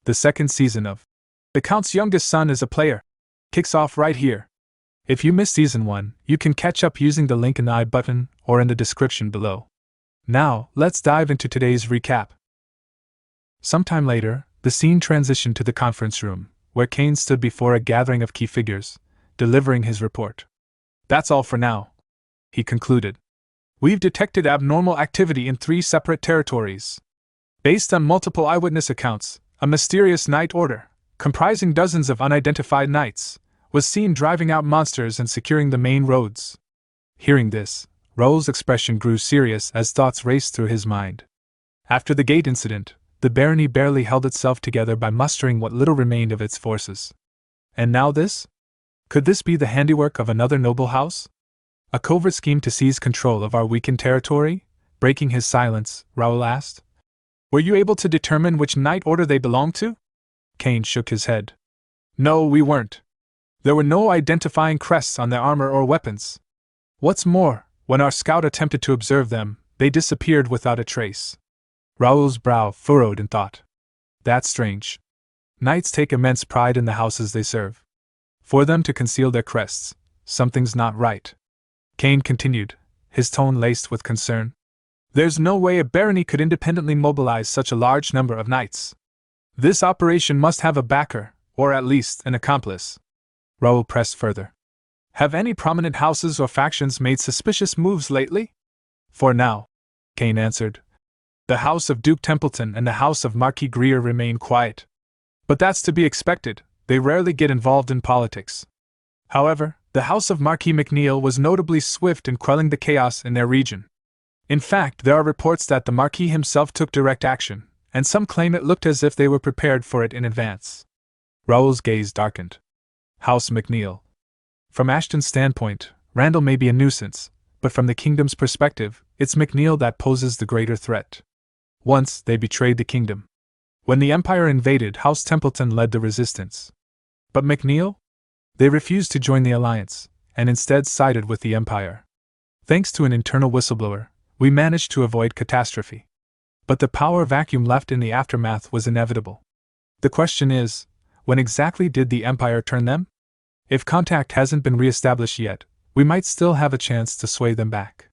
The second season of The Count's Youngest Son is a Player kicks off right here. If you missed Season 1, you can catch up using the link in the I button or in the description below. Now, let's dive into today's recap. Sometime later, the scene transitioned to the conference room, where Kane stood before a gathering of key figures, delivering his report. That's all for now, he concluded. We've detected abnormal activity in 3 separate territories. Based on multiple eyewitness accounts, a mysterious night order, comprising dozens of unidentified knights, was seen driving out monsters and securing the main roads. Hearing this, Raoul's expression grew serious as thoughts raced through his mind. After the gate incident, the barony barely held itself together by mustering what little remained of its forces. And now this? Could this be the handiwork of another noble house? A covert scheme to seize control of our weakened territory? Breaking his silence, Raoul asked. Were you able to determine which knight order they belonged to? Kane shook his head. No, we weren't. There were no identifying crests on their armor or weapons. What's more, when our scout attempted to observe them, they disappeared without a trace. Raoul's brow furrowed in thought. That's strange. Knights take immense pride in the houses they serve. For them to conceal their crests, something's not right. Kane continued, his tone laced with concern. There's no way a barony could independently mobilize such a large number of knights. This operation must have a backer, or at least an accomplice. Raoul pressed further. Have any prominent houses or factions made suspicious moves lately? For now, Kane answered. The House of Duke Templeton and the House of Marquis Greer remain quiet. But that's to be expected, they rarely get involved in politics. However, the House of Marquis McNeil was notably swift in quelling the chaos in their region. In fact, there are reports that the Marquis himself took direct action, and some claim it looked as if they were prepared for it in advance. Raoul's gaze darkened. House McNeil. From Ashton's standpoint, Randall may be a nuisance, but from the kingdom's perspective, it's McNeil that poses the greater threat. Once, they betrayed the kingdom. When the Empire invaded, House Templeton led the resistance. But McNeil? They refused to join the alliance, and instead sided with the Empire. Thanks to an internal whistleblower, we managed to avoid catastrophe. But the power vacuum left in the aftermath was inevitable. The question is, when exactly did the Empire turn them? If contact hasn't been re-established yet, we might still have a chance to sway them back.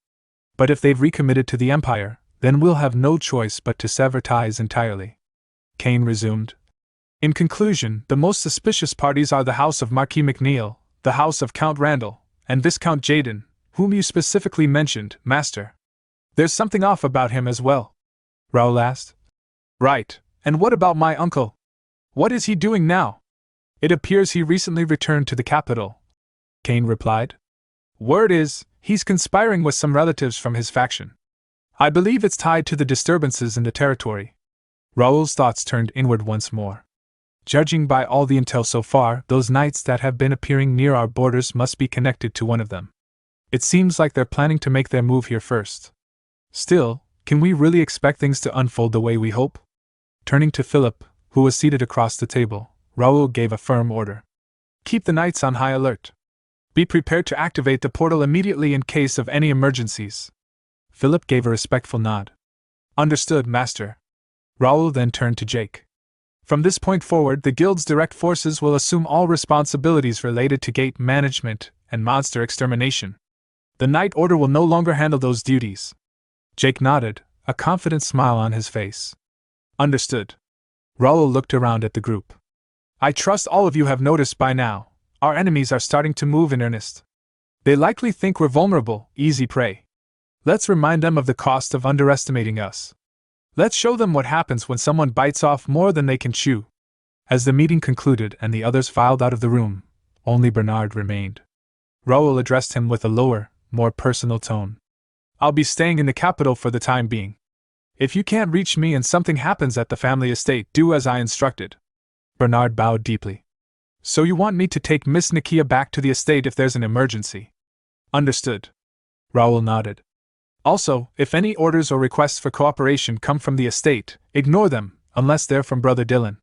But if they've recommitted to the Empire, then we'll have no choice but to sever ties entirely. Kane resumed. In conclusion, the most suspicious parties are the House of Marquis McNeil, the House of Count Randall, and Viscount Jaden, whom you specifically mentioned, Master. There's something off about him as well, Raoul asked. Right, and what about my uncle? What is he doing now? It appears he recently returned to the capital, Kane replied. Word is, he's conspiring with some relatives from his faction. I believe it's tied to the disturbances in the territory. Raoul's thoughts turned inward once more. Judging by all the intel so far, those knights that have been appearing near our borders must be connected to one of them. It seems like they're planning to make their move here first. Still, can we really expect things to unfold the way we hope? Turning to Philip, who was seated across the table, Raoul gave a firm order. Keep the knights on high alert. Be prepared to activate the portal immediately in case of any emergencies. Philip gave a respectful nod. Understood, Master. Raoul then turned to Jake. From this point forward, the guild's direct forces will assume all responsibilities related to gate management and monster extermination. The Knight Order will no longer handle those duties. Jake nodded, a confident smile on his face. Understood. Raoul looked around at the group. I trust all of you have noticed by now, our enemies are starting to move in earnest. They likely think we're vulnerable, easy prey. Let's remind them of the cost of underestimating us. Let's show them what happens when someone bites off more than they can chew. As the meeting concluded and the others filed out of the room, only Bernard remained. Raoul addressed him with a lower, more personal tone. I'll be staying in the capital for the time being. If you can't reach me and something happens at the family estate, do as I instructed. Bernard bowed deeply. So you want me to take Miss Nakia back to the estate if there's an emergency? Understood. Raoul nodded. Also, if any orders or requests for cooperation come from the estate, ignore them, unless they're from Brother Dylan.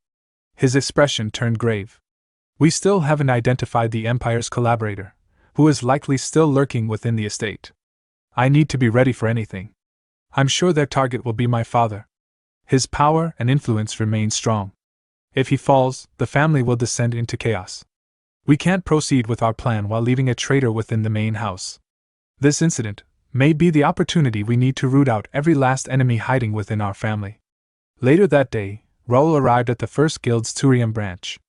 His expression turned grave. We still haven't identified the Empire's collaborator, who is likely still lurking within the estate. I need to be ready for anything. I'm sure their target will be my father. His power and influence remain strong. If he falls, the family will descend into chaos. We can't proceed with our plan while leaving a traitor within the main house. This incident may be the opportunity we need to root out every last enemy hiding within our family. Later that day, Raoul arrived at the first guild's Turium branch.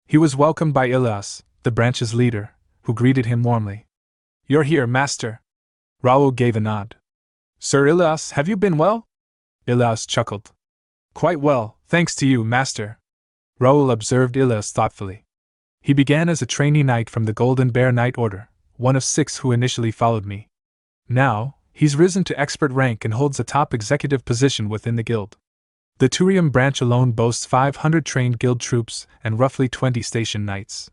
He was welcomed by Ilias, the branch's leader, who greeted him warmly. "You're here, master." Raoul gave a nod. "Sir Ilias, have you been well?" Ilias chuckled. "Quite well, thanks to you, master." Raoul observed Ilias thoughtfully. "He began as a trainee knight from the Golden Bear Knight Order, one of 6 who initially followed me. Now, he's risen to expert rank and holds a top executive position within the guild. The Turium branch alone boasts 500 trained guild troops and roughly 20 station knights.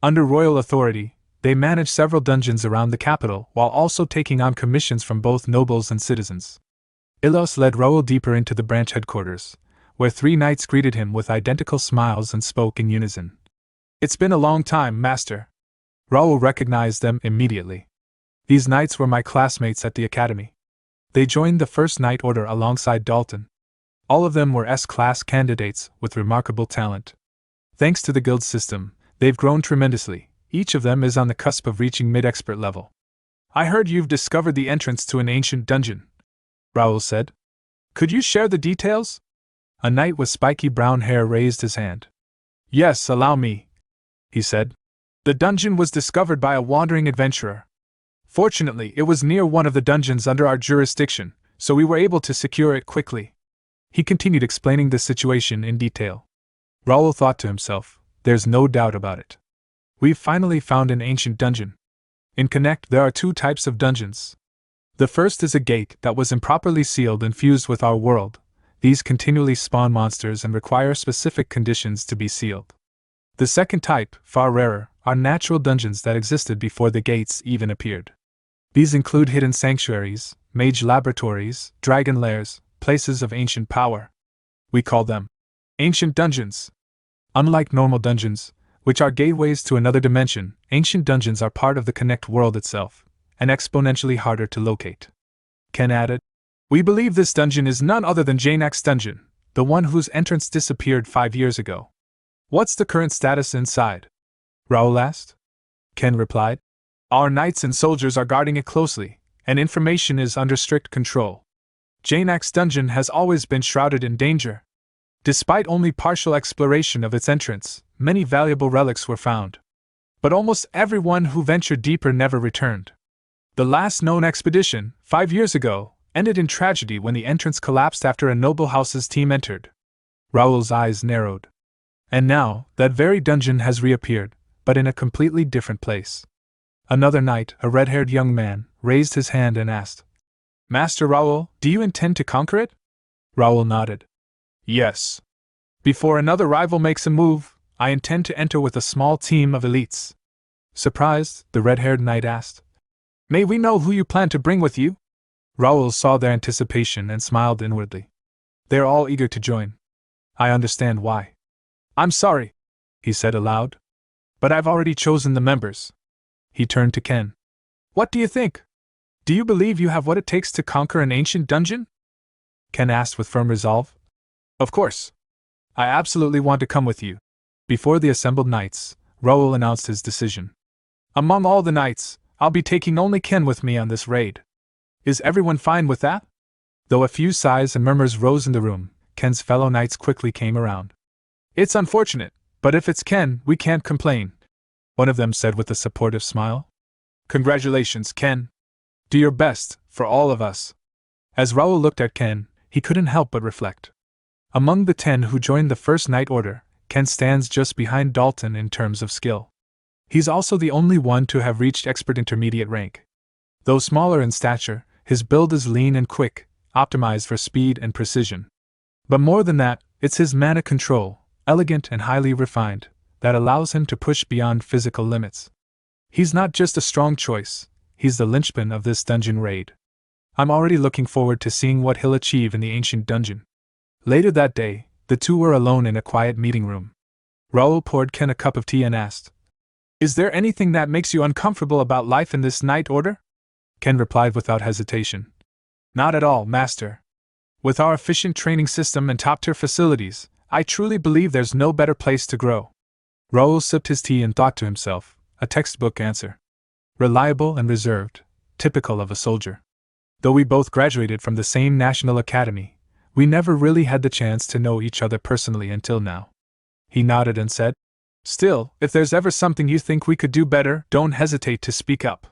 Under royal authority, they manage several dungeons around the capital while also taking on commissions from both nobles and citizens." Ilias led Raoul deeper into the branch headquarters, where 3 knights greeted him with identical smiles and spoke in unison. "It's been a long time, master." Raoul recognized them immediately. These knights were my classmates at the academy. They joined the First Knight Order alongside Dalton. All of them were S-class candidates with remarkable talent. Thanks to the guild system, they've grown tremendously. Each of them is on the cusp of reaching mid-expert level. "I heard you've discovered the entrance to an ancient dungeon," Raoul said. "Could you share the details?" A knight with spiky brown hair raised his hand. "Yes, allow me," he said. "The dungeon was discovered by a wandering adventurer. Fortunately, it was near one of the dungeons under our jurisdiction, so we were able to secure it quickly." He continued explaining the situation in detail. Raoul thought to himself, there's no doubt about it. We've finally found an ancient dungeon. In Connect, there are 2 types of dungeons. The first is a gate that was improperly sealed and fused with our world. These continually spawn monsters and require specific conditions to be sealed. The second type, far rarer, are natural dungeons that existed before the gates even appeared. These include hidden sanctuaries, mage laboratories, dragon lairs, places of ancient power. We call them ancient dungeons. Unlike normal dungeons, which are gateways to another dimension, ancient dungeons are part of the Connect world itself, and exponentially harder to locate. Ken added, "We believe this dungeon is none other than Jaynak's dungeon, the one whose entrance disappeared 5 years ago. What's the current status inside?" Raoul asked. Ken replied, "Our knights and soldiers are guarding it closely, and information is under strict control. Jaynak's dungeon has always been shrouded in danger. Despite only partial exploration of its entrance, many valuable relics were found. But almost everyone who ventured deeper never returned. The last known expedition, 5 years ago, ended in tragedy when the entrance collapsed after a noble house's team entered." Raoul's eyes narrowed. "And now, that very dungeon has reappeared, but in a completely different place." Another knight, a red-haired young man, raised his hand and asked, "Master Raoul, do you intend to conquer it?" Raoul nodded. "Yes. Before another rival makes a move, I intend to enter with a small team of elites." Surprised, the red-haired knight asked, "May we know who you plan to bring with you?" Raoul saw their anticipation and smiled inwardly. "They're all eager to join. I understand why." "I'm sorry," he said aloud, "but I've already chosen the members." He turned to Ken. "What do you think? Do you believe you have what it takes to conquer an ancient dungeon?" Ken asked with firm resolve. "Of course. I absolutely want to come with you." Before the assembled knights, Raoul announced his decision. "Among all the knights, I'll be taking only Ken with me on this raid. Is everyone fine with that?" Though a few sighs and murmurs rose in the room, Ken's fellow knights quickly came around. "It's unfortunate, but if it's Ken, we can't complain," one of them said with a supportive smile. "Congratulations, Ken. Do your best, for all of us." As Raoul looked at Ken, he couldn't help but reflect. Among the 10 who joined the First Knight Order, Ken stands just behind Dalton in terms of skill. He's also the only one to have reached expert intermediate rank. Though smaller in stature, his build is lean and quick, optimized for speed and precision. But more than that, it's his mana control, elegant and highly refined, that allows him to push beyond physical limits. He's not just a strong choice, he's the linchpin of this dungeon raid. I'm already looking forward to seeing what he'll achieve in the ancient dungeon. Later that day, the two were alone in a quiet meeting room. Raoul poured Ken a cup of tea and asked, "Is there anything that makes you uncomfortable about life in this Knight Order?" Ken replied without hesitation. "Not at all, Master. With our efficient training system and top-tier facilities, I truly believe there's no better place to grow. Raoul sipped his tea and thought to himself, a textbook answer. Reliable and reserved, typical of a soldier. Though we both graduated from the same National Academy, we never really had the chance to know each other personally until now. He nodded and said, Still, if there's ever something you think we could do better, don't hesitate to speak up.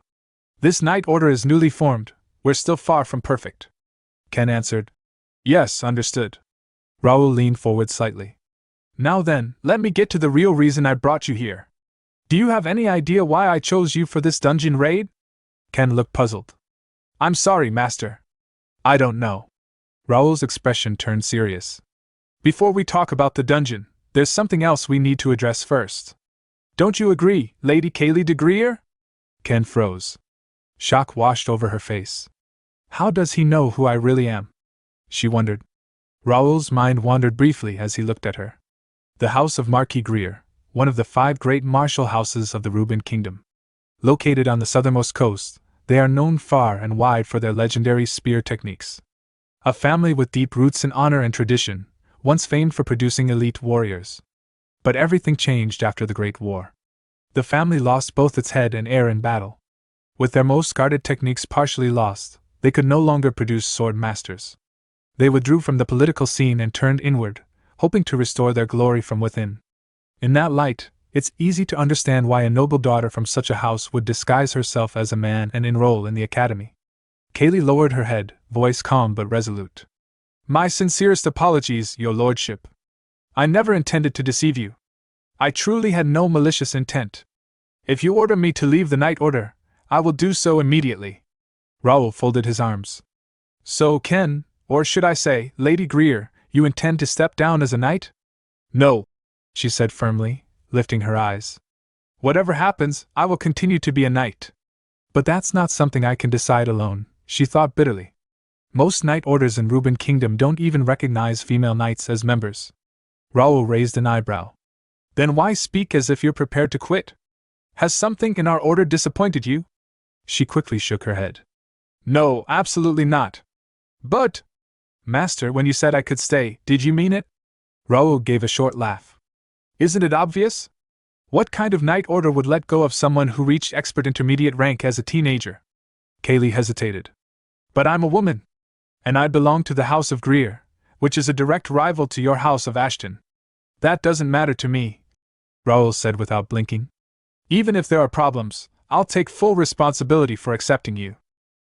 This night order is newly formed, we're still far from perfect. Ken answered. Yes, understood. Raoul leaned forward slightly. Now then, let me get to the real reason I brought you here. Do you have any idea why I chose you for this dungeon raid? Ken looked puzzled. I'm sorry, Master. I don't know. Raoul's expression turned serious. Before we talk about the dungeon, there's something else we need to address first. Don't you agree, Lady Kaylee de Greer? Ken froze. Shock washed over her face. How does he know who I really am? She wondered. Raoul's mind wandered briefly as he looked at her. The House of Marquis Greer, one of the 5 great martial houses of the Reuben Kingdom. Located on the southernmost coast, they are known far and wide for their legendary spear techniques. A family with deep roots in honor and tradition, once famed for producing elite warriors. But everything changed after the Great War. The family lost both its head and heir in battle. With their most guarded techniques partially lost, they could no longer produce sword masters. They withdrew from the political scene and turned inward, hoping to restore their glory from within. In that light, it's easy to understand why a noble daughter from such a house would disguise herself as a man and enroll in the academy. Kaylee lowered her head, voice calm but resolute. My sincerest apologies, your lordship. I never intended to deceive you. I truly had no malicious intent. If you order me to leave the night order, I will do so immediately. Raoul folded his arms. So Ken, or should I say, Lady Greer, you intend to step down as a knight? No, she said firmly, lifting her eyes. Whatever happens, I will continue to be a knight. But that's not something I can decide alone, she thought bitterly. Most knight orders in Reuben Kingdom don't even recognize female knights as members. Raoul raised an eyebrow. Then why speak as if you're prepared to quit? Has something in our order disappointed you? She quickly shook her head. No, absolutely not. But, Master, when you said I could stay, did you mean it? Raoul gave a short laugh. Isn't it obvious? What kind of knight order would let go of someone who reached expert intermediate rank as a teenager? Kaylee hesitated. But I'm a woman. And I belong to the House of Greer, which is a direct rival to your House of Ashton. That doesn't matter to me, Raoul said without blinking. Even if there are problems, I'll take full responsibility for accepting you.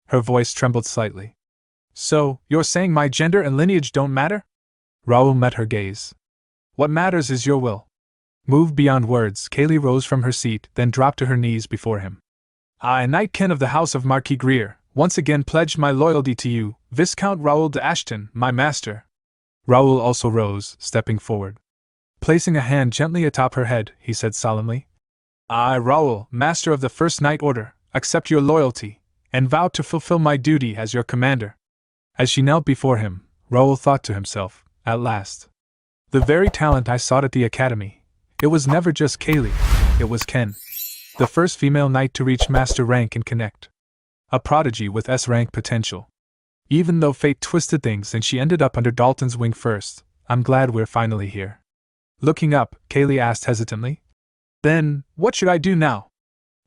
Her voice trembled slightly. So, you're saying my gender and lineage don't matter? Raoul met her gaze. What matters is your will. Moved beyond words, Kaylee rose from her seat, then dropped to her knees before him. I, Knight Ken of the House of Marquis Greer, once again pledge my loyalty to you, Viscount Raoul de Ashton, my master. Raoul also rose, stepping forward. Placing a hand gently atop her head, he said solemnly, I, Raoul, master of the First Knight Order, accept your loyalty, and vow to fulfill my duty as your commander. As she knelt before him, Raoul thought to himself, at last. The very talent I sought at the academy. It was never just Kaylee, it was Ken. The first female knight to reach master rank and connect. A prodigy with S-rank potential. Even though fate twisted things and she ended up under Dalton's wing first, I'm glad we're finally here. Looking up, Kaylee asked hesitantly, Then, what should I do now?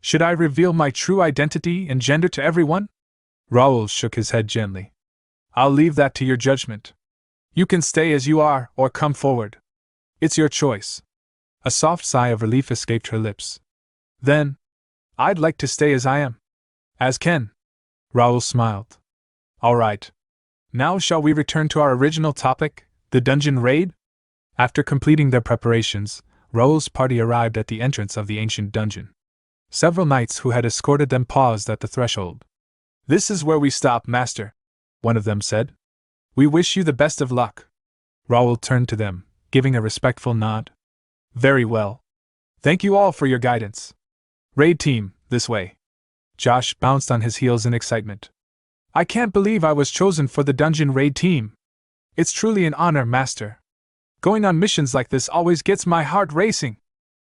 Should I reveal my true identity and gender to everyone? Raoul shook his head gently. I'll leave that to your judgment. You can stay as you are, or come forward. It's your choice. A soft sigh of relief escaped her lips. Then, I'd like to stay as I am. As Ken. Raoul smiled. All right. Now shall we return to our original topic, the dungeon raid? After completing their preparations, Raoul's party arrived at the entrance of the ancient dungeon. Several knights who had escorted them paused at the threshold. This is where we stop, master, one of them said. We wish you the best of luck. Raoul turned to them, giving a respectful nod. Very well. Thank you all for your guidance. Raid team, this way. Josh bounced on his heels in excitement. I can't believe I was chosen for the dungeon raid team. It's truly an honor, master. Going on missions like this always gets my heart racing.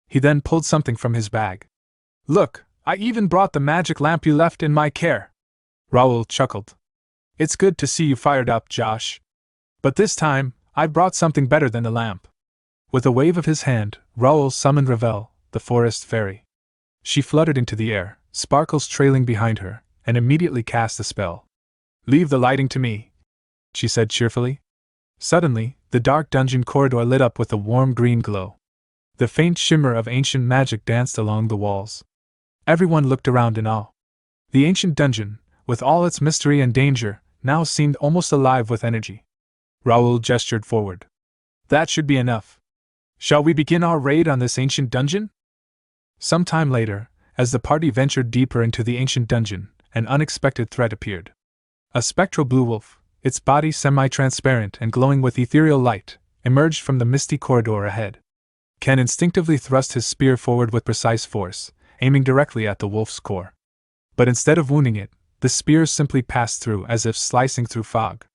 He then pulled something from his bag. Look, I even brought the magic lamp you left in my care. Raoul chuckled. It's good to see you fired up, Josh. But this time, I brought something better than the lamp. With a wave of his hand, Raoul summoned Ravel, the forest fairy. She fluttered into the air, sparkles trailing behind her, and immediately cast a spell. "Leave the lighting to me," she said cheerfully. Suddenly, the dark dungeon corridor lit up with a warm green glow. The faint shimmer of ancient magic danced along the walls. Everyone looked around in awe. The ancient dungeon, with all its mystery and danger, now seemed almost alive with energy. Raoul gestured forward. "That should be enough. Shall we begin our raid on this ancient dungeon?" Some time later, as the party ventured deeper into the ancient dungeon, an unexpected threat appeared. A spectral blue wolf, its body semi-transparent and glowing with ethereal light, emerged from the misty corridor ahead. Ken instinctively thrust his spear forward with precise force, aiming directly at the wolf's core. But instead of wounding it, the spear simply passed through as if slicing through fog.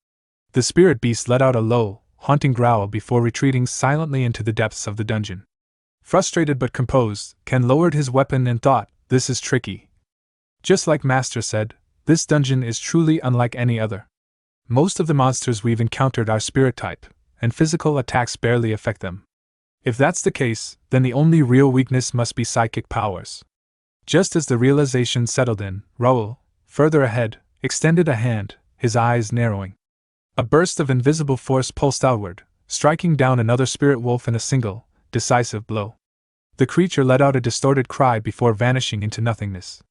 The spirit beast let out a low, haunting growl before retreating silently into the depths of the dungeon. Frustrated but composed, Ken lowered his weapon and thought, "This is tricky." Just like Master said, this dungeon is truly unlike any other. Most of the monsters we've encountered are spirit type, and physical attacks barely affect them. If that's the case, then the only real weakness must be psychic powers. Just as the realization settled in, Raoul, further ahead, extended a hand, his eyes narrowing. A burst of invisible force pulsed outward, striking down another spirit wolf in a single, decisive blow. The creature let out a distorted cry before vanishing into nothingness.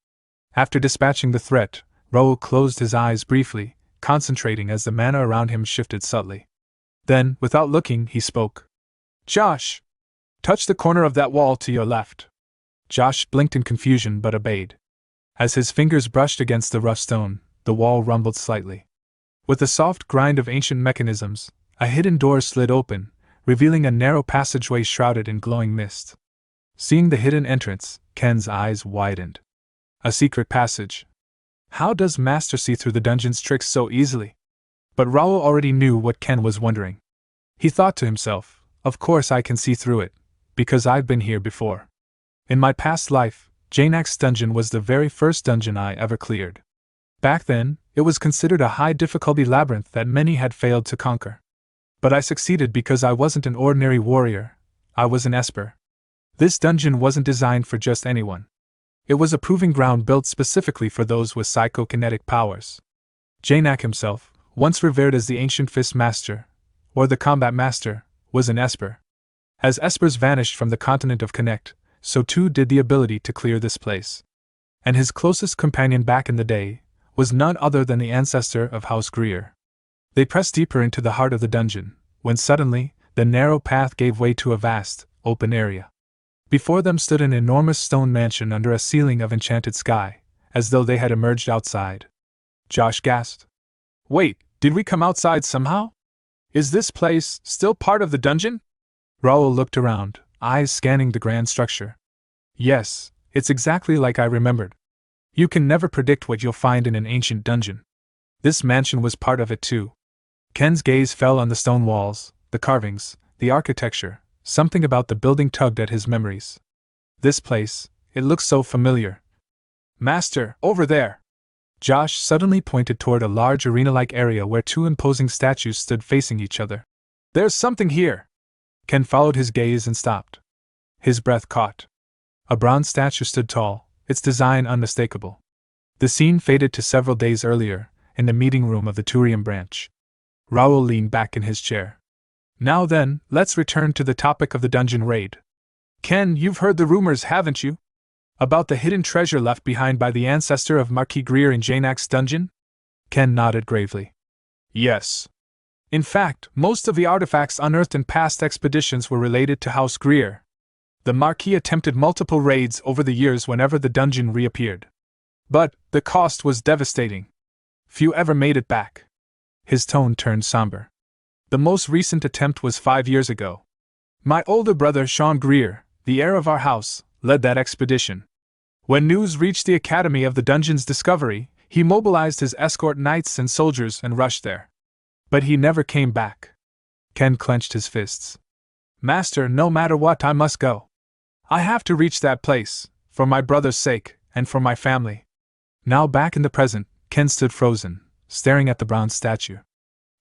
After dispatching the threat, Raoul closed his eyes briefly, concentrating as the mana around him shifted subtly. Then, without looking, he spoke. "Josh! Touch the corner of that wall to your left." Josh blinked in confusion but obeyed. As his fingers brushed against the rough stone, the wall rumbled slightly. With the soft grind of ancient mechanisms, a hidden door slid open, revealing a narrow passageway shrouded in glowing mist. Seeing the hidden entrance, Ken's eyes widened. A secret passage. How does Master see through the dungeon's tricks so easily? But Raoul already knew what Ken was wondering. He thought to himself, "Of course I can see through it, because I've been here before. In my past life, Jainax's dungeon was the very first dungeon I ever cleared. Back then, it was considered a high-difficulty labyrinth that many had failed to conquer. But I succeeded because I wasn't an ordinary warrior, I was an esper. This dungeon wasn't designed for just anyone. It was a proving ground built specifically for those with psychokinetic powers. Jainax himself, once revered as the ancient fist master, or the combat master, was an esper. As espers vanished from the continent of Connect, so too did the ability to clear this place. And his closest companion back in the day was none other than the ancestor of House Greer. They pressed deeper into the heart of the dungeon, when suddenly, the narrow path gave way to a vast, open area. Before them stood an enormous stone mansion under a ceiling of enchanted sky, as though they had emerged outside. Josh gasped. "Wait, did we come outside somehow? Is this place still part of the dungeon?" Raoul looked around, eyes scanning the grand structure. "Yes, it's exactly like I remembered. You can never predict what you'll find in an ancient dungeon. This mansion was part of it too." Ken's gaze fell on the stone walls, the carvings, the architecture. Something about the building tugged at his memories. This place, it looks so familiar. "Master, over there!" Josh suddenly pointed toward a large arena-like area where two imposing statues stood facing each other. "There's something here!" Ken followed his gaze and stopped. His breath caught. A bronze statue stood tall, its design unmistakable. The scene faded to several days earlier, in the meeting room of the Turian branch. Raoul leaned back in his chair. "Now then, let's return to the topic of the dungeon raid. Ken, you've heard the rumors, haven't you? About the hidden treasure left behind by the ancestor of Marquis Greer in Jainax's dungeon?" Ken nodded gravely. "Yes. In fact, most of the artifacts unearthed in past expeditions were related to House Greer. The Marquis attempted multiple raids over the years whenever the dungeon reappeared. But the cost was devastating. Few ever made it back." His tone turned somber. "The most recent attempt was 5 years ago. My older brother Sean Greer, the heir of our house, led that expedition. When news reached the Academy of the Dungeon's discovery, he mobilized his escort knights and soldiers and rushed there. But he never came back." Ken clenched his fists. "Master, no matter what, I must go. I have to reach that place, for my brother's sake, and for my family." Now back in the present, Ken stood frozen, staring at the bronze statue.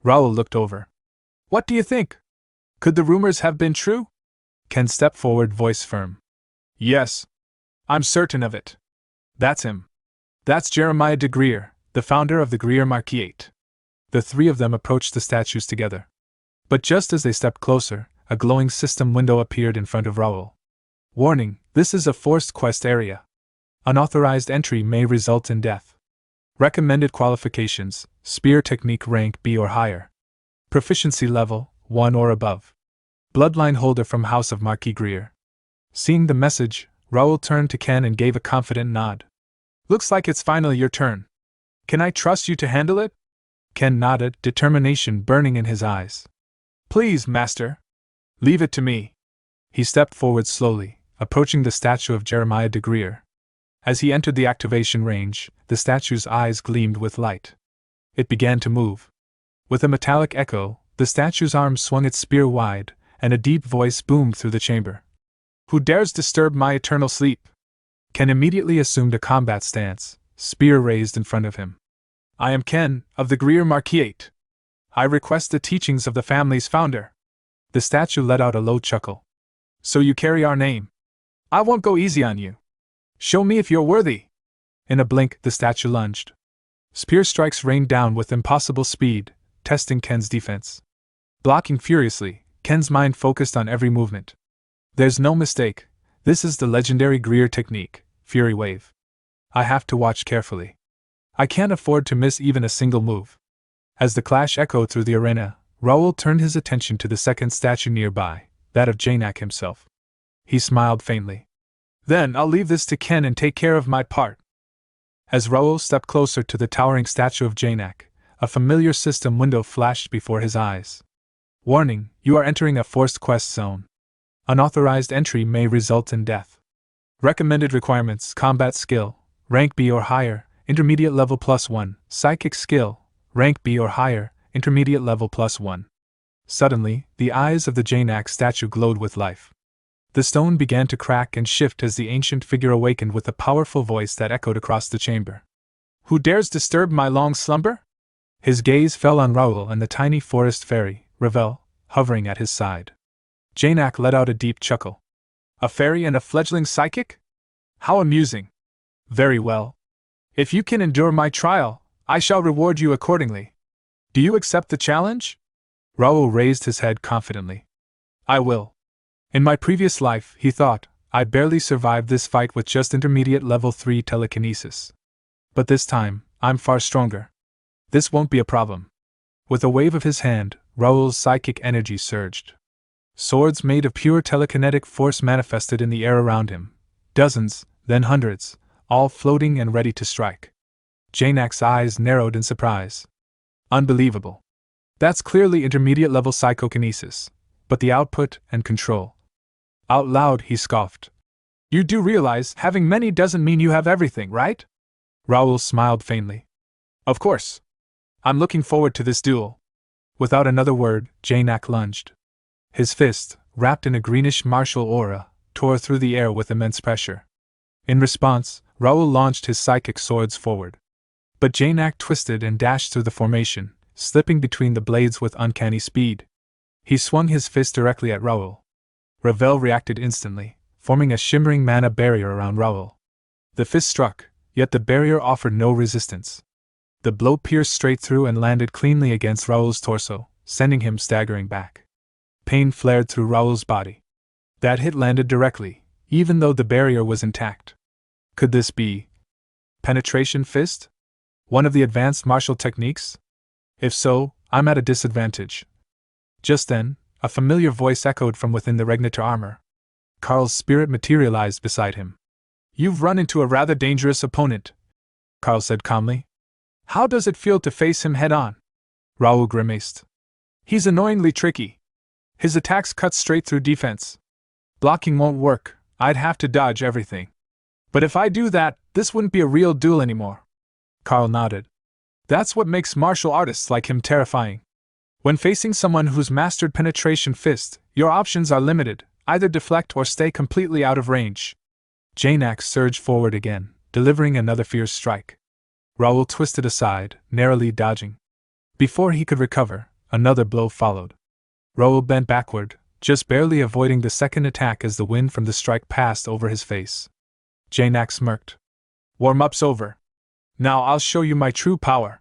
Raoul looked over. "What do you think? Could the rumors have been true?" Ken stepped forward, voice firm. Yes. I'm certain of it. That's him. That's Jeremiah de Greer, the founder of the Greer Marquette. The three of them approached the statues together. But just as they stepped closer, a glowing system window appeared in front of Raoul. Warning, this is a forced quest area. Unauthorized entry may result in death. Recommended qualifications, spear technique rank B or higher. Proficiency level, 1 or above. Bloodline holder from House of Marquis Greer. Seeing the message, Raoul turned to Ken and gave a confident nod. Looks like it's finally your turn. Can I trust you to handle it? Ken nodded, determination burning in his eyes. Please, master. Leave it to me. He stepped forward slowly, approaching the statue of Jeremiah de Greer. As he entered the activation range, the statue's eyes gleamed with light. It began to move. With a metallic echo, the statue's arm swung its spear wide, and a deep voice boomed through the chamber. Who dares disturb my eternal sleep? Ken immediately assumed a combat stance, spear raised in front of him. I am Ken, of the Greer Marquette. I request the teachings of the family's founder. The statue let out a low chuckle. So you carry our name. I won't go easy on you. Show me if you're worthy. In a blink, the statue lunged. Spear strikes rained down with impossible speed, testing Ken's defense. Blocking furiously, Ken's mind focused on every movement. There's no mistake, this is the legendary Greer technique, Fury Wave. I have to watch carefully. I can't afford to miss even a single move. As the clash echoed through the arena, Raoul turned his attention to the second statue nearby, that of Janak himself. He smiled faintly. Then I'll leave this to Ken and take care of my part. As Raoul stepped closer to the towering statue of Janak, a familiar system window flashed before his eyes. Warning, you are entering a forced quest zone. Unauthorized entry may result in death. Recommended requirements: combat skill, rank B or higher, intermediate level +1, psychic skill, rank B or higher, intermediate level +1. Suddenly, the eyes of the Janak statue glowed with life. The stone began to crack and shift as the ancient figure awakened with a powerful voice that echoed across the chamber. Who dares disturb my long slumber? His gaze fell on Raoul and the tiny forest fairy, Ravel, hovering at his side. Janak let out a deep chuckle. A fairy and a fledgling psychic? How amusing. Very well. If you can endure my trial, I shall reward you accordingly. Do you accept the challenge? Raoul raised his head confidently. I will. In my previous life, he thought, I barely survived this fight with just intermediate level 3 telekinesis. But this time, I'm far stronger. This won't be a problem. With a wave of his hand, Raoul's psychic energy surged. Swords made of pure telekinetic force manifested in the air around him. Dozens, then hundreds, all floating and ready to strike. Janak's eyes narrowed in surprise. Unbelievable. That's clearly intermediate level psychokinesis, but the output and control. Out loud, he scoffed. You do realize having many doesn't mean you have everything, right? Raoul smiled faintly. Of course. I'm looking forward to this duel. Without another word, Janak lunged. His fist, wrapped in a greenish martial aura, tore through the air with immense pressure. In response, Raoul launched his psychic swords forward. But Janak twisted and dashed through the formation, slipping between the blades with uncanny speed. He swung his fist directly at Raoul. Ravel reacted instantly, forming a shimmering mana barrier around Raoul. The fist struck, yet the barrier offered no resistance. The blow pierced straight through and landed cleanly against Raoul's torso, sending him staggering back. Pain flared through Raoul's body. That hit landed directly, even though the barrier was intact. Could this be penetration fist? One of the advanced martial techniques? If so, I'm at a disadvantage. Just then, a familiar voice echoed from within the Regnitor armor. Karl's spirit materialized beside him. You've run into a rather dangerous opponent, Karl said calmly. How does it feel to face him head-on? Raoul grimaced. He's annoyingly tricky. His attacks cut straight through defense. Blocking won't work, I'd have to dodge everything. But if I do that, this wouldn't be a real duel anymore. Karl nodded. That's what makes martial artists like him terrifying. When facing someone who's mastered penetration fist, your options are limited, either deflect or stay completely out of range. Janak surged forward again, delivering another fierce strike. Raoul twisted aside, narrowly dodging. Before he could recover, another blow followed. Raoul bent backward, just barely avoiding the second attack as the wind from the strike passed over his face. Janak smirked. Warm-up's over. Now I'll show you my true power.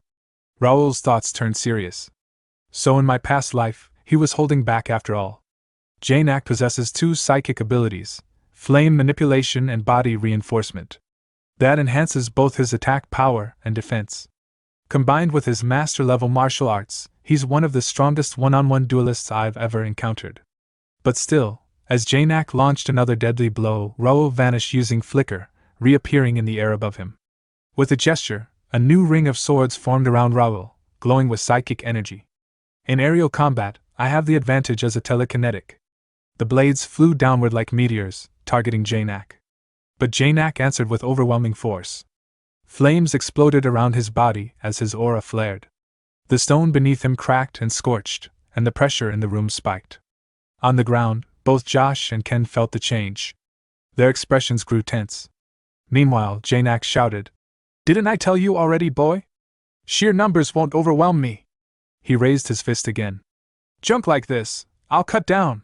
Raoul's thoughts turned serious. So in my past life, he was holding back after all. Janak possesses two psychic abilities, flame manipulation and body reinforcement. That enhances both his attack power and defense. Combined with his master-level martial arts, he's one of the strongest one-on-one duelists I've ever encountered. But still, as Janak launched another deadly blow, Raoul vanished using flicker, reappearing in the air above him. With a gesture, a new ring of swords formed around Raoul, glowing with psychic energy. In aerial combat, I have the advantage as a telekinetic. The blades flew downward like meteors, targeting Janak. But Janak answered with overwhelming force. Flames exploded around his body as his aura flared. The stone beneath him cracked and scorched, and the pressure in the room spiked. On the ground, both Josh and Ken felt the change. Their expressions grew tense. Meanwhile, Janak shouted, "Didn't I tell you already, boy? Sheer numbers won't overwhelm me." He raised his fist again. "Junk like this, I'll cut down."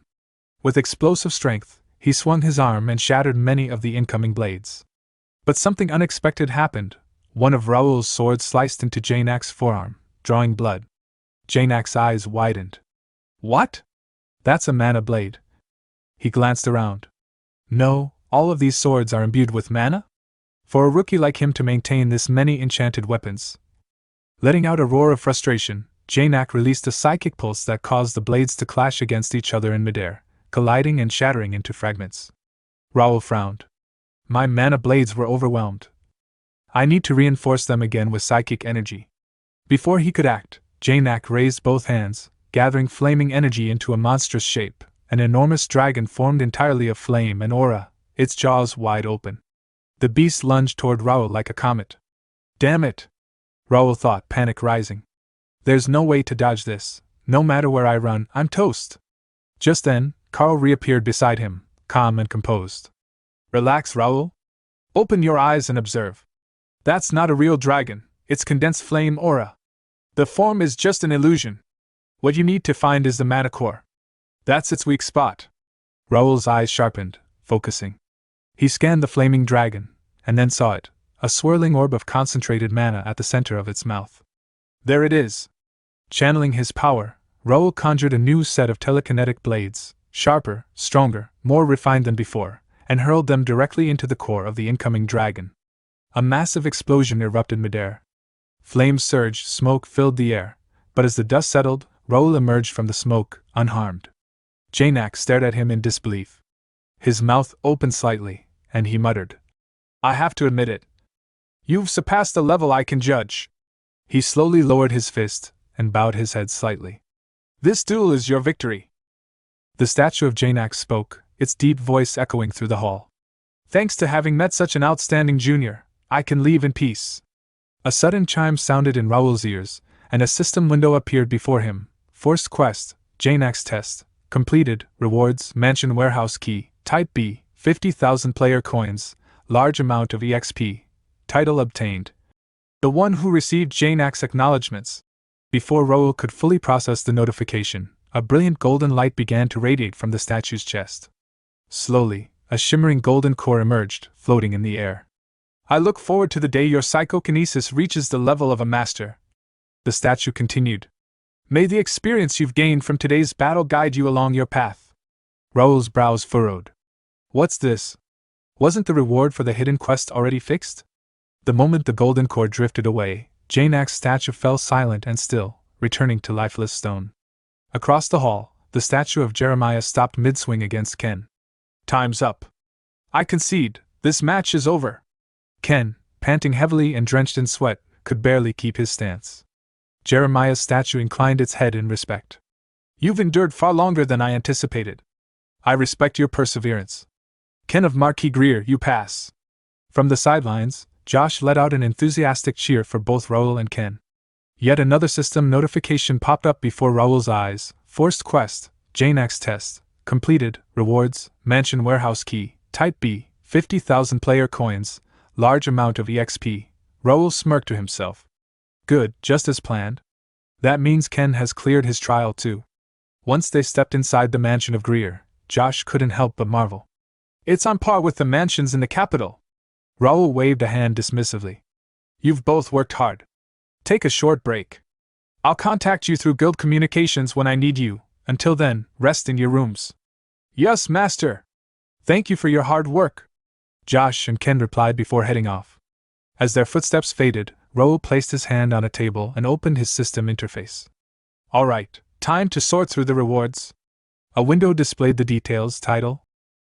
With explosive strength, he swung his arm and shattered many of the incoming blades. But something unexpected happened. One of Raoul's swords sliced into Janak's forearm, drawing blood. Janak's eyes widened. "What? That's a mana blade." He glanced around. "No, all of these swords are imbued with mana? For a rookie like him to maintain this many enchanted weapons." Letting out a roar of frustration, Janak released a psychic pulse that caused the blades to clash against each other in midair, colliding and shattering into fragments. Raoul frowned. My mana blades were overwhelmed. I need to reinforce them again with psychic energy. Before he could act, Janak raised both hands, gathering flaming energy into a monstrous shape. An enormous dragon formed entirely of flame and aura, its jaws wide open. The beast lunged toward Raoul like a comet. Damn it! Raoul thought, panic rising. There's no way to dodge this. No matter where I run, I'm toast. Just then, Carl reappeared beside him, calm and composed. Relax, Raoul. Open your eyes and observe. That's not a real dragon, it's condensed flame aura. The form is just an illusion. What you need to find is the mana core. That's its weak spot. Raoul's eyes sharpened, focusing. He scanned the flaming dragon, and then saw it, a swirling orb of concentrated mana at the center of its mouth. There it is. Channeling his power, Raoul conjured a new set of telekinetic blades, sharper, stronger, more refined than before, and hurled them directly into the core of the incoming dragon. A massive explosion erupted midair. Flames surged, smoke filled the air, but as the dust settled, Raoul emerged from the smoke, unharmed. Janak stared at him in disbelief. His mouth opened slightly, and he muttered, I have to admit it. You've surpassed a level I can judge. He slowly lowered his fist, and bowed his head slightly. This duel is your victory. The statue of Janak spoke, its deep voice echoing through the hall. Thanks to having met such an outstanding junior, I can leave in peace. A sudden chime sounded in Raoul's ears, and a system window appeared before him. Forced quest, Janak's test, completed, rewards, mansion warehouse key, type B, 50,000 player coins, large amount of EXP, title obtained. The one who received Janak's acknowledgements. Before Raoul could fully process the notification, a brilliant golden light began to radiate from the statue's chest. Slowly, a shimmering golden core emerged, floating in the air. I look forward to the day your psychokinesis reaches the level of a master. The statue continued. May the experience you've gained from today's battle guide you along your path. Raoul's brows furrowed. What's this? Wasn't the reward for the hidden quest already fixed? The moment the golden core drifted away, Janak's statue fell silent and still, returning to lifeless stone. Across the hall, the statue of Jeremiah stopped mid-swing against Ken. Time's up. I concede, this match is over. Ken, panting heavily and drenched in sweat, could barely keep his stance. Jeremiah's statue inclined its head in respect. You've endured far longer than I anticipated. I respect your perseverance. Ken of Marquis Greer, you pass. From the sidelines, Josh let out an enthusiastic cheer for both Raoul and Ken. Yet another system notification popped up before Raoul's eyes. Forced quest, Janak's test, completed, rewards, mansion warehouse key, type B, 50,000 player coins, large amount of EXP. Raoul smirked to himself. Good, just as planned. That means Ken has cleared his trial too. Once they stepped inside the mansion of Greer, Josh couldn't help but marvel. It's on par with the mansions in the capital. Raoul waved a hand dismissively. You've both worked hard. Take a short break. I'll contact you through guild communications when I need you. Until then, rest in your rooms. Yes, master. Thank you for your hard work, Josh and Ken replied before heading off. As their footsteps faded, Raoul placed his hand on a table and opened his system interface. All right, time to sort through the rewards. A window displayed the details. Title: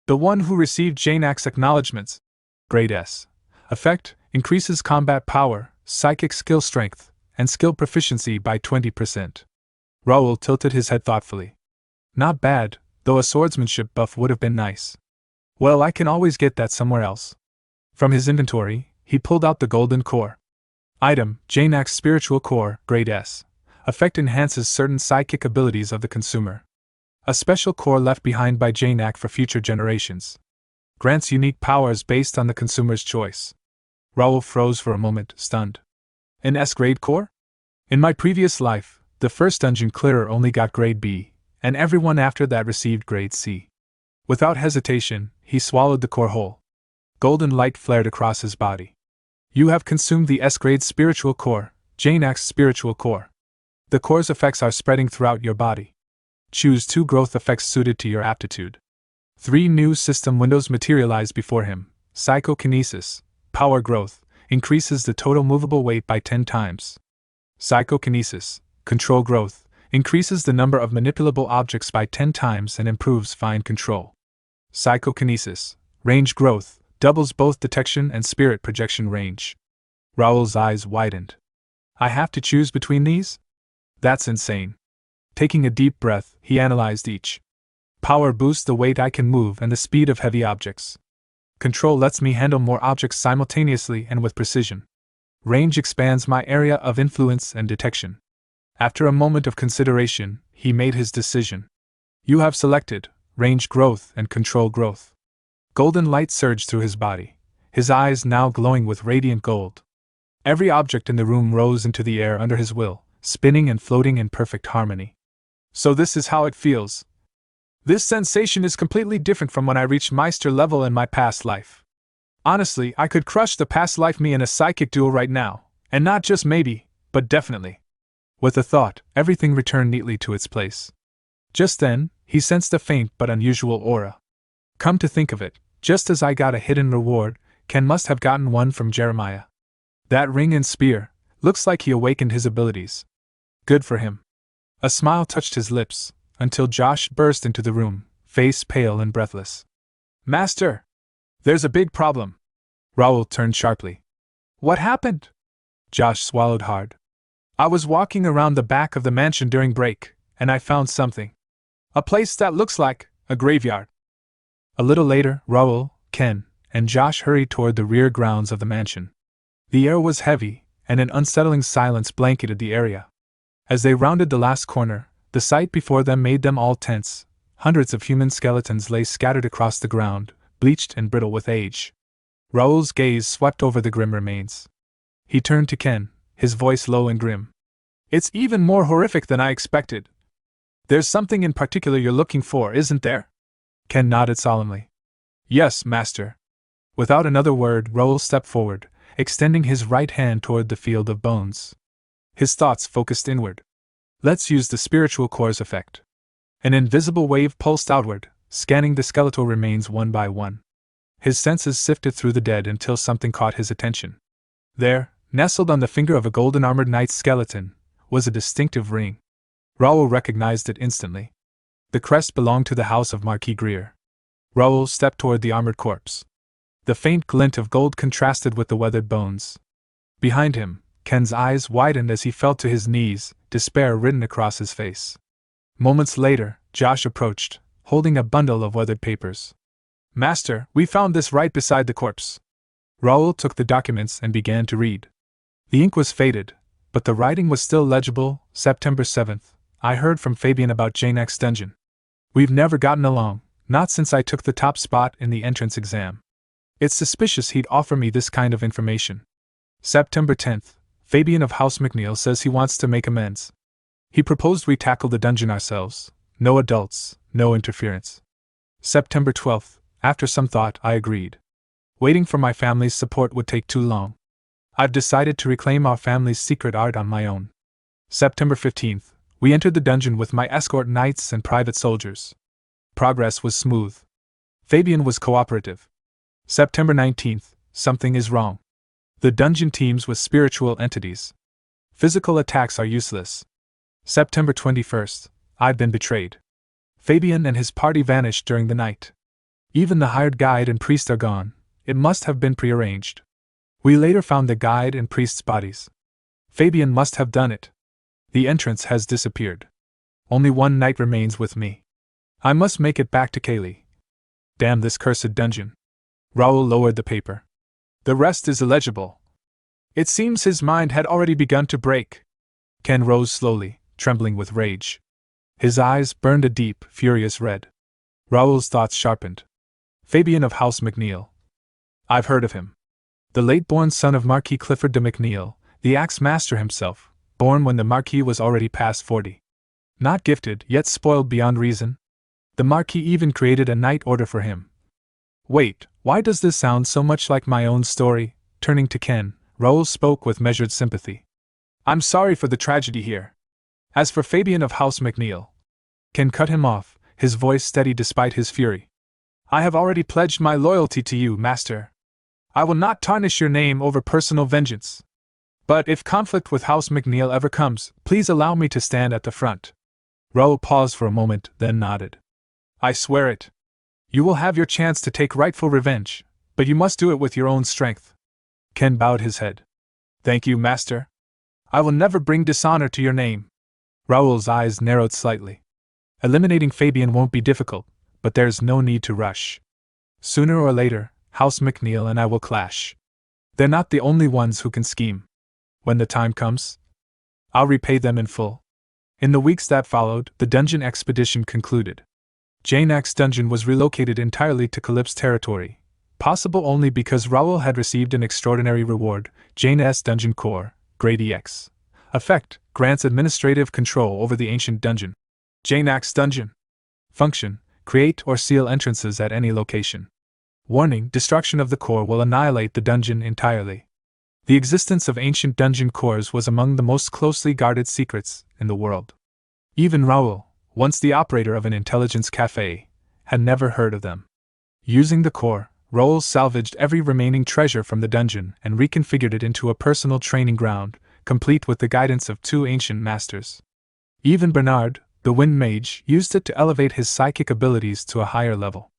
The one who received Janak's acknowledgements. Grade S. Effect: increases combat power, psychic skill strength, and skill proficiency by 20%. Raoul tilted his head thoughtfully. Not bad, though a swordsmanship buff would have been nice. Well, I can always get that somewhere else. From his inventory, he pulled out the golden core. Item: Janak's spiritual core, grade S. Effect: enhances certain psychic abilities of the consumer. A special core left behind by Janak for future generations. Grants unique powers based on the consumer's choice. Raoul froze for a moment, stunned. An S-grade core? In my previous life, the first dungeon clearer only got grade B, and everyone after that received grade C. Without hesitation, he swallowed the core whole. Golden light flared across his body. You have consumed the S-grade spiritual core, Janak's spiritual core. The core's effects are spreading throughout your body. Choose 2 growth effects suited to your aptitude. 3 new system windows materialize before him. Psychokinesis, power growth, increases the total movable weight by 10 times. Psychokinesis, control growth, increases the number of manipulable objects by 10 times and improves fine control. Psychokinesis, range growth, doubles both detection and spirit projection range. Raoul's eyes widened. I have to choose between these? That's insane. Taking a deep breath, he analyzed each. Power boosts the weight I can move and the speed of heavy objects. Control lets me handle more objects simultaneously and with precision. Range expands my area of influence and detection. After a moment of consideration, he made his decision. You have selected range growth and control growth. Golden light surged through his body, his eyes now glowing with radiant gold. Every object in the room rose into the air under his will, spinning and floating in perfect harmony. So this is how it feels. This sensation is completely different from when I reached Meister level in my past life. Honestly, I could crush the past life me in a psychic duel right now, and not just maybe, but definitely. With a thought, everything returned neatly to its place. Just then, he sensed a faint but unusual aura. Come to think of it, just as I got a hidden reward, Ken must have gotten one from Jeremiah. That ring and spear, looks like he awakened his abilities. Good for him. A smile touched his lips, until Josh burst into the room, face pale and breathless. Master! There's a big problem. Raoul turned sharply. What happened? Josh swallowed hard. I was walking around the back of the mansion during break, and I found something. A place that looks like a graveyard. A little later, Raoul, Ken, and Josh hurried toward the rear grounds of the mansion. The air was heavy, and an unsettling silence blanketed the area. As they rounded the last corner, the sight before them made them all tense. Hundreds of human skeletons lay scattered across the ground, bleached and brittle with age. Raoul's gaze swept over the grim remains. He turned to Ken, his voice low and grim. It's even more horrific than I expected. There's something in particular you're looking for, isn't there? Ken nodded solemnly. Yes, master. Without another word, Raoul stepped forward, extending his right hand toward the field of bones. His thoughts focused inward. Let's use the spiritual core's effect. An invisible wave pulsed outward, scanning the skeletal remains one by one. His senses sifted through the dead until something caught his attention. There, nestled on the finger of a golden-armored knight's skeleton, was a distinctive ring. Raoul recognized it instantly. The crest belonged to the house of Marquis Greer. Raoul stepped toward the armored corpse. The faint glint of gold contrasted with the weathered bones. Behind him, Ken's eyes widened as he fell to his knees, despair written across his face. Moments later, Josh approached, holding a bundle of weathered papers. Master, we found this right beside the corpse. Raoul took the documents and began to read. The ink was faded, but the writing was still legible. September 7th, I heard from Fabian about Janak's dungeon. We've never gotten along, not since I took the top spot in the entrance exam. It's suspicious he'd offer me this kind of information. September 10th, Fabian of House McNeil says he wants to make amends. He proposed we tackle the dungeon ourselves, No adults, no interference. September 12th, after some thought, I agreed. Waiting for my family's support would take too long. I've decided to reclaim our family's secret art on my own. September 15th, we entered the dungeon with my escort knights and private soldiers. Progress was smooth. Fabian was cooperative. September 19th, something is wrong. The dungeon teems with spiritual entities. Physical attacks are useless. September 21st, I've been betrayed. Fabian and his party vanished during the night. Even the hired guide and priest are gone. It must have been prearranged. We later found the guide and priest's bodies. Fabian must have done it. The entrance has disappeared. Only one knight remains with me. I must make it back to Kaylee. Damn this cursed dungeon. Raoul lowered the paper. The rest is illegible. It seems his mind had already begun to break. Ken rose slowly, trembling with rage. His eyes burned a deep, furious red. Raoul's thoughts sharpened. Fabian of House McNeil. I've heard of him. The late-born son of Marquis Clifford de McNeil, the axe master himself, born when the Marquis was already past 40. Not gifted, yet spoiled beyond reason. The Marquis even created a knight order for him. Wait, why does this sound so much like my own story? Turning to Ken, Raoul spoke with measured sympathy. I'm sorry for the tragedy here. As for Fabian of House McNeil, Ken cut him off, his voice steady despite his fury. I have already pledged my loyalty to you, Master. I will not tarnish your name over personal vengeance. But if conflict with House McNeil ever comes, please allow me to stand at the front. Raoul paused for a moment, then nodded. I swear it. You will have your chance to take rightful revenge, but you must do it with your own strength. Ken bowed his head. Thank you, Master. I will never bring dishonor to your name. Raoul's eyes narrowed slightly. Eliminating Fabian won't be difficult, but there's no need to rush. Sooner or later, House McNeil and I will clash. They're not the only ones who can scheme. When the time comes, I'll repay them in full. In the weeks that followed, the dungeon expedition concluded. Jane X's dungeon was relocated entirely to Calypso's territory, possible only because Raoul had received an extraordinary reward, Jane S. Dungeon Core, Grade EX. Effect, grants administrative control over the ancient dungeon. Jane X's dungeon. Function, create or seal entrances at any location. Warning, destruction of the core will annihilate the dungeon entirely. The existence of ancient dungeon cores was among the most closely guarded secrets in the world. Even Raoul, once the operator of an intelligence cafe, had never heard of them. Using the core, Raoul salvaged every remaining treasure from the dungeon and reconfigured it into a personal training ground, complete with the guidance of 2 ancient masters. Even Bernard, the Wind Mage, used it to elevate his psychic abilities to a higher level.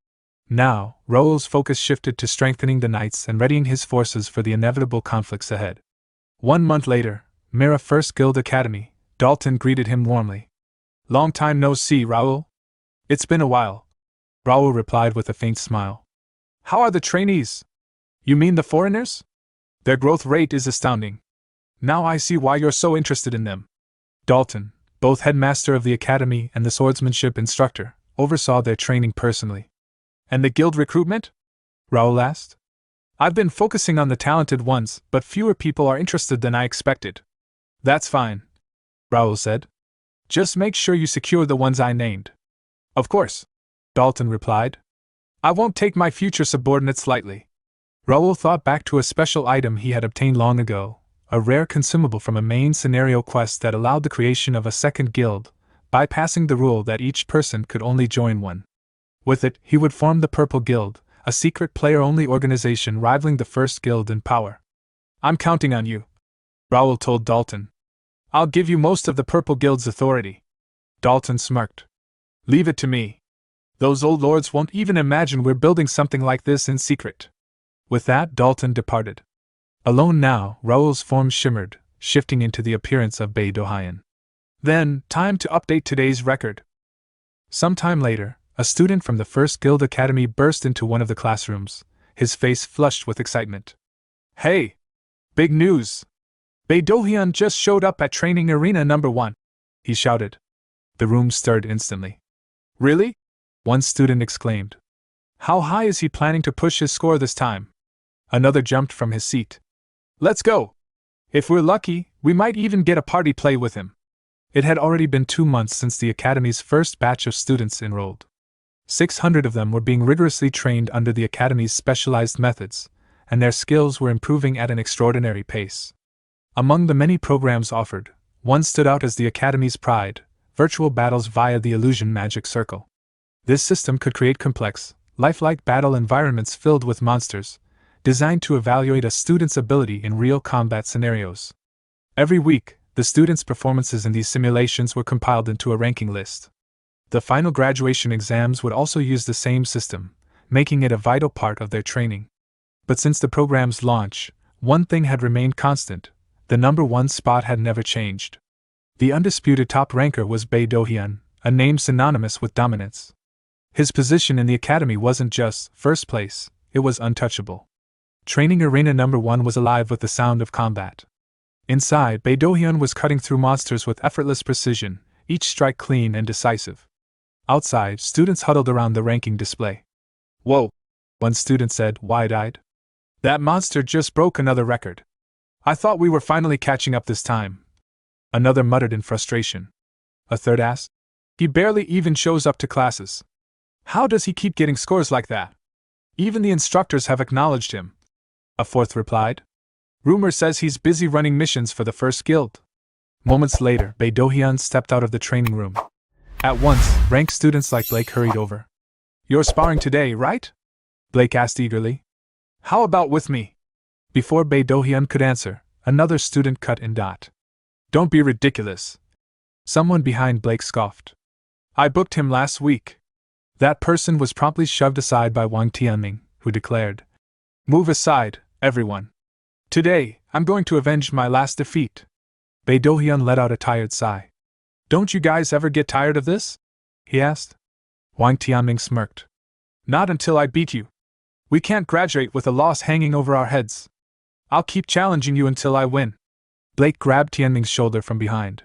Now, Raoul's focus shifted to strengthening the knights and readying his forces for the inevitable conflicts ahead. 1 month later, Mira First Guild Academy, Dalton greeted him warmly. Long time no see, Raoul. It's been a while. Raoul replied with a faint smile. How are the trainees? You mean the foreigners? Their growth rate is astounding. Now I see why you're so interested in them. Dalton, both headmaster of the academy and the swordsmanship instructor, oversaw their training personally. And the guild recruitment? Raoul asked. I've been focusing on the talented ones, but fewer people are interested than I expected. That's fine, Raoul said. Just make sure you secure the ones I named. Of course, Dalton replied. I won't take my future subordinates lightly. Raoul thought back to a special item he had obtained long ago, a rare consumable from a main scenario quest that allowed the creation of a second guild, bypassing the rule that each person could only join one. With it, he would form the Purple Guild, a secret player-only organization rivaling the First Guild in power. I'm counting on you, Raoul told Dalton. I'll give you most of the Purple Guild's authority. Dalton smirked. Leave it to me. Those old lords won't even imagine we're building something like this in secret. With that, Dalton departed. Alone now, Raoul's form shimmered, shifting into the appearance of Bei Dohayan. Then, time to update today's record. Sometime later, a student from the First Guild Academy burst into one of the classrooms, his face flushed with excitement. Hey! Big news! Bei Dohayan just showed up at training arena number 1, he shouted. The room stirred instantly. Really? One student exclaimed. How high is he planning to push his score this time? Another jumped from his seat. Let's go! If we're lucky, we might even get a party play with him. It had already been 2 months since the Academy's first batch of students enrolled. 600 of them were being rigorously trained under the Academy's specialized methods, and their skills were improving at an extraordinary pace. Among the many programs offered, one stood out as the Academy's pride: virtual battles via the Illusion Magic Circle. This system could create complex, lifelike battle environments filled with monsters, designed to evaluate a student's ability in real combat scenarios. Every week, the students' performances in these simulations were compiled into a ranking list. The final graduation exams would also use the same system, making it a vital part of their training. But since the program's launch, one thing had remained constant: the number 1 spot had never changed. The undisputed top ranker was Bae Do-hyun, a name synonymous with dominance. His position in the Academy wasn't just first place, it was untouchable. Training Arena number 1 was alive with the sound of combat. Inside, Bae Do-hyun was cutting through monsters with effortless precision, each strike clean and decisive. Outside, students huddled around the ranking display. "Whoa," one student said, wide-eyed. "That monster just broke another record. I thought we were finally catching up this time." Another muttered in frustration. A third asked, "He barely even shows up to classes. How does he keep getting scores like that? Even the instructors have acknowledged him." A fourth replied, "Rumor says he's busy running missions for the first guild." Moments later, Bae Do-hyun stepped out of the training room. At once, rank students like Blake hurried over. "You're sparring today, right?" Blake asked eagerly. "How about with me?" Before Bae Do-hyun could answer, another student cut in. "Don't be ridiculous." Someone behind Blake scoffed. "I booked him last week." That person was promptly shoved aside by Wang Tianming, who declared, "Move aside, everyone. Today, I'm going to avenge my last defeat." Bae Do-hyun let out a tired sigh. "Don't you guys ever get tired of this?" he asked. Wang Tianming smirked. "Not until I beat you. We can't graduate with a loss hanging over our heads. I'll keep challenging you until I win." Blake grabbed Tianming's shoulder from behind.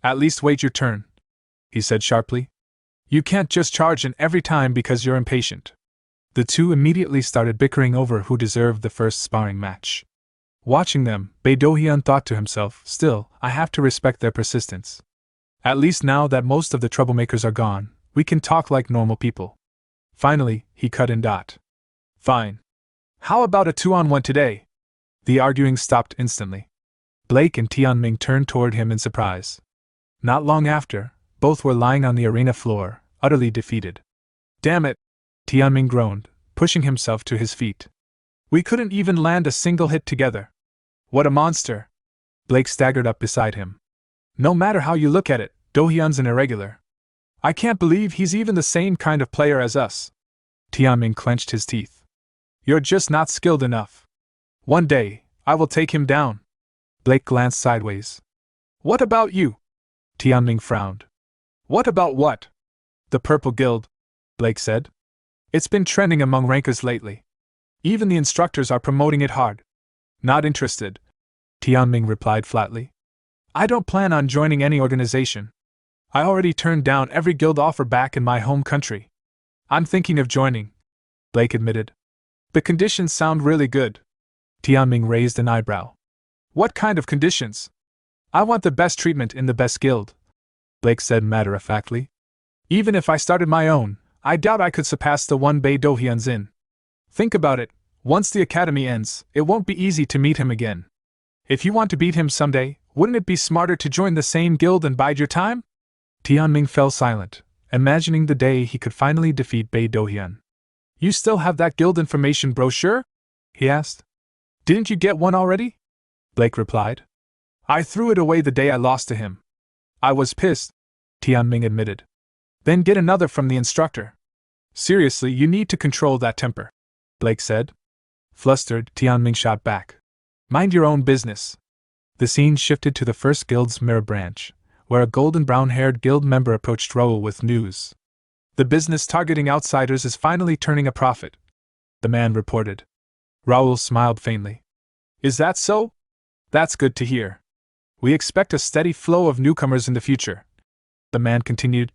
"At least wait your turn," he said sharply. "You can't just charge in every time because you're impatient." The two immediately started bickering over who deserved the first sparring match. Watching them, Bae Do-hyun thought to himself, "Still, I have to respect their persistence. At least now that most of the troublemakers are gone, we can talk like normal people." Finally, he cut in. "Fine. How about a 2-on-1 today?" The arguing stopped instantly. Blake and Tianming turned toward him in surprise. Not long after, both were lying on the arena floor, utterly defeated. "Damn it!" Tianming groaned, pushing himself to his feet. "We couldn't even land a single hit together. What a monster!" Blake staggered up beside him. "No matter how you look at it, Do-hyun's an irregular. I can't believe he's even the same kind of player as us." Tianming clenched his teeth. "You're just not skilled enough. One day, I will take him down." Blake glanced sideways. "What about you?" Tianming frowned. "What about what?" "The Purple Guild," Blake said. "It's been trending among rankers lately. Even the instructors are promoting it hard." "Not interested," Tianming replied flatly. "I don't plan on joining any organization. I already turned down every guild offer back in my home country." "I'm thinking of joining," Blake admitted. "The conditions sound really good." Tianming raised an eyebrow. "What kind of conditions?" "I want the best treatment in the best guild," Blake said matter-of-factly. "Even if I started my own, I doubt I could surpass the one Bae Do-hyun's in. Think about it, once the academy ends, it won't be easy to meet him again. If you want to beat him someday, wouldn't it be smarter to join the same guild and bide your time?" Tianming fell silent, imagining the day he could finally defeat Bae Do-hyun. "You still have that guild information brochure?" he asked. "Didn't you get one already?" Blake replied. "I threw it away the day I lost to him. I was pissed," Tianming admitted. "Then get another from the instructor." "Seriously, you need to control that temper," Blake said. Flustered, Tianming shot back. "Mind your own business." The scene shifted to the first guild's mirror branch, where a golden brown-haired guild member approached Raoul with news. "The business targeting outsiders is finally turning a profit," the man reported. Raoul smiled faintly. "Is that so? That's good to hear. We expect a steady flow of newcomers in the future," the man continued.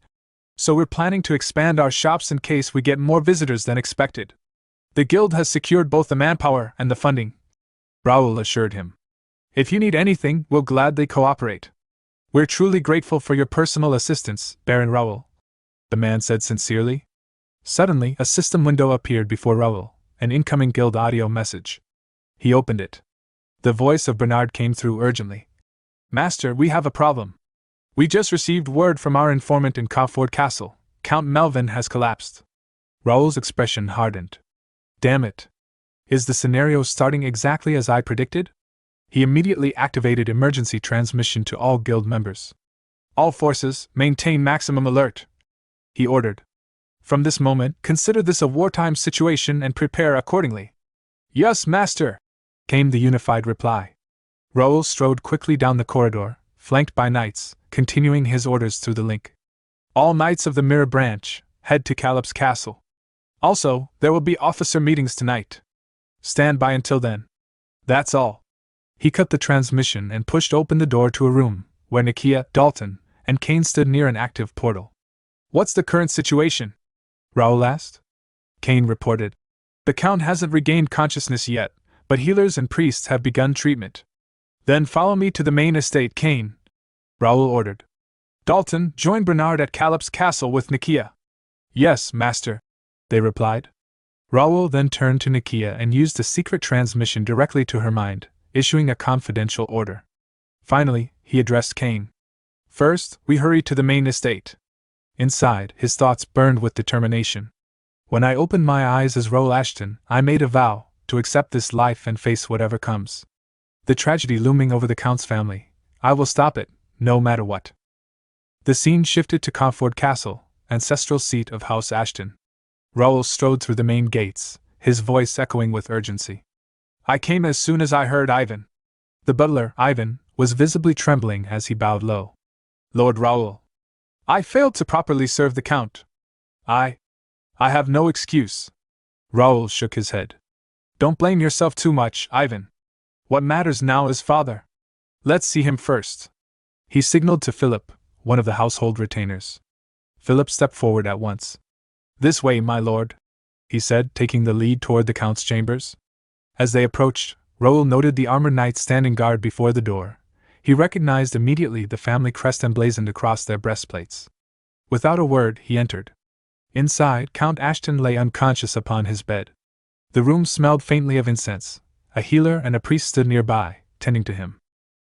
"So we're planning to expand our shops in case we get more visitors than expected. The guild has secured both the manpower and the funding," Raoul assured him. "If you need anything, we'll gladly cooperate." We're truly grateful for your personal assistance, Baron Raoul, the man said sincerely. Suddenly, a system window appeared before Raoul, an incoming guild audio message. He opened it. The voice of Bernard came through urgently. Master, we have a problem. We just received word from our informant in Cauford Castle. Count Melvin has collapsed. Raoul's expression hardened. Damn it. Is the scenario starting exactly as I predicted? He immediately activated emergency transmission to all guild members. All forces, maintain maximum alert, he ordered. From this moment, consider this a wartime situation and prepare accordingly. Yes, master, came the unified reply. Raoul strode quickly down the corridor, flanked by knights, continuing his orders through the link. All knights of the Mirror Branch, head to Calip's castle. Also, there will be officer meetings tonight. Stand by until then. That's all. He cut the transmission and pushed open the door to a room, where Nikia, Dalton, and Kane stood near an active portal. What's the current situation? Raoul asked. Kane reported. The Count hasn't regained consciousness yet, but healers and priests have begun treatment. Then follow me to the main estate, Kane, Raoul ordered. Dalton, join Bernard at Calip's castle with Nikia. Yes, master, they replied. Raoul then turned to Nikia and used a secret transmission directly to her mind, issuing a confidential order. Finally, he addressed Kane. First, we hurry to the main estate. Inside, his thoughts burned with determination. When I opened my eyes as Raoul Ashton, I made a vow to accept this life and face whatever comes. The tragedy looming over the Count's family, I will stop it, no matter what. The scene shifted to Cauford Castle, ancestral seat of House Ashton. Raoul strode through the main gates, his voice echoing with urgency. I came as soon as I heard Ivan. The butler, Ivan, was visibly trembling as he bowed low. Lord Raoul. I failed to properly serve the Count. I have no excuse. Raoul shook his head. Don't blame yourself too much, Ivan. What matters now is father. Let's see him first. He signaled to Philip, one of the household retainers. Philip stepped forward at once. This way, my lord, he said, taking the lead toward the Count's chambers. As they approached, Raoul noted the armored knights standing guard before the door. He recognized immediately the family crest emblazoned across their breastplates. Without a word, he entered. Inside, Count Ashton lay unconscious upon his bed. The room smelled faintly of incense. A healer and a priest stood nearby, tending to him.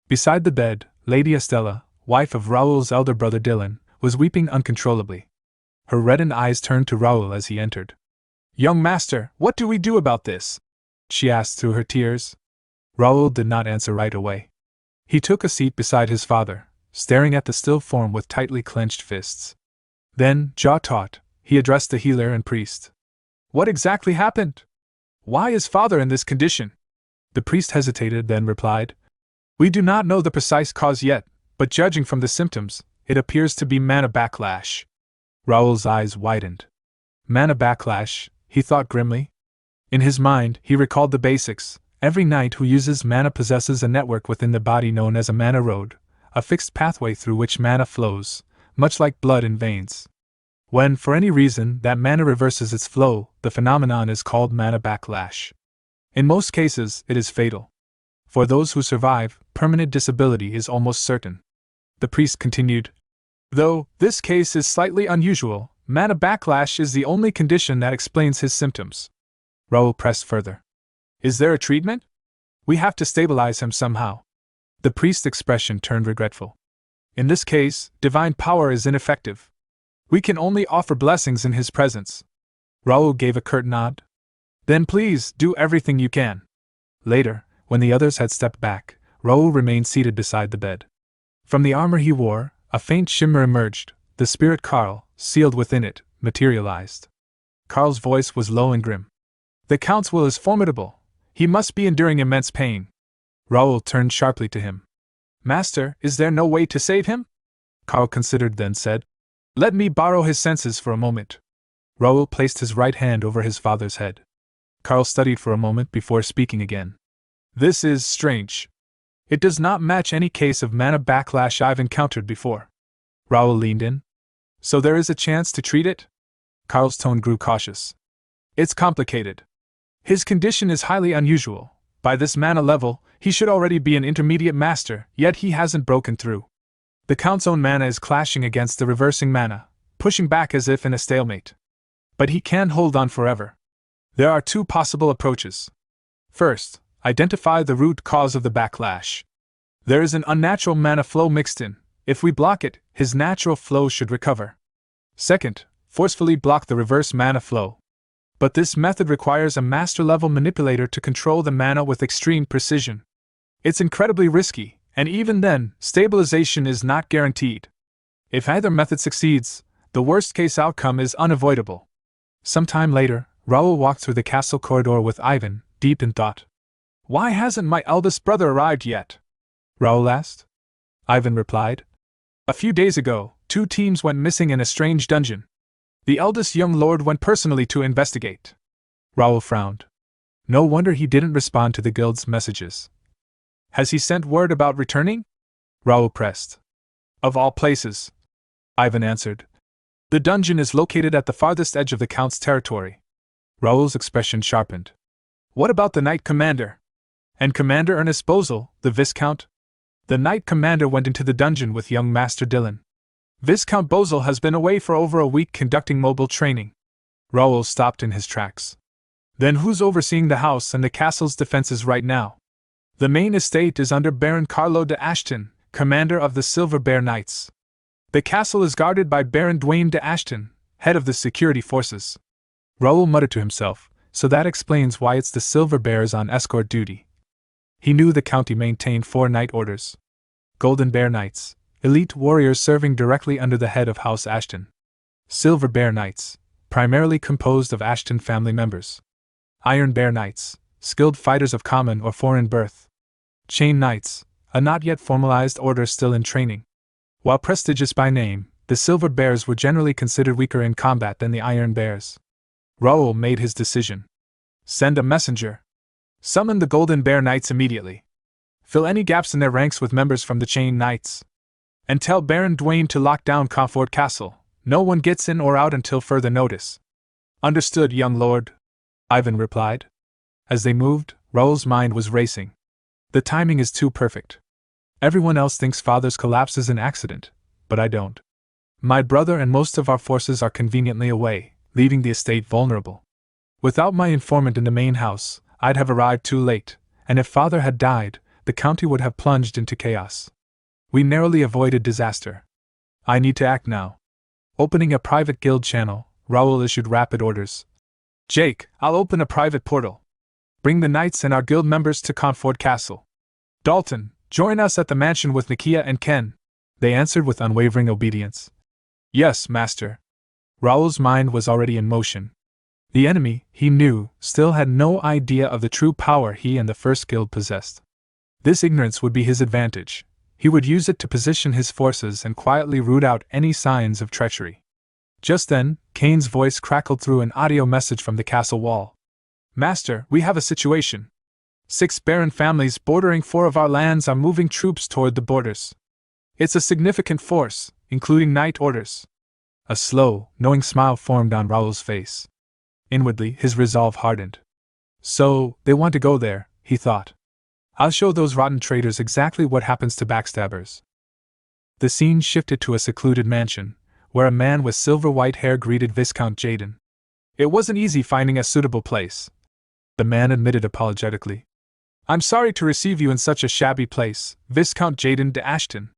Beside the bed, Lady Estella, wife of Raoul's elder brother Dylan, was weeping uncontrollably. Her reddened eyes turned to Raoul as he entered. Young master, what do we do about this? She asked through her tears. Raoul did not answer right away. He took a seat beside his father, staring at the still form with tightly clenched fists. Then, jaw-taut, he addressed the healer and priest. What exactly happened? Why is father in this condition? The priest hesitated, then replied. We do not know the precise cause yet, but judging from the symptoms, it appears to be mana backlash. Raoul's eyes widened. Mana backlash, he thought grimly. In his mind, he recalled the basics. Every knight who uses mana possesses a network within the body known as a mana road, a fixed pathway through which mana flows, much like blood in veins. When, for any reason, that mana reverses its flow, the phenomenon is called mana backlash. In most cases, it is fatal. For those who survive, permanent disability is almost certain. The priest continued. Though this case is slightly unusual, mana backlash is the only condition that explains his symptoms. Raoul pressed further. Is there a treatment? We have to stabilize him somehow. The priest's expression turned regretful. In this case, divine power is ineffective. We can only offer blessings in his presence. Raoul gave a curt nod. Then please, do everything you can. Later, when the others had stepped back, Raoul remained seated beside the bed. From the armor he wore, a faint shimmer emerged. The spirit Karl, sealed within it, materialized. Karl's voice was low and grim. The Count's will is formidable. He must be enduring immense pain. Raoul turned sharply to him. Master, is there no way to save him? Karl considered, then said. Let me borrow his senses for a moment. Raoul placed his right hand over his father's head. Karl studied for a moment before speaking again. This is strange. It does not match any case of mana backlash I've encountered before. Raoul leaned in. So there is a chance to treat it? Karl's tone grew cautious. It's complicated. His condition is highly unusual. By this mana level, he should already be an intermediate master, yet he hasn't broken through. The Count's own mana is clashing against the reversing mana, pushing back as if in a stalemate. But he can't hold on forever. There are two possible approaches. First, identify the root cause of the backlash. There is an unnatural mana flow mixed in. If we block it, his natural flow should recover. Second, forcefully block the reverse mana flow. But this method requires a master-level manipulator to control the mana with extreme precision. It's incredibly risky, and even then, stabilization is not guaranteed. If either method succeeds, the worst-case outcome is unavoidable. Sometime later, Raoul walked through the castle corridor with Ivan, deep in thought. "Why hasn't my eldest brother arrived yet?" Raoul asked. Ivan replied. "A few days ago, 2 teams went missing in a strange dungeon. The eldest young lord went personally to investigate." Raoul frowned. No wonder he didn't respond to the guild's messages. "Has he sent word about returning?" Raoul pressed. "Of all places," Ivan answered. "The dungeon is located at the farthest edge of the Count's territory." Raoul's expression sharpened. "What about the Knight Commander? And Commander Ernest Bozel, the Viscount?" "The Knight Commander went into the dungeon with young Master Dylan. Viscount Bozel has been away for over a week conducting mobile training." Raoul stopped in his tracks. "Then who's overseeing the house and the castle's defenses right now?" "The main estate is under Baron Carlo de Ashton, commander of the Silver Bear Knights. The castle is guarded by Baron Dwayne de Ashton, head of the security forces." Raoul muttered to himself, so that explains why it's the Silver Bears on escort duty. He knew the county maintained 4 knight orders. Golden Bear Knights, elite warriors serving directly under the head of House Ashton. Silver Bear Knights, primarily composed of Ashton family members. Iron Bear Knights, skilled fighters of common or foreign birth. Chain Knights, a not yet formalized order still in training. While prestigious by name, the Silver Bears were generally considered weaker in combat than the Iron Bears. Raoul made his decision. "Send a messenger. Summon the Golden Bear Knights immediately. Fill any gaps in their ranks with members from the Chain Knights. And tell Baron Dwayne to lock down Comfort Castle. No one gets in or out until further notice." "Understood, young lord," Ivan replied. As they moved, Raoul's mind was racing. The timing is too perfect. Everyone else thinks Father's collapse is an accident, but I don't. My brother and most of our forces are conveniently away, leaving the estate vulnerable. Without my informant in the main house, I'd have arrived too late, and if Father had died, the county would have plunged into chaos. We narrowly avoided disaster. I need to act now. Opening a private guild channel, Raoul issued rapid orders. "Jake, I'll open a private portal. Bring the knights and our guild members to Comfort Castle. Dalton, join us at the mansion with Nakia and Ken." They answered with unwavering obedience. "Yes, master." Raoul's mind was already in motion. The enemy, he knew, still had no idea of the true power he and the First Guild possessed. This ignorance would be his advantage. He would use it to position his forces and quietly root out any signs of treachery. Just then, Kane's voice crackled through an audio message from the castle wall. "Master, we have a situation. 6 barren families bordering 4 of our lands are moving troops toward the borders. It's a significant force, including knight orders." A slow, knowing smile formed on Raoul's face. Inwardly, his resolve hardened. So, they want to go there, he thought. "I'll show those rotten traitors exactly what happens to backstabbers." The scene shifted to a secluded mansion, where a man with silver-white hair greeted Viscount Jaden. It wasn't easy finding a suitable place. The man admitted apologetically. "I'm sorry to receive you in such a shabby place, Viscount Jaden de Ashton."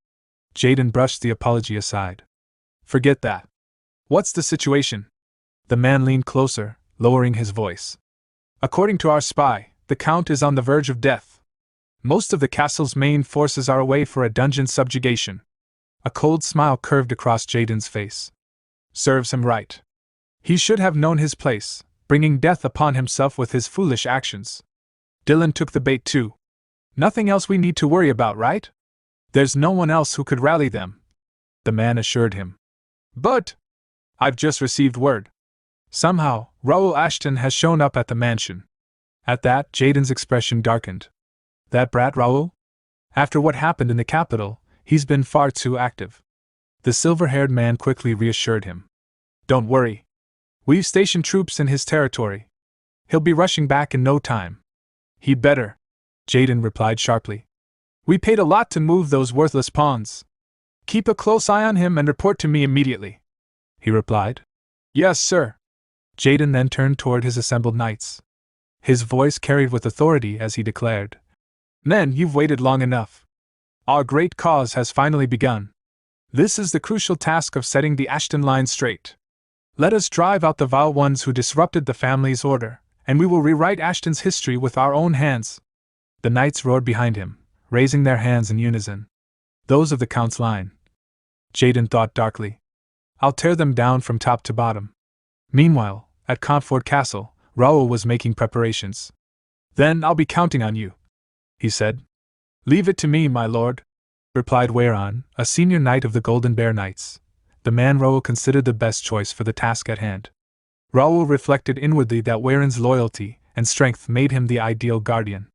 Jaden brushed the apology aside. "Forget that. What's the situation?" The man leaned closer, lowering his voice. "According to our spy, the Count is on the verge of death. Most of the castle's main forces are away for a dungeon subjugation." A cold smile curved across Jaden's face. "Serves him right. He should have known his place, bringing death upon himself with his foolish actions. Dylan took the bait too. Nothing else we need to worry about, right? There's no one else who could rally them," the man assured him. "But I've just received word. Somehow, Raoul Ashton has shown up at the mansion." At that, Jaden's expression darkened. "That brat Raoul? After what happened in the capital, he's been far too active." The silver-haired man quickly reassured him. "Don't worry. We've stationed troops in his territory. He'll be rushing back in no time." "He'd better," Jaden replied sharply. "We paid a lot to move those worthless pawns." Keep a close eye on him and report to me immediately, he replied. Yes, sir. Jaden then turned toward his assembled knights. His voice carried with authority as he declared, Men, you've waited long enough. Our great cause has finally begun. This is the crucial task of setting the Ashton line straight. Let us drive out the vile ones who disrupted the family's order, and we will rewrite Ashton's history with our own hands. The knights roared behind him, raising their hands in unison. Those of the Count's line. Jaden thought darkly. I'll tear them down from top to bottom. Meanwhile, at Comfort Castle, Raoul was making preparations. Then I'll be counting on you, he said. Leave it to me, my lord, replied Weyron, a senior knight of the Golden Bear Knights, the man Raoul considered the best choice for the task at hand. Raoul reflected inwardly that Weyron's loyalty and strength made him the ideal guardian.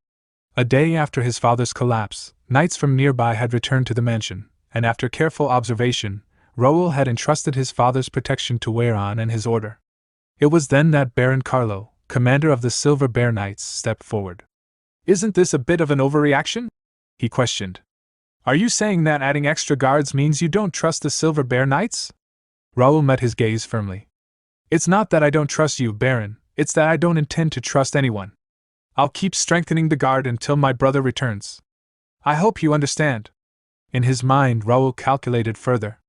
A day after his father's collapse, knights from nearby had returned to the mansion, and after careful observation, Raoul had entrusted his father's protection to Weyron and his order. It was then that Baron Carlo, commander of the Silver Bear Knights, stepped forward. Isn't this a bit of an overreaction? He questioned. Are you saying that adding extra guards means you don't trust the Silver Bear Knights? Raoul met his gaze firmly. It's not that I don't trust you, Baron, it's that I don't intend to trust anyone. I'll keep strengthening the guard until my brother returns. I hope you understand. In his mind, Raoul calculated further.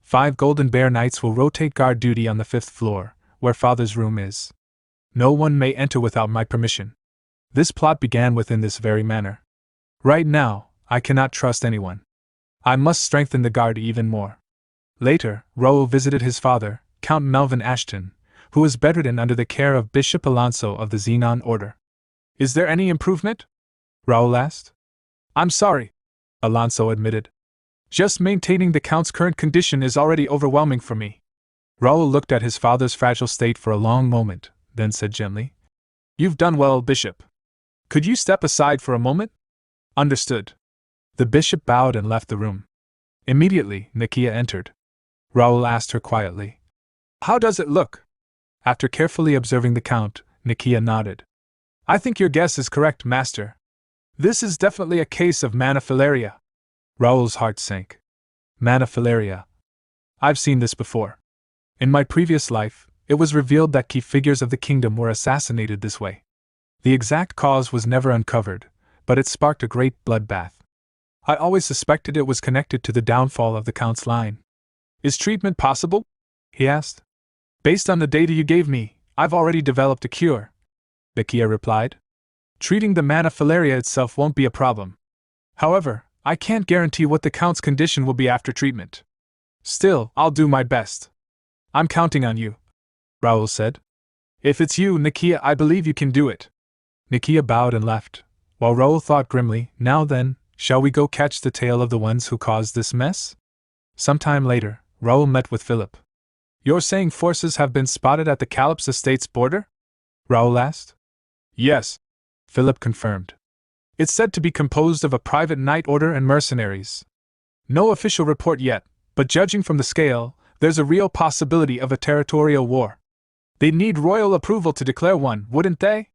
5 Golden Bear Knights will rotate guard duty on the 5th floor, where Father's room is. No one may enter without my permission. This plot began within this very manner. Right now, I cannot trust anyone. I must strengthen the guard even more. Later, Raoul visited his father, Count Melvin Ashton, who was bedridden under the care of Bishop Alonso of the Xenon Order. Is there any improvement? Raoul asked. I'm sorry, Alonso admitted. Just maintaining the Count's current condition is already overwhelming for me. Raoul looked at his father's fragile state for a long moment, then said gently, You've done well, Bishop. Could you step aside for a moment? Understood. The bishop bowed and left the room. Immediately, Nakia entered. Raoul asked her quietly, How does it look? After carefully observing the Count, Nakia nodded. I think your guess is correct, Master. This is definitely a case of maniphilaria. Raoul's heart sank. Maniphilaria. I've seen this before. In my previous life, it was revealed that key figures of the kingdom were assassinated this way. The exact cause was never uncovered, but it sparked a great bloodbath. I always suspected it was connected to the downfall of the Count's line. Is treatment possible? He asked. Based on the data you gave me, I've already developed a cure, Nakia replied. Treating the maniphilaria itself won't be a problem. However, I can't guarantee what the Count's condition will be after treatment. Still, I'll do my best. I'm counting on you, Raoul said. If it's you, Nakia, I believe you can do it. Nakia bowed and left, while Raoul thought grimly, Now then, shall we go catch the tail of the ones who caused this mess? Sometime later, Raoul met with Philip. You're saying forces have been spotted at the Calip's estate's border? Raoul asked. Yes, Philip confirmed. It's said to be composed of a private knight order and mercenaries. No official report yet, but judging from the scale, there's a real possibility of a territorial war. They'd need royal approval to declare one, wouldn't they?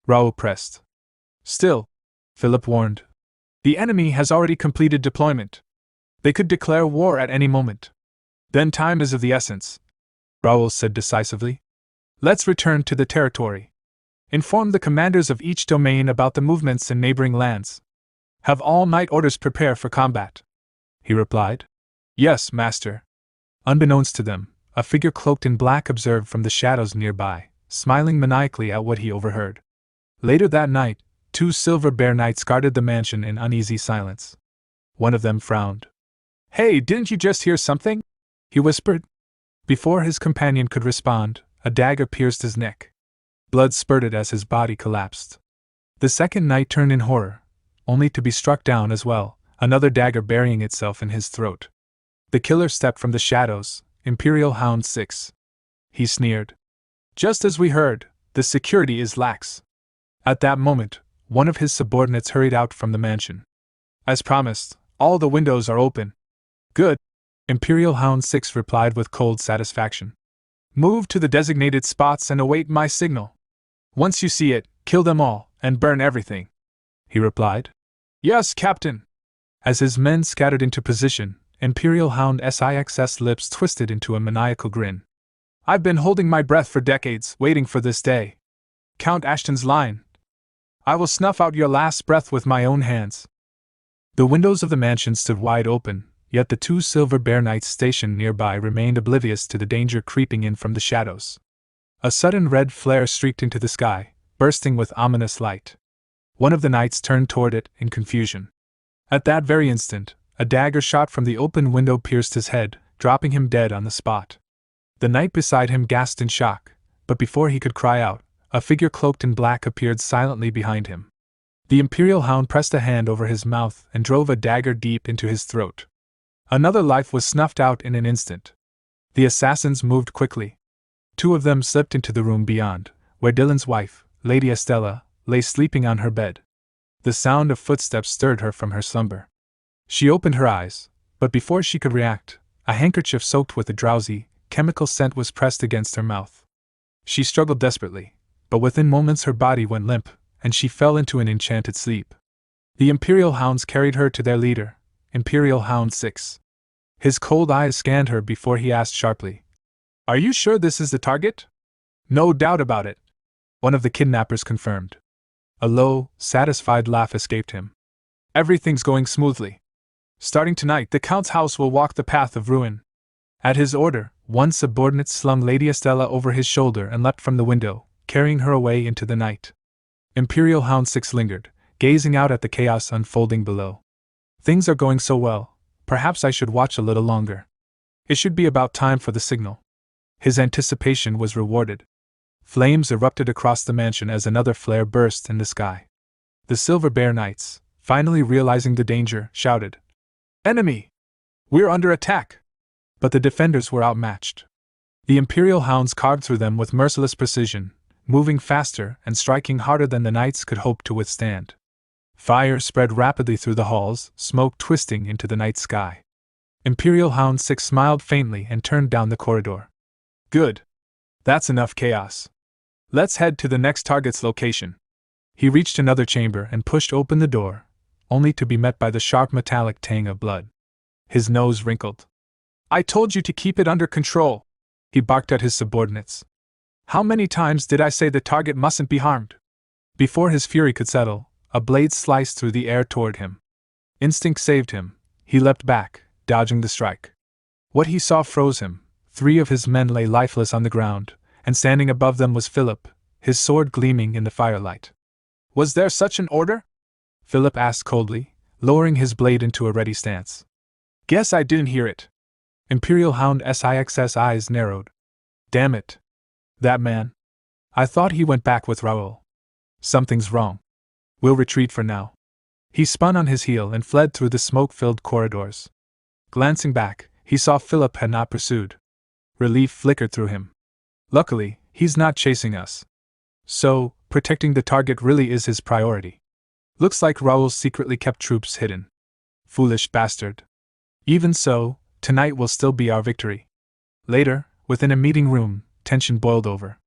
Raoul pressed. Still, Philip warned. The enemy has already completed deployment. They could declare war at any moment. Then time is of the essence, Raoul said decisively. Let's return to the territory. Inform the commanders of each domain about the movements in neighboring lands. Have all knight orders prepare for combat, he replied. Yes, master. Unbeknownst to them, a figure cloaked in black observed from the shadows nearby, smiling maniacally at what he overheard. Later that night, 2 Silver Bear Knights guarded the mansion in uneasy silence. One of them frowned. Hey, didn't you just hear something? He whispered. Before his companion could respond, a dagger pierced his neck. Blood spurted as his body collapsed. The second knight turned in horror, only to be struck down as well, another dagger burying itself in his throat. The killer stepped from the shadows, Imperial Hound 6. He sneered. Just as we heard, the security is lax. At that moment, one of his subordinates hurried out from the mansion. As promised, all the windows are open. Good, Imperial Hound 6 replied with cold satisfaction. Move to the designated spots and await my signal. Once you see it, kill them all, and burn everything, he replied. Yes, Captain. As his men scattered into position, Imperial Hound Six's lips twisted into a maniacal grin. I've been holding my breath for decades, waiting for this day. Count Ashton's line. I will snuff out your last breath with my own hands. The windows of the mansion stood wide open, yet the two silver bear knights stationed nearby remained oblivious to the danger creeping in from the shadows. A sudden red flare streaked into the sky, bursting with ominous light. One of the knights turned toward it in confusion. At that very instant, a dagger shot from the open window pierced his head, dropping him dead on the spot. The knight beside him gasped in shock, but before he could cry out, a figure cloaked in black appeared silently behind him. The Imperial Hound pressed a hand over his mouth and drove a dagger deep into his throat. Another life was snuffed out in an instant. The assassins moved quickly. Two of them slipped into the room beyond, where Dylan's wife, Lady Estella, lay sleeping on her bed. The sound of footsteps stirred her from her slumber. She opened her eyes, but before she could react, a handkerchief soaked with a drowsy, chemical scent was pressed against her mouth. She struggled desperately, but within moments her body went limp, and she fell into an enchanted sleep. The Imperial Hounds carried her to their leader, Imperial Hound 6. His cold eyes scanned her before he asked sharply, "Are you sure this is the target?" "No doubt about it," one of the kidnappers confirmed. A low, satisfied laugh escaped him. "Everything's going smoothly. Starting tonight, the Count's house will walk the path of ruin." At his order, one subordinate slung Lady Estella over his shoulder and leapt from the window, carrying her away into the night. Imperial Hound 6 lingered, gazing out at the chaos unfolding below. Things are going so well, perhaps I should watch a little longer. It should be about time for the signal. His anticipation was rewarded. Flames erupted across the mansion as another flare burst in the sky. The Silver Bear Knights, finally realizing the danger, shouted, "Enemy! We're under attack!" But the defenders were outmatched. The Imperial Hounds carved through them with merciless precision, moving faster and striking harder than the knights could hope to withstand. Fire spread rapidly through the halls, smoke twisting into the night sky. Imperial Hound 6 smiled faintly and turned down the corridor. "Good. That's enough chaos. Let's head to the next target's location." He reached another chamber and pushed open the door, only to be met by the sharp metallic tang of blood. His nose wrinkled. "I told you to keep it under control," he barked at his subordinates. "How many times did I say the target mustn't be harmed?" Before his fury could settle, a blade sliced through the air toward him. Instinct saved him. He leapt back, dodging the strike. What he saw froze him. 3 of his men lay lifeless on the ground, and standing above them was Philip, his sword gleaming in the firelight. "Was there such an order?" Philip asked coldly, lowering his blade into a ready stance. "Guess I didn't hear it." Imperial Hound Six's eyes narrowed. "Damn it. That man. I thought he went back with Raoul. Something's wrong. We'll retreat for now." He spun on his heel and fled through the smoke-filled corridors. Glancing back, he saw Philip had not pursued. Relief flickered through him. Luckily, he's not chasing us. So, protecting the target really is his priority. Looks like Raoul secretly kept troops hidden. Foolish bastard. Even so, tonight will still be our victory. Later, within a meeting room, tension boiled over.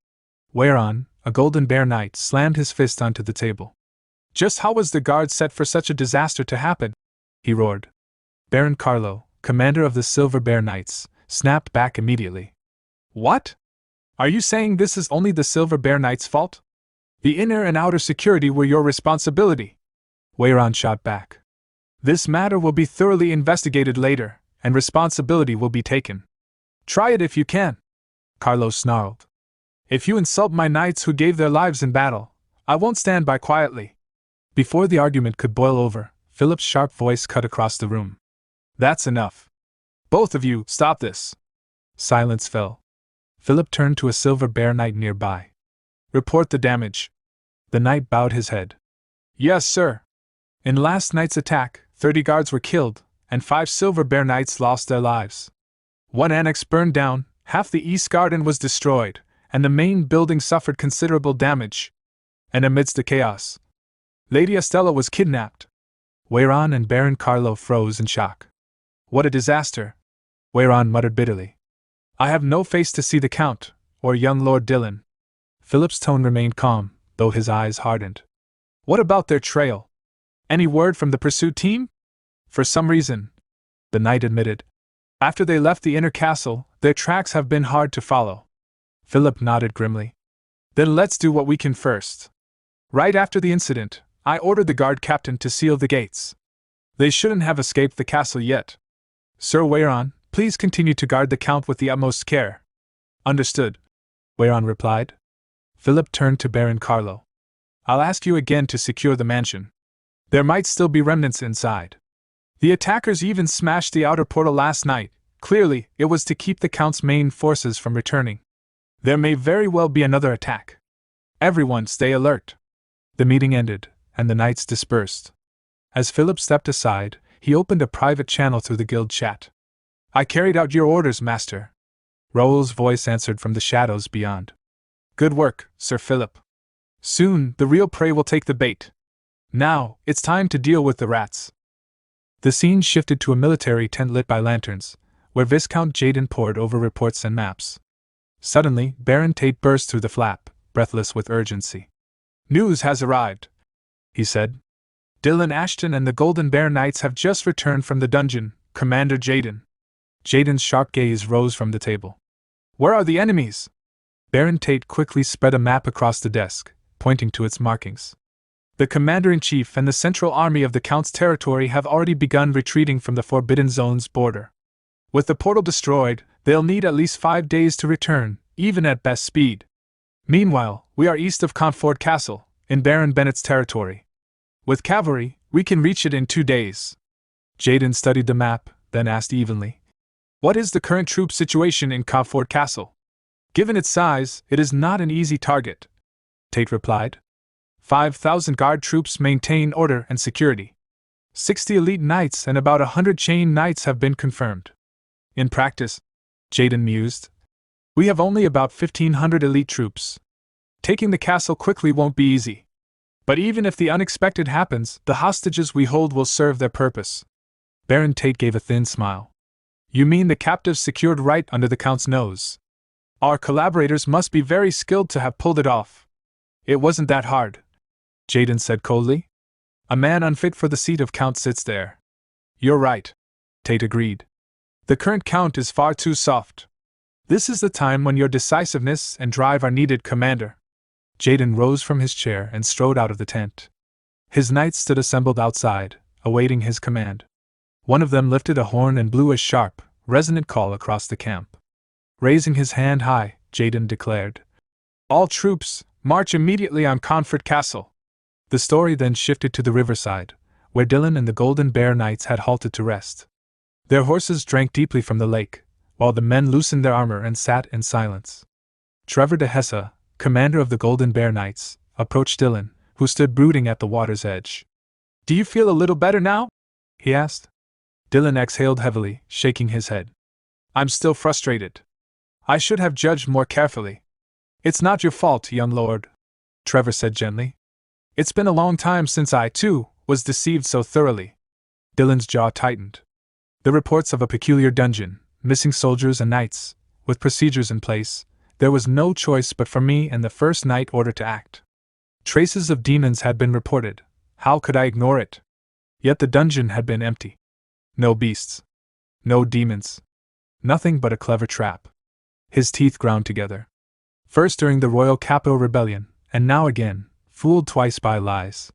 Whereon, a Golden Bear Knight slammed his fist onto the table. "Just how was the guard set for such a disaster to happen?" he roared. Baron Carlo, commander of the Silver Bear Knights, snapped back immediately. "What? Are you saying this is only the Silver Bear Knights' fault? The inner and outer security were your responsibility?" Whereon shot back. "This matter will be thoroughly investigated later, and responsibility will be taken. Try it if you can," Carlo snarled. "If you insult my knights who gave their lives in battle, I won't stand by quietly." Before the argument could boil over, Philip's sharp voice cut across the room. "That's enough. Both of you, stop this." Silence fell. Philip turned to a Silver Bear Knight nearby. "Report the damage." The knight bowed his head. "Yes, sir. In last night's attack, 30 guards were killed, and 5 Silver Bear Knights lost their lives. 1 annex burned down, half the East Garden was destroyed, and the main building suffered considerable damage. And amidst the chaos, Lady Estella was kidnapped." Whereon and Baron Carlo froze in shock. "What a disaster!" Whereon muttered bitterly. "I have no face to see the Count, or young Lord Dillon." Philip's tone remained calm, though his eyes hardened. "What about their trail? Any word from the pursuit team?" For some reason, the knight admitted. After they left the inner castle, their tracks have been hard to follow. Philip nodded grimly. Then let's do what we can first. Right after the incident, I ordered the guard captain to seal the gates. They shouldn't have escaped the castle yet. Sir Wayron, please continue to guard the count with the utmost care. Understood, Wayron replied. Philip turned to Baron Carlo. I'll ask you again to secure the mansion. There might still be remnants inside. The attackers even smashed the outer portal last night. Clearly, it was to keep the count's main forces from returning. There may very well be another attack. Everyone stay alert. The meeting ended, and the knights dispersed. As Philip stepped aside, he opened a private channel through the guild chat. I carried out your orders, master. Raoul's voice answered from the shadows beyond. Good work, Sir Philip. Soon, the real prey will take the bait. Now, it's time to deal with the rats. The scene shifted to a military tent lit by lanterns, where Viscount Jaden pored over reports and maps. Suddenly, Baron Tate burst through the flap, breathless with urgency. News has arrived, he said. Dylan Ashton and the Golden Bear Knights have just returned from the dungeon, Commander Jaden. Jaden's sharp gaze rose from the table. Where are the enemies? Baron Tate quickly spread a map across the desk, pointing to its markings. The Commander-in-Chief and the Central Army of the Count's territory have already begun retreating from the Forbidden Zone's border. With the portal destroyed, they'll need at least 5 days to return, even at best speed. Meanwhile, we are east of Comfort Castle, in Baron Bennett's territory. With cavalry, we can reach it in 2 days. Jaden studied the map, then asked evenly. What is the current troop situation in Comfort Castle? Given its size, it is not an easy target, Tate replied. 5,000 guard troops maintain order and security. 60 elite knights and about 100 chain knights have been confirmed. In practice, Jaden mused, we have only about 1,500 elite troops. Taking the castle quickly won't be easy. But even if the unexpected happens, the hostages we hold will serve their purpose. Baron Tate gave a thin smile. You mean the captives secured right under the Count's nose? Our collaborators must be very skilled to have pulled it off. It wasn't that hard, Jaden said coldly. A man unfit for the seat of Count sits there. You're right, Tate agreed. The current Count is far too soft. This is the time when your decisiveness and drive are needed, Commander. Jaden rose from his chair and strode out of the tent. His knights stood assembled outside, awaiting his command. One of them lifted a horn and blew a sharp, resonant call across the camp. Raising his hand high, Jaden declared, All troops, march immediately on Comfort Castle. The story then shifted to the riverside, where Dylan and the Golden Bear Knights had halted to rest. Their horses drank deeply from the lake, while the men loosened their armor and sat in silence. Trevor de Hesse, commander of the Golden Bear Knights, approached Dylan, who stood brooding at the water's edge. Do you feel a little better now? He asked. Dylan exhaled heavily, shaking his head. I'm still frustrated. I should have judged more carefully. It's not your fault, young lord, Trevor said gently. It's been a long time since I, too, was deceived so thoroughly. Dylan's jaw tightened. The reports of a peculiar dungeon, missing soldiers and knights, with procedures in place, there was no choice but for me and the first knight order to act. Traces of demons had been reported. How could I ignore it? Yet the dungeon had been empty. No beasts. No demons. Nothing but a clever trap. His teeth ground together. First during the Royal Capital Rebellion, and now again, fooled twice by lies.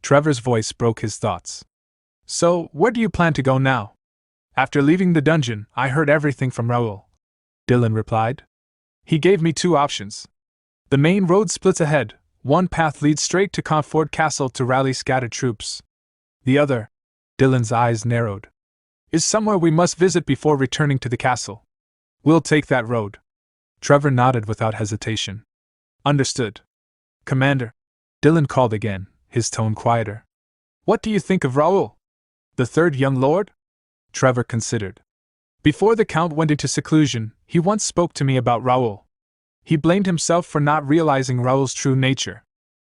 Trevor's voice broke his thoughts. So, where do you plan to go now? After leaving the dungeon, I heard everything from Raoul, Dylan replied. He gave me 2 options. The main road splits ahead. One path leads straight to Comfort Castle to rally scattered troops. The other, Dylan's eyes narrowed, is somewhere we must visit before returning to the castle. We'll take that road. Trevor nodded without hesitation. Understood. Commander, Dylan called again, his tone quieter. What do you think of Raoul? The third young lord? Trevor considered. Before the Count went into seclusion, he once spoke to me about Raoul. He blamed himself for not realizing Raoul's true nature.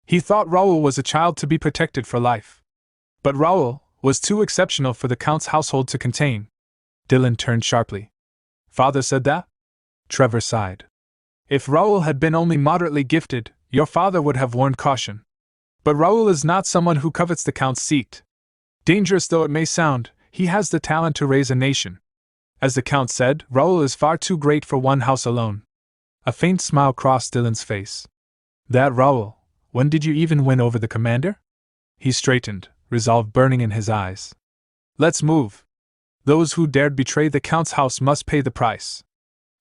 He thought Raoul was a child to be protected for life. But Raoul was too exceptional for the Count's household to contain. Dylan turned sharply. Father said that? Trevor sighed. If Raoul had been only moderately gifted, your father would have warned caution. But Raoul is not someone who covets the Count's seat. Dangerous though it may sound, He has the talent to raise a nation. As the Count said, Raoul is far too great for one house alone. A faint smile crossed Dylan's face. That Raoul, when did you even win over the commander? He straightened, resolve burning in his eyes. Let's move. Those who dared betray the Count's house must pay the price.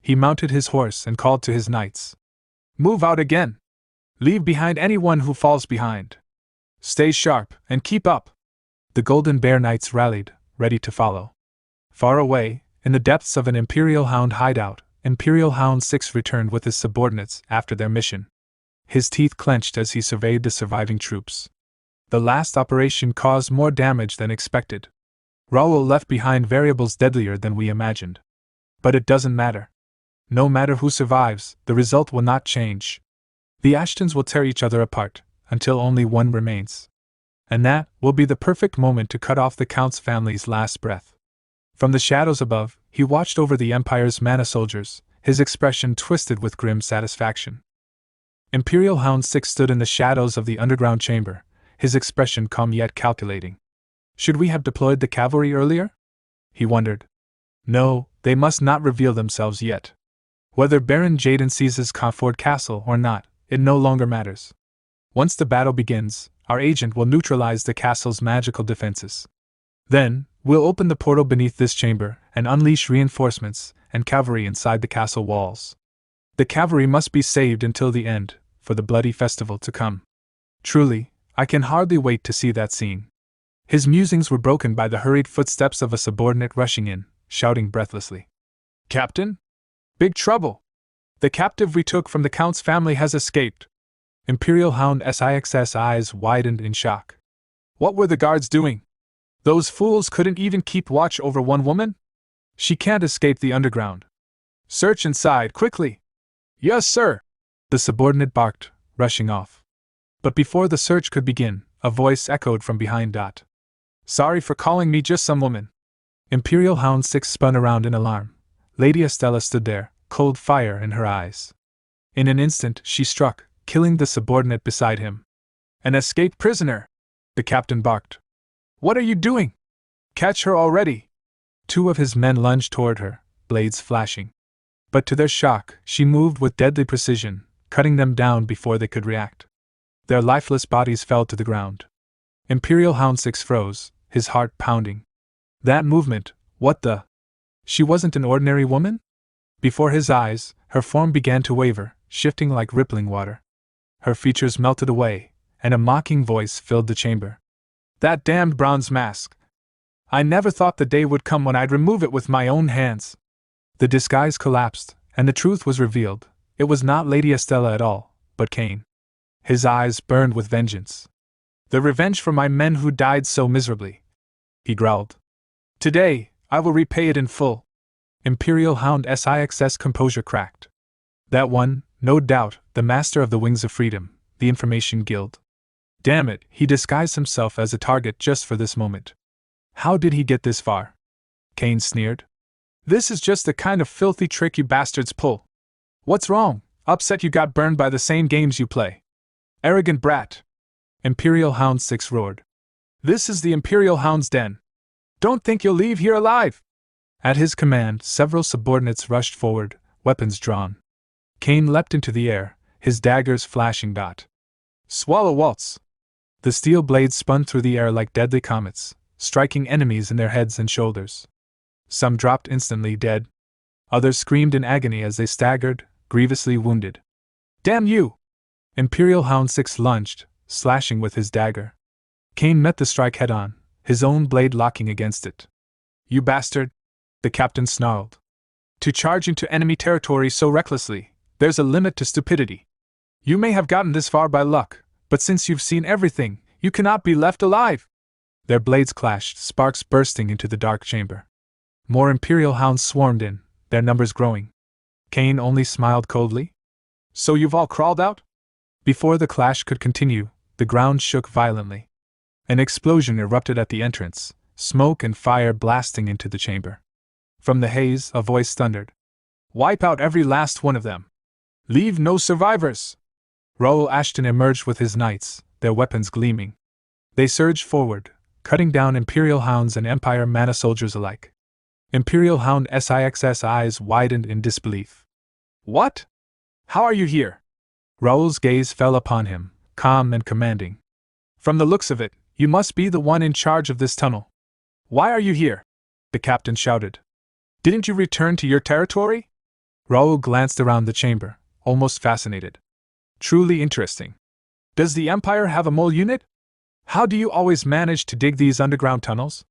He mounted his horse and called to his knights. Move out again. Leave behind anyone who falls behind. Stay sharp and keep up. The Golden Bear Knights rallied, ready to follow. Far away, in the depths of an Imperial Hound hideout, Imperial Hound 6 returned with his subordinates after their mission. His teeth clenched as he surveyed the surviving troops. The last operation caused more damage than expected. Raoul left behind variables deadlier than we imagined. But it doesn't matter. No matter who survives, the result will not change. The Ashtons will tear each other apart, until only one remains. And that will be the perfect moment to cut off the Count's family's last breath. From the shadows above, he watched over the Empire's mana soldiers, his expression twisted with grim satisfaction. Imperial Hound 6 stood in the shadows of the underground chamber, his expression calm yet calculating. Should we have deployed the cavalry earlier? He wondered. No, they must not reveal themselves yet. Whether Baron Jaden seizes Comfort Castle or not, it no longer matters. Once the battle begins, our agent will neutralize the castle's magical defenses. Then, we'll open the portal beneath this chamber and unleash reinforcements and cavalry inside the castle walls. The cavalry must be saved until the end, for the bloody festival to come. Truly, I can hardly wait to see that scene. His musings were broken by the hurried footsteps of a subordinate rushing in, shouting breathlessly. Captain? Big trouble! The captive we took from the Count's family has escaped. Imperial Hound 6's eyes widened in shock. What were the guards doing? Those fools couldn't even keep watch over one woman? She can't escape the underground. Search inside, quickly! Yes, sir! The subordinate barked, rushing off. But before the search could begin, a voice echoed from behind. Sorry for calling me just some woman. Imperial Hound 6 spun around in alarm. Lady Estella stood there, cold fire in her eyes. In an instant, she struck, killing the subordinate beside him. An escaped prisoner! The captain barked. What are you doing? Catch her already! 2 of his men lunged toward her, blades flashing. But to their shock, she moved with deadly precision, cutting them down before they could react. Their lifeless bodies fell to the ground. Imperial Hound 6 froze, his heart pounding. That movement, what the? She wasn't an ordinary woman? Before his eyes, her form began to waver, shifting like rippling water. Her features melted away, and a mocking voice filled the chamber. That damned bronze mask! I never thought the day would come when I'd remove it with my own hands. The disguise collapsed, and the truth was revealed. It was not Lady Estella at all, but Cain. His eyes burned with vengeance. The revenge for my men who died so miserably, he growled. Today, I will repay it in full. Imperial Hound 6's composure cracked. That one, no doubt, the master of the Wings of Freedom, the Information Guild. Damn it, he disguised himself as a target just for this moment. How did he get this far? Cain sneered. This is just the kind of filthy trick you bastards pull. What's wrong? Upset you got burned by the same games you play. Arrogant brat! Imperial Hound 6 roared. This is the Imperial Hound's den. Don't think you'll leave here alive! At his command, several subordinates rushed forward, weapons drawn. Cain leapt into the air, his daggers flashing. Swallow waltz! The steel blades spun through the air like deadly comets, striking enemies in their heads and shoulders. Some dropped instantly dead. Others screamed in agony as they staggered, grievously wounded. Damn you! Imperial Hound 6 lunged, slashing with his dagger. Cain met the strike head-on, his own blade locking against it. You bastard! The captain snarled. To charge into enemy territory so recklessly, there's a limit to stupidity. You may have gotten this far by luck, but since you've seen everything, you cannot be left alive! Their blades clashed, sparks bursting into the dark chamber. More Imperial Hounds swarmed in, their numbers growing. Cain only smiled coldly. So you've all crawled out? Before the clash could continue, the ground shook violently. An explosion erupted at the entrance, smoke and fire blasting into the chamber. From the haze, a voice thundered. Wipe out every last one of them. Leave no survivors! Raoul Ashton emerged with his knights, their weapons gleaming. They surged forward, cutting down Imperial Hounds and Empire Mana soldiers alike. Imperial Hound Six's eyes widened in disbelief. What? How are you here? Raoul's gaze fell upon him, calm and commanding. From the looks of it, you must be the one in charge of this tunnel. Why are you here? The captain shouted. Didn't you return to your territory? Raoul glanced around the chamber, almost fascinated. Truly interesting. Does the Empire have a mole unit? How do you always manage to dig these underground tunnels?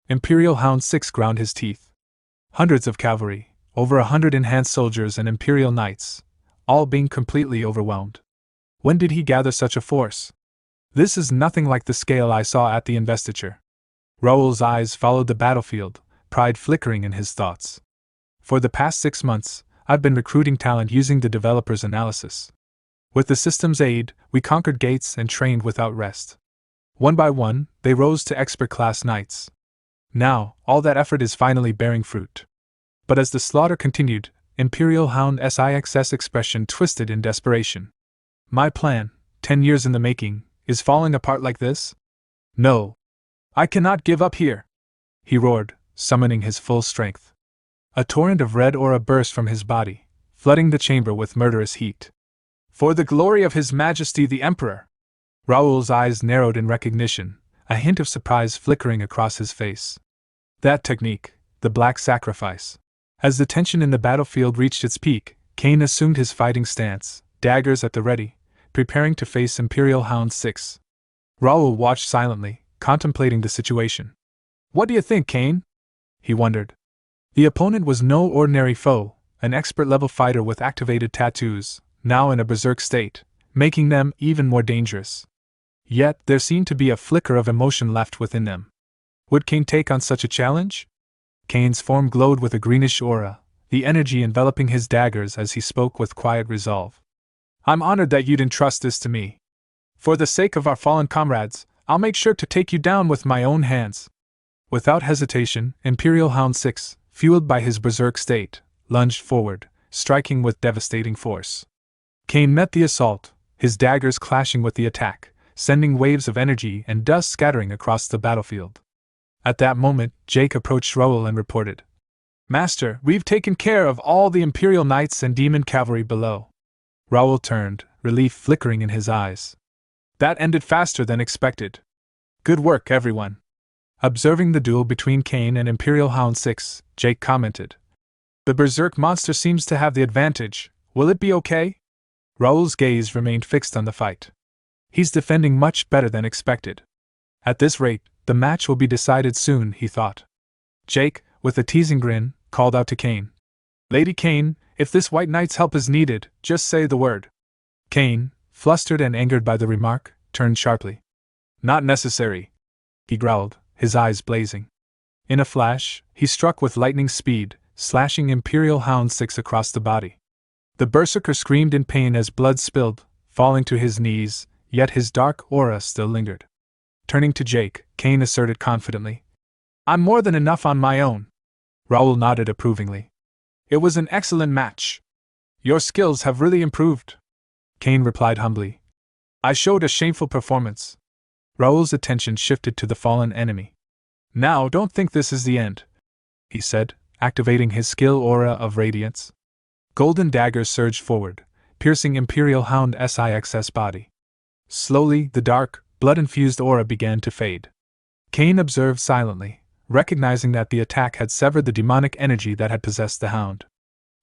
Imperial Hound 6 ground his teeth. Hundreds of cavalry, over 100 enhanced soldiers and Imperial Knights, all being completely overwhelmed. When did he gather such a force? This is nothing like the scale I saw at the investiture. Raoul's eyes followed the battlefield, pride flickering in his thoughts. For the past 6 months, I've been recruiting talent using the developer's analysis. With the system's aid, we conquered gates and trained without rest. One by one, they rose to expert-class knights. Now, all that effort is finally bearing fruit. But as the slaughter continued, Imperial Hound Six's expression twisted in desperation. My plan, 10 years in the making, is falling apart like this? No. I cannot give up here! He roared, summoning his full strength. A torrent of red aura burst from his body, flooding the chamber with murderous heat. For the glory of His Majesty the Emperor! Raoul's eyes narrowed in recognition, a hint of surprise flickering across his face. That technique, the Black Sacrifice. As the tension in the battlefield reached its peak, Cain assumed his fighting stance, daggers at the ready, preparing to face Imperial Hound 6. Raoul watched silently, contemplating the situation. What do you think, Cain? He wondered. The opponent was no ordinary foe, an expert-level fighter with activated tattoos, now in a berserk state, making them even more dangerous. Yet there seemed to be a flicker of emotion left within them. Would Cain take on such a challenge? Cain's form glowed with a greenish aura, the energy enveloping his daggers as he spoke with quiet resolve. I'm honored that you'd entrust this to me. For the sake of our fallen comrades, I'll make sure to take you down with my own hands. Without hesitation, Imperial Hound 6, fueled by his berserk state, lunged forward, striking with devastating force. Cain met the assault, his daggers clashing with the attack, sending waves of energy and dust scattering across the battlefield. At that moment, Jake approached Raoul and reported, Master, we've taken care of all the Imperial Knights and Demon Cavalry below. Raoul turned, relief flickering in his eyes. That ended faster than expected. Good work, everyone. Observing the duel between Cain and Imperial Hound 6, Jake commented, The berserk monster seems to have the advantage. Will it be okay? Raoul's gaze remained fixed on the fight. He's defending much better than expected. At this rate, the match will be decided soon, he thought. Jake, with a teasing grin, called out to Cain. Lady Cain, if this White Knight's help is needed, just say the word. Cain, flustered and angered by the remark, turned sharply. Not necessary, he growled, his eyes blazing. In a flash, he struck with lightning speed, slashing Imperial Hound 6 across the body. The berserker screamed in pain as blood spilled, falling to his knees, yet his dark aura still lingered. Turning to Jake, Cain asserted confidently, I'm more than enough on my own. Raoul nodded approvingly. It was an excellent match. Your skills have really improved. Cain replied humbly. I showed a shameful performance. Raoul's attention shifted to the fallen enemy. Now don't think this is the end, he said, activating his skill aura of radiance. Golden daggers surged forward, piercing Imperial Hound Six's body. Slowly, the dark, blood-infused aura began to fade. Cain observed silently, recognizing that the attack had severed the demonic energy that had possessed the hound.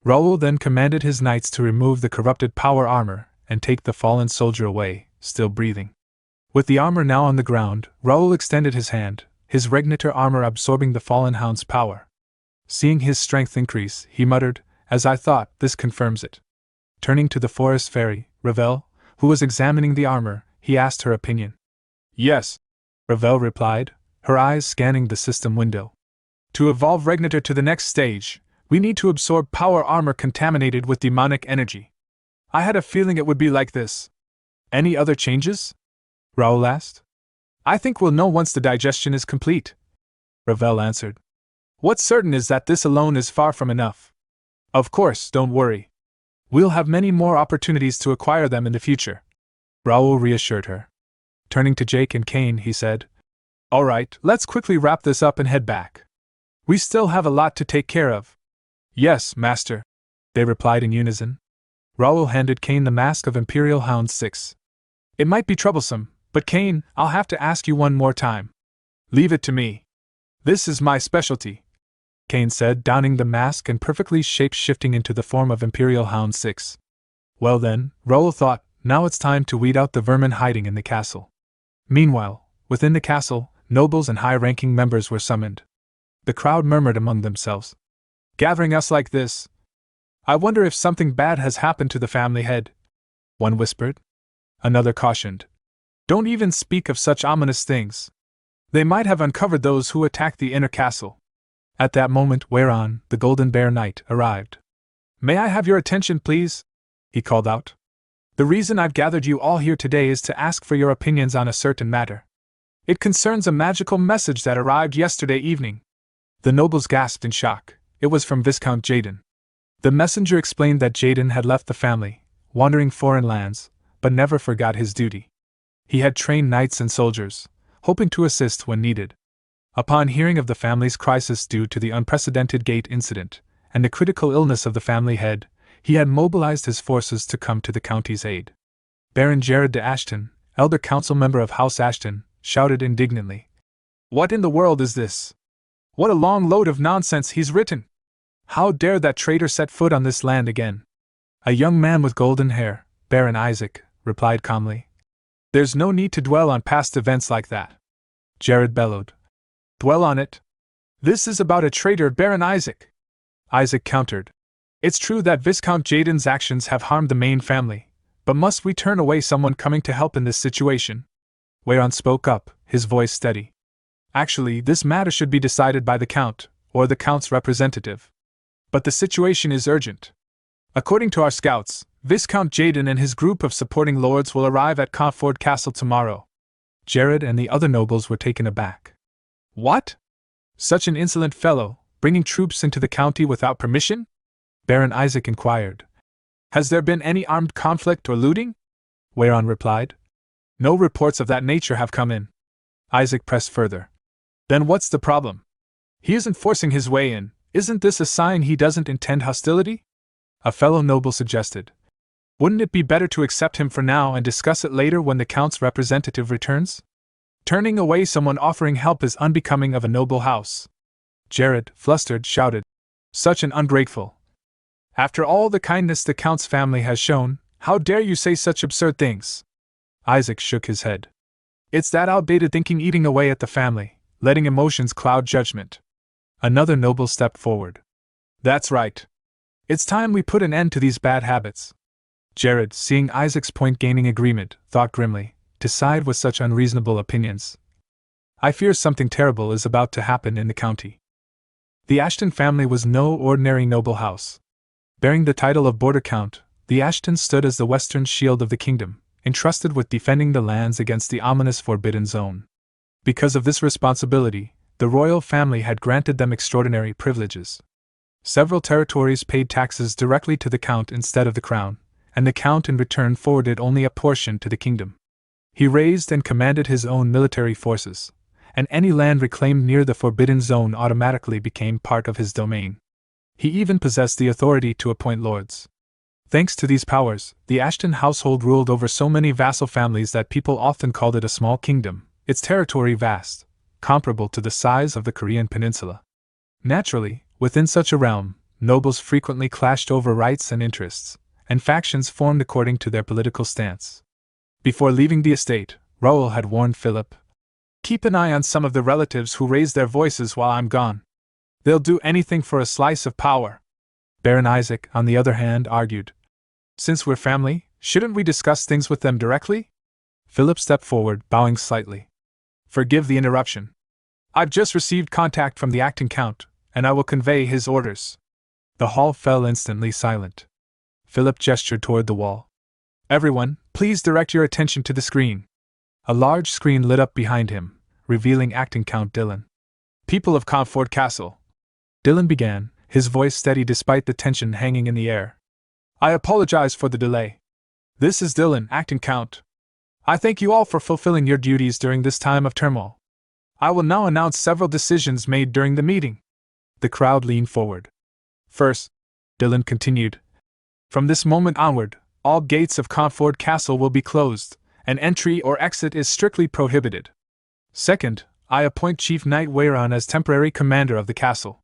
Raoul then commanded his knights to remove the corrupted power armor and take the fallen soldier away, still breathing. With the armor now on the ground, Raoul extended his hand, his regnator armor absorbing the fallen hound's power. Seeing his strength increase, he muttered, As I thought, this confirms it. Turning to the forest fairy, Ravel, who was examining the armor, he asked her opinion. Yes, Ravel replied, her eyes scanning the system window. To evolve Regnator to the next stage, we need to absorb power armor contaminated with demonic energy. I had a feeling it would be like this. Any other changes? Raoul asked. I think we'll know once the digestion is complete, Ravel answered. What's certain is that this alone is far from enough. Of course, don't worry. We'll have many more opportunities to acquire them in the future, Raoul reassured her. Turning to Jake and Cain, he said, Alright, let's quickly wrap this up and head back. We still have a lot to take care of. Yes, Master, they replied in unison. Raoul handed Cain the mask of Imperial Hound 6. It might be troublesome, but Cain, I'll have to ask you one more time. Leave it to me. This is my specialty, Cain said, donning the mask and perfectly shape-shifting into the form of Imperial Hound 6. Well then, Raoul thought, now it's time to weed out the vermin hiding in the castle. Meanwhile, within the castle, nobles and high-ranking members were summoned. The crowd murmured among themselves. Gathering us like this? I wonder if something bad has happened to the family head. One whispered. Another cautioned. Don't even speak of such ominous things. They might have uncovered those who attacked the inner castle. At that moment, whereon the Golden Bear Knight arrived. May I have your attention, please? He called out. The reason I've gathered you all here today is to ask for your opinions on a certain matter. It concerns a magical message that arrived yesterday evening. The nobles gasped in shock. It was from Viscount Jaden. The messenger explained that Jaden had left the family, wandering foreign lands, but never forgot his duty. He had trained knights and soldiers, hoping to assist when needed. Upon hearing of the family's crisis due to the unprecedented gate incident, and the critical illness of the family head, he had mobilized his forces to come to the county's aid. Baron Jared de Ashton, elder council member of House Ashton, shouted indignantly. What in the world is this? What a long load of nonsense he's written! How dare that traitor set foot on this land again? A young man with golden hair, Baron Isaac, replied calmly. There's no need to dwell on past events like that. Jared bellowed. Dwell on it? This is about a traitor, Baron Isaac. Isaac countered. It's true that Viscount Jaden's actions have harmed the main family, but must we turn away someone coming to help in this situation? Whereon spoke up, his voice steady. Actually, this matter should be decided by the Count, or the Count's representative. But the situation is urgent. According to our scouts, Viscount Jaden and his group of supporting lords will arrive at Conford Castle tomorrow. Jared and the other nobles were taken aback. What? Such an insolent fellow, bringing troops into the county without permission? Baron Isaac inquired. Has there been any armed conflict or looting? Whereon replied. No reports of that nature have come in. Isaac pressed further. Then what's the problem? He isn't forcing his way in. Isn't this a sign he doesn't intend hostility? A fellow noble suggested. Wouldn't it be better to accept him for now and discuss it later when the Count's representative returns? Turning away someone offering help is unbecoming of a noble house. Jared, flustered, shouted. Such an ungrateful. After all the kindness the Count's family has shown, how dare you say such absurd things? Isaac shook his head. It's that outdated thinking eating away at the family, letting emotions cloud judgment. Another noble stepped forward. That's right. It's time we put an end to these bad habits. Jared, seeing Isaac's point gaining agreement, thought grimly, to side with such unreasonable opinions. I fear something terrible is about to happen in the county. The Ashton family was no ordinary noble house. Bearing the title of Border Count, the Ashtons stood as the western shield of the kingdom, entrusted with defending the lands against the ominous Forbidden Zone. Because of this responsibility, the royal family had granted them extraordinary privileges. Several territories paid taxes directly to the Count instead of the crown, and the Count in return forwarded only a portion to the kingdom. He raised and commanded his own military forces, and any land reclaimed near the Forbidden Zone automatically became part of his domain. He even possessed the authority to appoint lords. Thanks to these powers, the Ashton household ruled over so many vassal families that people often called it a small kingdom, its territory vast, comparable to the size of the Korean peninsula. Naturally, within such a realm, nobles frequently clashed over rights and interests, and factions formed according to their political stance. Before leaving the estate, Raoul had warned Philip, keep an eye on some of the relatives who raise their voices while I'm gone. They'll do anything for a slice of power. Baron Isaac, on the other hand, argued, since we're family, shouldn't we discuss things with them directly? Philip stepped forward, bowing slightly. Forgive the interruption. I've just received contact from the acting count, and I will convey his orders. The hall fell instantly silent. Philip gestured toward the wall. Everyone, please direct your attention to the screen. A large screen lit up behind him, revealing acting Count Dylan. People of Conford Castle. Dylan began, his voice steady despite the tension hanging in the air. I apologize for the delay. This is Dylan, acting Count. I thank you all for fulfilling your duties during this time of turmoil. I will now announce several decisions made during the meeting. The crowd leaned forward. First, Dylan continued, from this moment onward, all gates of Comfort Castle will be closed, and entry or exit is strictly prohibited. Second, I appoint Chief Knight Wayron as temporary commander of the castle.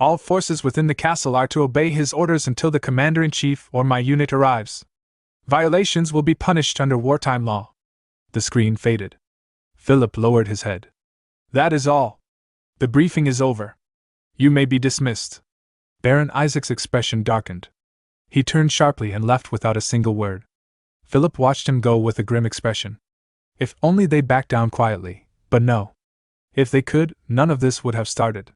All forces within the castle are to obey his orders until the commander-in-chief or my unit arrives. Violations will be punished under wartime law. The screen faded. Philip lowered his head. That is all. The briefing is over. You may be dismissed. Baron Isaac's expression darkened. He turned sharply and left without a single word. Philip watched him go with a grim expression. If only they backed down quietly, but no. If they could, none of this would have started.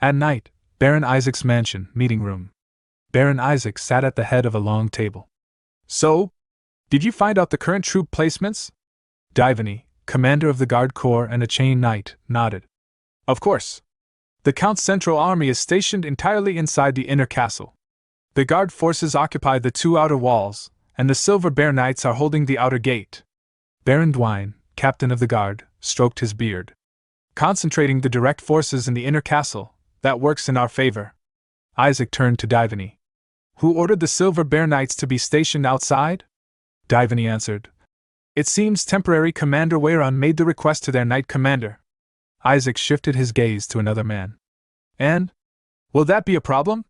At night, Baron Isaac's mansion, meeting room. Baron Isaac sat at the head of a long table. So, did you find out the current troop placements? Divany, commander of the Guard Corps and a chain knight, nodded. Of course. The Count's central army is stationed entirely inside the inner castle. The Guard forces occupy the two outer walls, and the Silver Bear Knights are holding the outer gate. Baron Dwine, captain of the Guard, stroked his beard. Concentrating the direct forces in the inner castle, that works in our favor. Isaac turned to Divany. Who ordered the Silver Bear Knights to be stationed outside? Divany answered. It seems temporary Commander Wayron made the request to their knight commander. Isaac shifted his gaze to another man. And? Will that be a problem?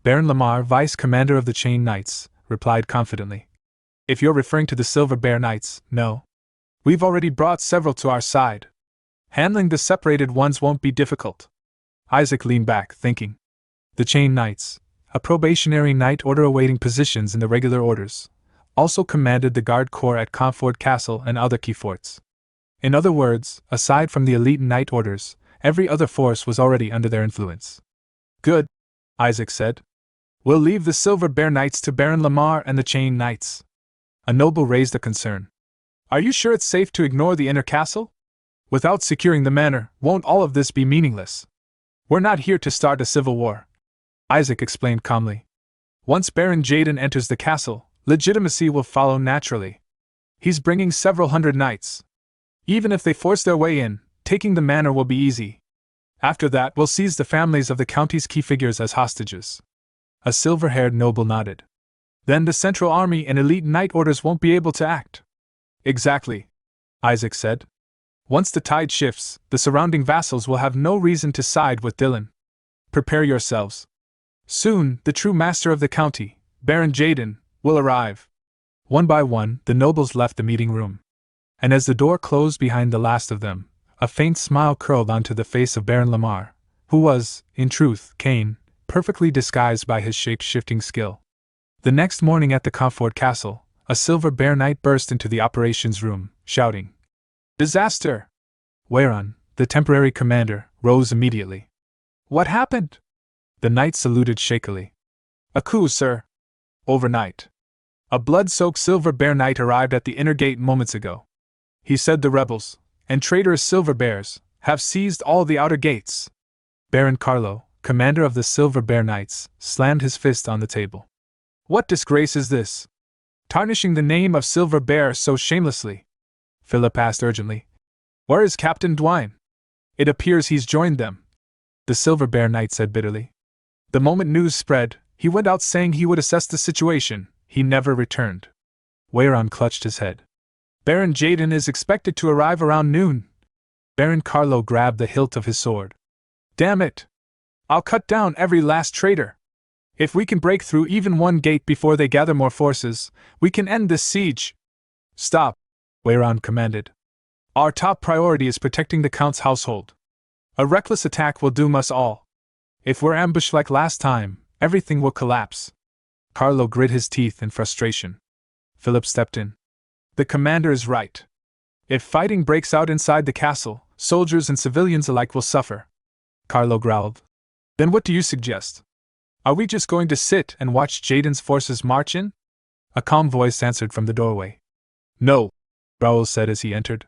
Baron Lamar, vice commander of the Chain Knights, replied confidently. If you're referring to the Silver Bear Knights, no. We've already brought several to our side. Handling the separated ones won't be difficult. Isaac leaned back, thinking. The Chain Knights, a probationary knight order awaiting positions in the regular orders, also commanded the Guard Corps at Comfort Castle and other key forts. In other words, aside from the elite knight orders, every other force was already under their influence. Good, Isaac said. We'll leave the Silver Bear Knights to Baron Lamar and the Chain Knights. A noble raised a concern. Are you sure it's safe to ignore the inner castle? Without securing the manor, won't all of this be meaningless? We're not here to start a civil war. Isaac explained calmly. Once Baron Jaden enters the castle, legitimacy will follow naturally. He's bringing several hundred knights. Even if they force their way in, taking the manor will be easy. After that, we'll seize the families of the county's key figures as hostages. A silver-haired noble nodded. Then the Central Army and elite knight orders won't be able to act. Exactly, Isaac said. Once the tide shifts, the surrounding vassals will have no reason to side with Dylan. Prepare yourselves. Soon, the true master of the county, Baron Jaden, will arrive. One by one, the nobles left the meeting room. And as the door closed behind the last of them, a faint smile curled onto the face of Baron Lamar, who was, in truth, Cain, perfectly disguised by his shape-shifting skill. The next morning at the Comfort Castle, a Silver Bear Knight burst into the operations room, shouting, Disaster! Wayron, the temporary commander, rose immediately. What happened? The knight saluted shakily. A coup, sir. Overnight. A blood-soaked Silver Bear Knight arrived at the inner gate moments ago. He said the rebels, and traitorous Silver Bears, have seized all the outer gates. Baron Carlo, commander of the Silver Bear Knights, slammed his fist on the table. What disgrace is this? Tarnishing the name of Silver Bear so shamelessly? Philip asked urgently. Where is Captain Dwine? It appears he's joined them. The Silver Bear Knight said bitterly. The moment news spread, he went out saying he would assess the situation. He never returned. Wayron clutched his head. Baron Jaden is expected to arrive around noon. Baron Carlo grabbed the hilt of his sword. Damn it! I'll cut down every last traitor. If we can break through even one gate before they gather more forces, we can end this siege. Stop, Wayron commanded. Our top priority is protecting the Count's household. A reckless attack will doom us all. If we're ambushed like last time, everything will collapse. Carlo grit his teeth in frustration. Philip stepped in. The commander is right. If fighting breaks out inside the castle, soldiers and civilians alike will suffer. Carlo growled. Then what do you suggest? Are we just going to sit and watch Jaden's forces march in? A calm voice answered from the doorway. No, Raoul said as he entered.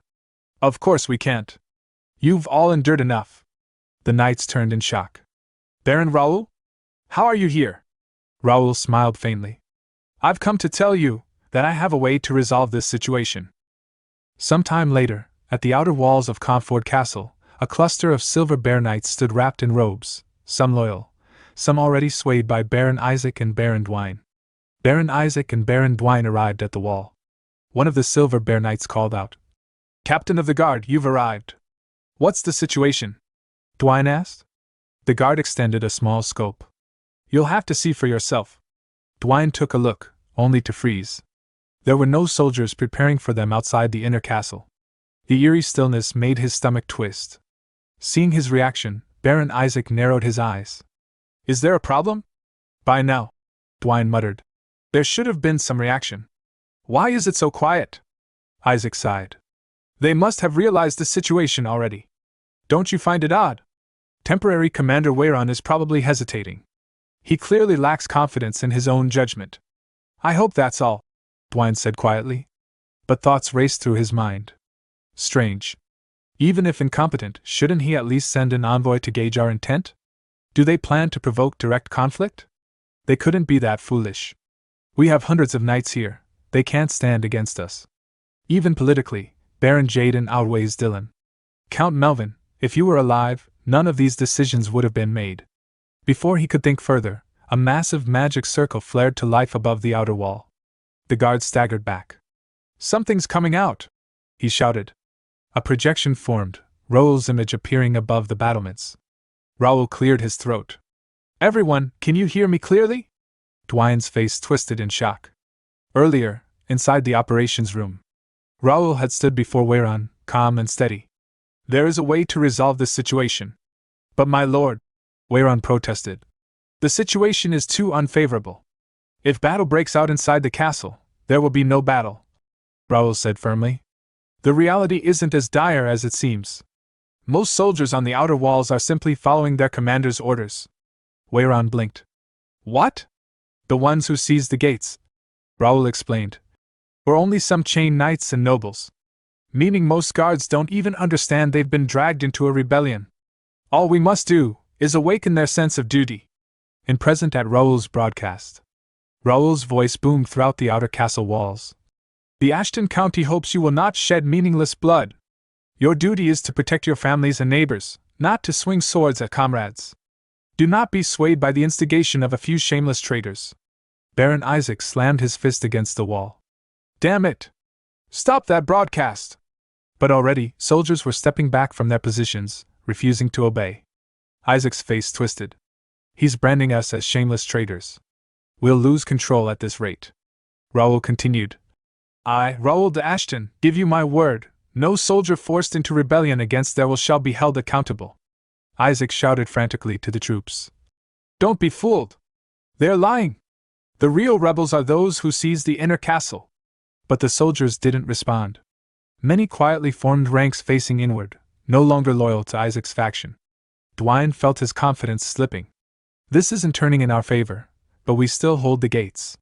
Of course we can't. You've all endured enough. The knights turned in shock. Baron Raoul? How are you here? Raoul smiled faintly. I've come to tell you that I have a way to resolve this situation. Some time later, at the outer walls of Comfort Castle, A cluster of silver bear knights stood wrapped in robes, some loyal, some already swayed by Baron Isaac and Baron Dwayne. Baron Isaac and Baron Dwayne arrived at the wall. One of the silver bear knights called out, "Captain of the guard, you've arrived. What's the situation?" Dwayne asked. The guard extended a small scope. "You'll have to see for yourself." Dwayne took a look, only to freeze. There were no soldiers preparing for them outside the inner castle. The eerie stillness made his stomach twist. Seeing his reaction, Baron Isaac narrowed his eyes. "Is there a problem?" "By now," Dwayne muttered. "There should have been some reaction. Why is it so quiet?" Isaac sighed. "They must have realized the situation already. Don't you find it odd? Temporary Commander Wayron is probably hesitating. He clearly lacks confidence in his own judgment." "I hope that's all," Dwayne said quietly. But thoughts raced through his mind. Strange. Even if incompetent, shouldn't he at least send an envoy to gauge our intent? Do they plan to provoke direct conflict? They couldn't be that foolish. We have hundreds of knights here. They can't stand against us. Even politically, Baron Jaden outweighs Dylan. Count Melvin, if you were alive, none of these decisions would have been made. Before he could think further, a massive magic circle flared to life above the outer wall. The guard staggered back. "Something's coming out!" he shouted. A projection formed, Raoul's image appearing above the battlements. Raoul cleared his throat. "Everyone, can you hear me clearly?" Dwayne's face twisted in shock. Earlier, inside the operations room, Raoul had stood before Wayron, calm and steady. "There is a way to resolve this situation." "But my lord," Wayron protested, "the situation is too unfavorable. If battle breaks out inside the castle, there will be no battle," Raoul said firmly. "The reality isn't as dire as it seems. Most soldiers on the outer walls are simply following their commander's orders." Wayron blinked. "What?" "The ones who seized the gates," Raoul explained, "were only some chained knights and nobles. Meaning most guards don't even understand they've been dragged into a rebellion. All we must do is awaken their sense of duty." In present at Raoul's broadcast, Raoul's voice boomed throughout the outer castle walls. "The Ashton County hopes you will not shed meaningless blood. Your duty is to protect your families and neighbors, not to swing swords at comrades. Do not be swayed by the instigation of a few shameless traitors." Baron Isaac slammed his fist against the wall. "Damn it! Stop that broadcast!" But already, soldiers were stepping back from their positions, refusing to obey. Isaac's face twisted. "He's branding us as shameless traitors. We'll lose control at this rate." Raoul continued. "I, Raoul de Ashton, give you my word, no soldier forced into rebellion against their will shall be held accountable." Isaac shouted frantically to the troops. "Don't be fooled! They're lying! The real rebels are those who seized the inner castle." But the soldiers didn't respond. Many quietly formed ranks facing inward, no longer loyal to Isaac's faction. Dwayne felt his confidence slipping. "This isn't turning in our favor, but we still hold the gates.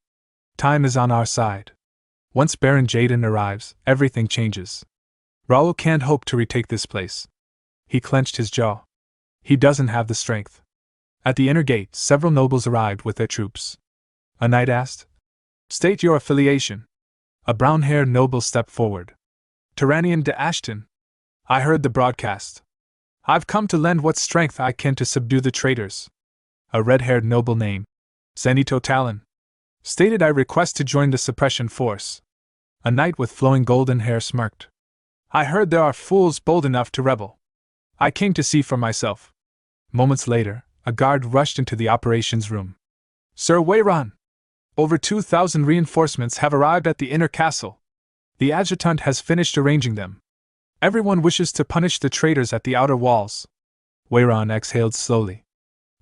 Time is on our side. Once Baron Jaden arrives, everything changes. Raoul can't hope to retake this place." He clenched his jaw. He doesn't have the strength. At the inner gate, several nobles arrived with their troops. A knight asked, "State your affiliation." A brown-haired noble stepped forward. "Tyrannian de Ashton. I heard the broadcast. I've come to lend what strength I can to subdue the traitors." A red-haired noble named Zenito Talon stated, "I request to join the suppression force." A knight with flowing golden hair smirked. "I heard there are fools bold enough to rebel. I came to see for myself." Moments later, a guard rushed into the operations room. "Sir Wayron! Over 2,000 reinforcements have arrived at the inner castle. The adjutant has finished arranging them. Everyone wishes to punish the traitors at the outer walls." Wayron exhaled slowly.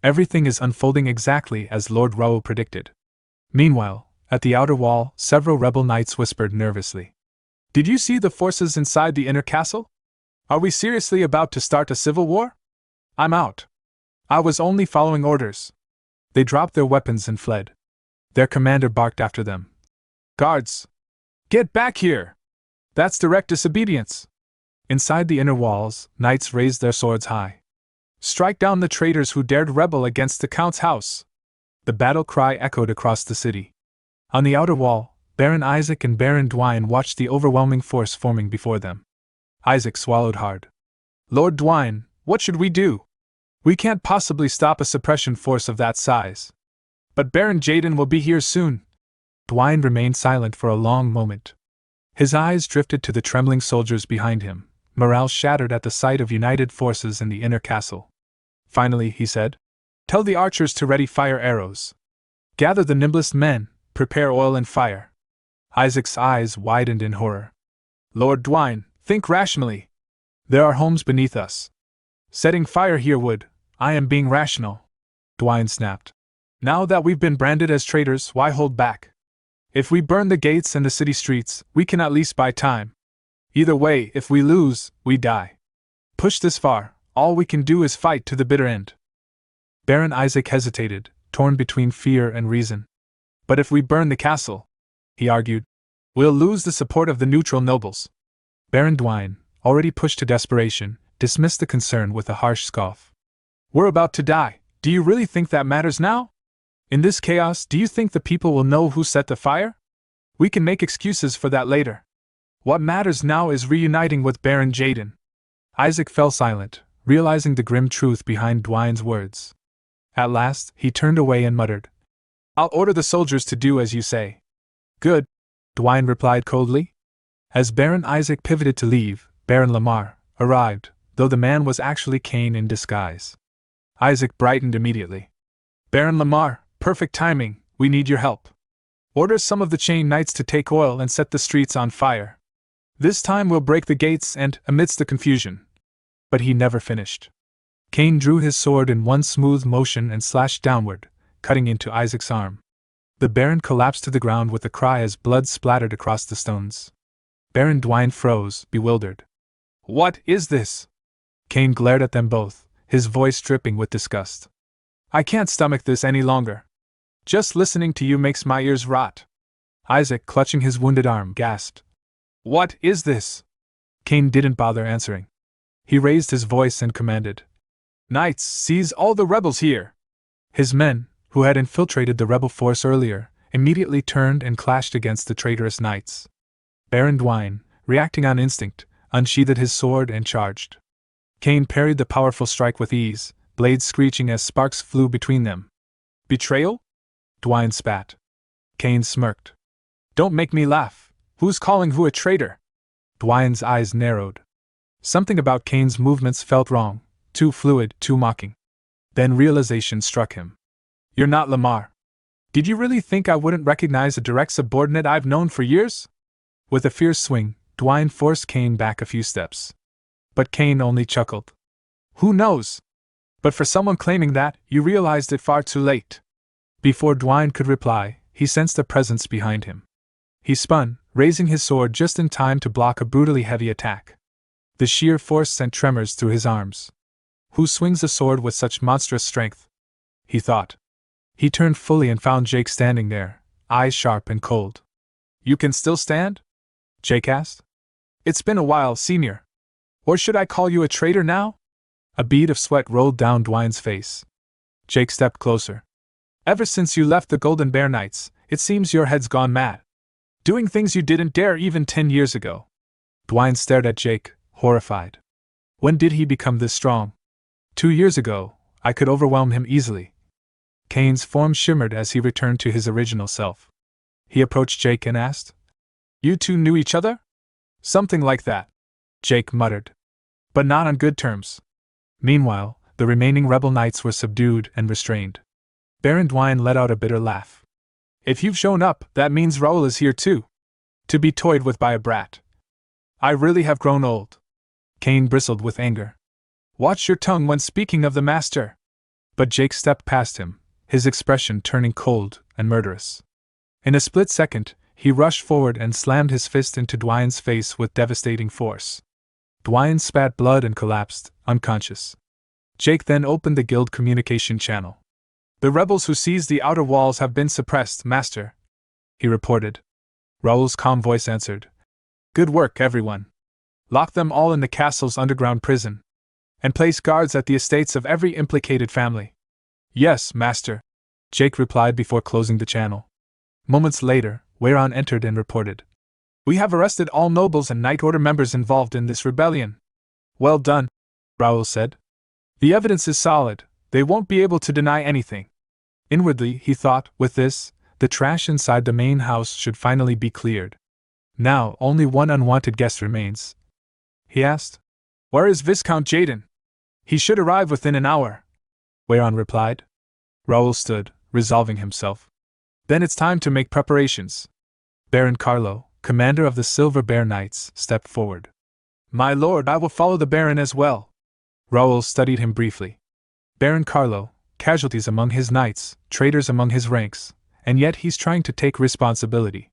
Everything is unfolding exactly as Lord Raoul predicted. Meanwhile, at the outer wall, several rebel knights whispered nervously. "Did you see the forces inside the inner castle? Are we seriously about to start a civil war?" "I'm out. I was only following orders." They dropped their weapons and fled. Their commander barked after them. "Guards! Get back here! That's direct disobedience." Inside the inner walls, knights raised their swords high. "Strike down the traitors who dared rebel against the Count's house!" The battle cry echoed across the city. On the outer wall, Baron Isaac and Baron Dwayne watched the overwhelming force forming before them. Isaac swallowed hard. "Lord Dwayne, What should we do? We can't possibly stop a suppression force of that size. But Baron Jaden will be here soon. Dwayne remained silent for a long moment. His eyes drifted to the trembling soldiers behind him, morale shattered at the sight of united forces in the inner castle. Finally, he said, "Tell the archers to ready fire arrows. Gather the nimblest men, prepare oil and fire." Isaac's eyes widened in horror. "Lord Dwayne, think rationally. There are homes beneath us. Setting fire here would, I am being rational," Dwayne snapped. "Now that we've been branded as traitors, why hold back? If we burn the gates and the city streets, we can at least buy time. Either way, if we lose, we die. Push this far, all we can do is fight to the bitter end." Baron Isaac hesitated, torn between fear and reason. "But if we burn the castle," he argued, "we'll lose the support of the neutral nobles." Baron Dwayne, already pushed to desperation, dismissed the concern with a harsh scoff. "We're about to die. Do you really think that matters now? In this chaos, do you think the people will know who set the fire? We can make excuses for that later. What matters now is reuniting with Baron Jaden." Isaac fell silent, realizing the grim truth behind Dwayne's words. At last, he turned away and muttered, "I'll order the soldiers to do as you say." "Good," Dwayne replied coldly. As Baron Isaac pivoted to leave, Baron Lamar arrived, though the man was actually Cain in disguise. Isaac brightened immediately. "Baron Lamar, perfect timing, we need your help. Order some of the chain knights to take oil and set the streets on fire. This time we'll break the gates and, amidst the confusion." But he never finished. Cain drew his sword in one smooth motion and slashed downward, cutting into Isaac's arm. The Baron collapsed to the ground with a cry as blood splattered across the stones. Baron Dwayne froze, bewildered. "What is this?" Cain glared at them both, his voice dripping with disgust. "I can't stomach this any longer. Just listening to you makes my ears rot." Isaac, clutching his wounded arm, gasped. "What is this?" Cain didn't bother answering. He raised his voice and commanded, "Knights, seize all the rebels here!" His men, who had infiltrated the rebel force earlier, immediately turned and clashed against the traitorous knights. Baron Dwayne, reacting on instinct, unsheathed his sword and charged. Cain parried the powerful strike with ease, blades screeching as sparks flew between them. "Betrayal?" Dwayne spat. Cain smirked. "Don't make me laugh. Who's calling who a traitor?" Dwayne's eyes narrowed. Something about Cain's movements felt wrong, too fluid, too mocking. Then realization struck him. "You're not Lamar. Did you really think I wouldn't recognize a direct subordinate I've known for years?" With a fierce swing, Dwayne forced Cain back a few steps. But Cain only chuckled. "Who knows? But for someone claiming that, you realized it far too late." Before Dwayne could reply, he sensed a presence behind him. He spun, raising his sword just in time to block a brutally heavy attack. The sheer force sent tremors through his arms. "Who swings a sword with such monstrous strength?" he thought. He turned fully and found Jake standing there, eyes sharp and cold. "You can still stand?" Jake asked. "It's been a while, Senior. Or should I call you a traitor now?" A bead of sweat rolled down Dwayne's face. Jake stepped closer. "Ever since you left the Golden Bear Knights, it seems your head's gone mad. Doing things you didn't dare even 10 years ago." Dwayne stared at Jake, horrified. When did he become this strong? 2 years ago, I could overwhelm him easily. Cain's form shimmered as he returned to his original self. He approached Jake and asked, "You two knew each other?" "Something like that," Jake muttered. "But not on good terms." Meanwhile, the remaining rebel knights were subdued and restrained. Baron Dwayne let out a bitter laugh. "If you've shown up, that means Raoul is here too. To be toyed with by a brat. I really have grown old." Cain bristled with anger. "Watch your tongue when speaking of the master." But Jake stepped past him, his expression turning cold and murderous. In a split second, he rushed forward and slammed his fist into Dwayne's face with devastating force. Dwayne spat blood and collapsed, unconscious. Jake then opened the guild communication channel. "The rebels who seized the outer walls have been suppressed, Master," he reported. Raoul's calm voice answered, "Good work, everyone. Lock them all in the castle's underground prison. And place guards at the estates of every implicated family." "Yes, Master," Jake replied before closing the channel. Moments later, Wayron entered and reported, "We have arrested all nobles and Knight Order members involved in this rebellion." "Well done," Raoul said. The evidence is solid, they won't be able to deny anything. Inwardly, he thought, with this, the trash inside the main house should finally be cleared. Now, only one unwanted guest remains. He asked, "Where is Viscount Jaden? He should arrive within an hour." Whereon replied. Raoul stood, resolving himself. Then it's time to make preparations. Baron Carlo, commander of the Silver Bear Knights, stepped forward. "My lord, I will follow the Baron as well." Raoul studied him briefly. Baron Carlo, casualties among his knights, traitors among his ranks, and yet he's trying to take responsibility.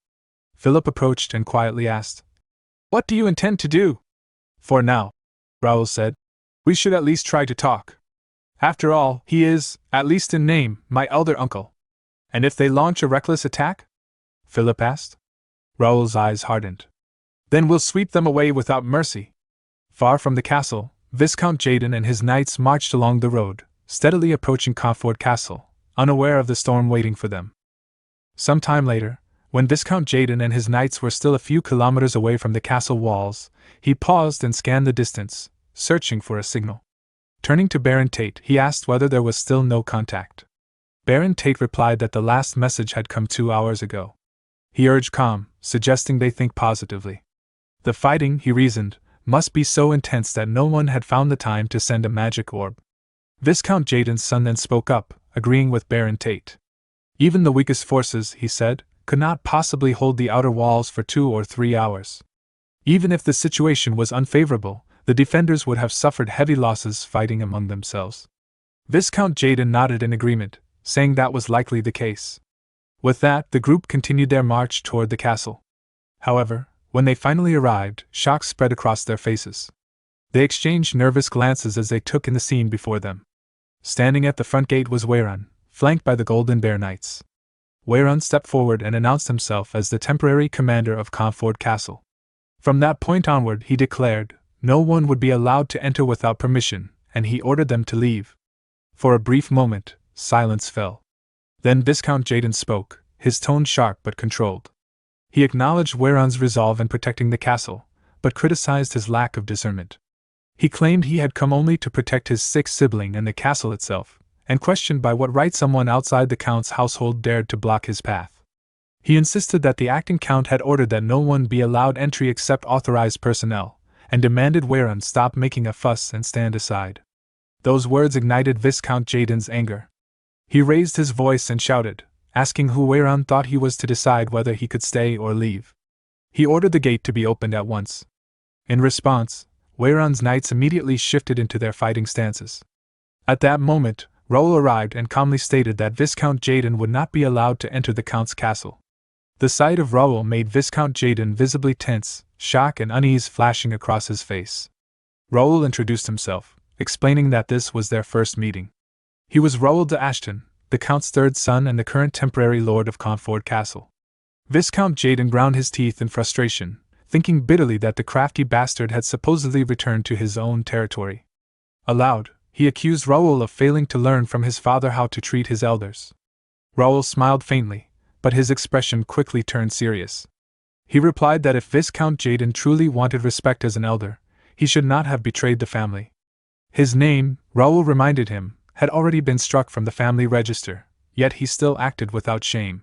Philip approached and quietly asked, "What do you intend to do?" "For now," Raoul said, "we should at least try to talk. After all, he is, at least in name, my elder uncle." "And if they launch a reckless attack?" Philip asked. Raoul's eyes hardened. "Then we'll sweep them away without mercy." Far from the castle, Viscount Jaden and his knights marched along the road, steadily approaching Comfort Castle, unaware of the storm waiting for them. Some time later, when Viscount Jaden and his knights were still a few kilometers away from the castle walls, he paused and scanned the distance, searching for a signal. Turning to Baron Tate, he asked whether there was still no contact. Baron Tate replied that the last message had come 2 hours ago. He urged calm, suggesting they think positively. The fighting, he reasoned, must be so intense that no one had found the time to send a magic orb. Viscount Jaden's son then spoke up, agreeing with Baron Tate. Even the weakest forces, he said, could not possibly hold the outer walls for 2 or 3 hours. Even if the situation was unfavorable, the defenders would have suffered heavy losses fighting among themselves. Viscount Jaden nodded in agreement, saying that was likely the case. With that, the group continued their march toward the castle. However, when they finally arrived, shock spread across their faces. They exchanged nervous glances as they took in the scene before them. Standing at the front gate was Wayron, flanked by the Golden Bear Knights. Wayron stepped forward and announced himself as the temporary commander of Comfort Castle. From that point onward, he declared, no one would be allowed to enter without permission, and he ordered them to leave. For a brief moment, silence fell. Then Viscount Jaden spoke, his tone sharp but controlled. He acknowledged Wayron's resolve in protecting the castle, but criticized his lack of discernment. He claimed he had come only to protect his sick sibling and the castle itself, and questioned by what right someone outside the Count's household dared to block his path. He insisted that the acting Count had ordered that no one be allowed entry except authorized personnel, and demanded Wayron stop making a fuss and stand aside. Those words ignited Viscount Jaden's anger. He raised his voice and shouted, asking who Wayron thought he was to decide whether he could stay or leave. He ordered the gate to be opened at once. In response, Wayron's knights immediately shifted into their fighting stances. At that moment, Raoul arrived and calmly stated that Viscount Jaden would not be allowed to enter the Count's castle. The sight of Raoul made Viscount Jaden visibly tense, shock and unease flashing across his face. Raoul introduced himself, explaining that this was their first meeting. He was Raoul de Ashton, the Count's third son and the current temporary lord of Comfort Castle. Viscount Jaden ground his teeth in frustration, thinking bitterly that the crafty bastard had supposedly returned to his own territory. Aloud, he accused Raoul of failing to learn from his father how to treat his elders. Raoul smiled faintly, but his expression quickly turned serious. He replied that if Viscount Jaden truly wanted respect as an elder, he should not have betrayed the family. His name, Raoul reminded him, had already been struck from the family register, yet he still acted without shame.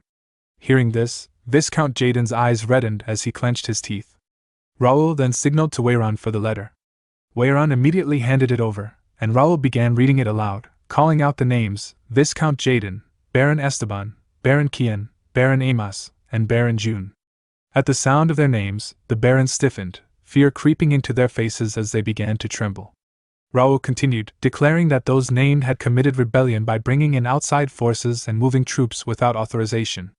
Hearing this, Viscount Jaden's eyes reddened as he clenched his teeth. Raoul then signaled to Wayron for the letter. Wayron immediately handed it over, and Raoul began reading it aloud, calling out the names, Viscount Jaden, Baron Esteban, Baron Kian, Baron Amos, and Baron June. At the sound of their names, the barons stiffened, fear creeping into their faces as they began to tremble. Raoul continued, declaring that those named had committed rebellion by bringing in outside forces and moving troops without authorization.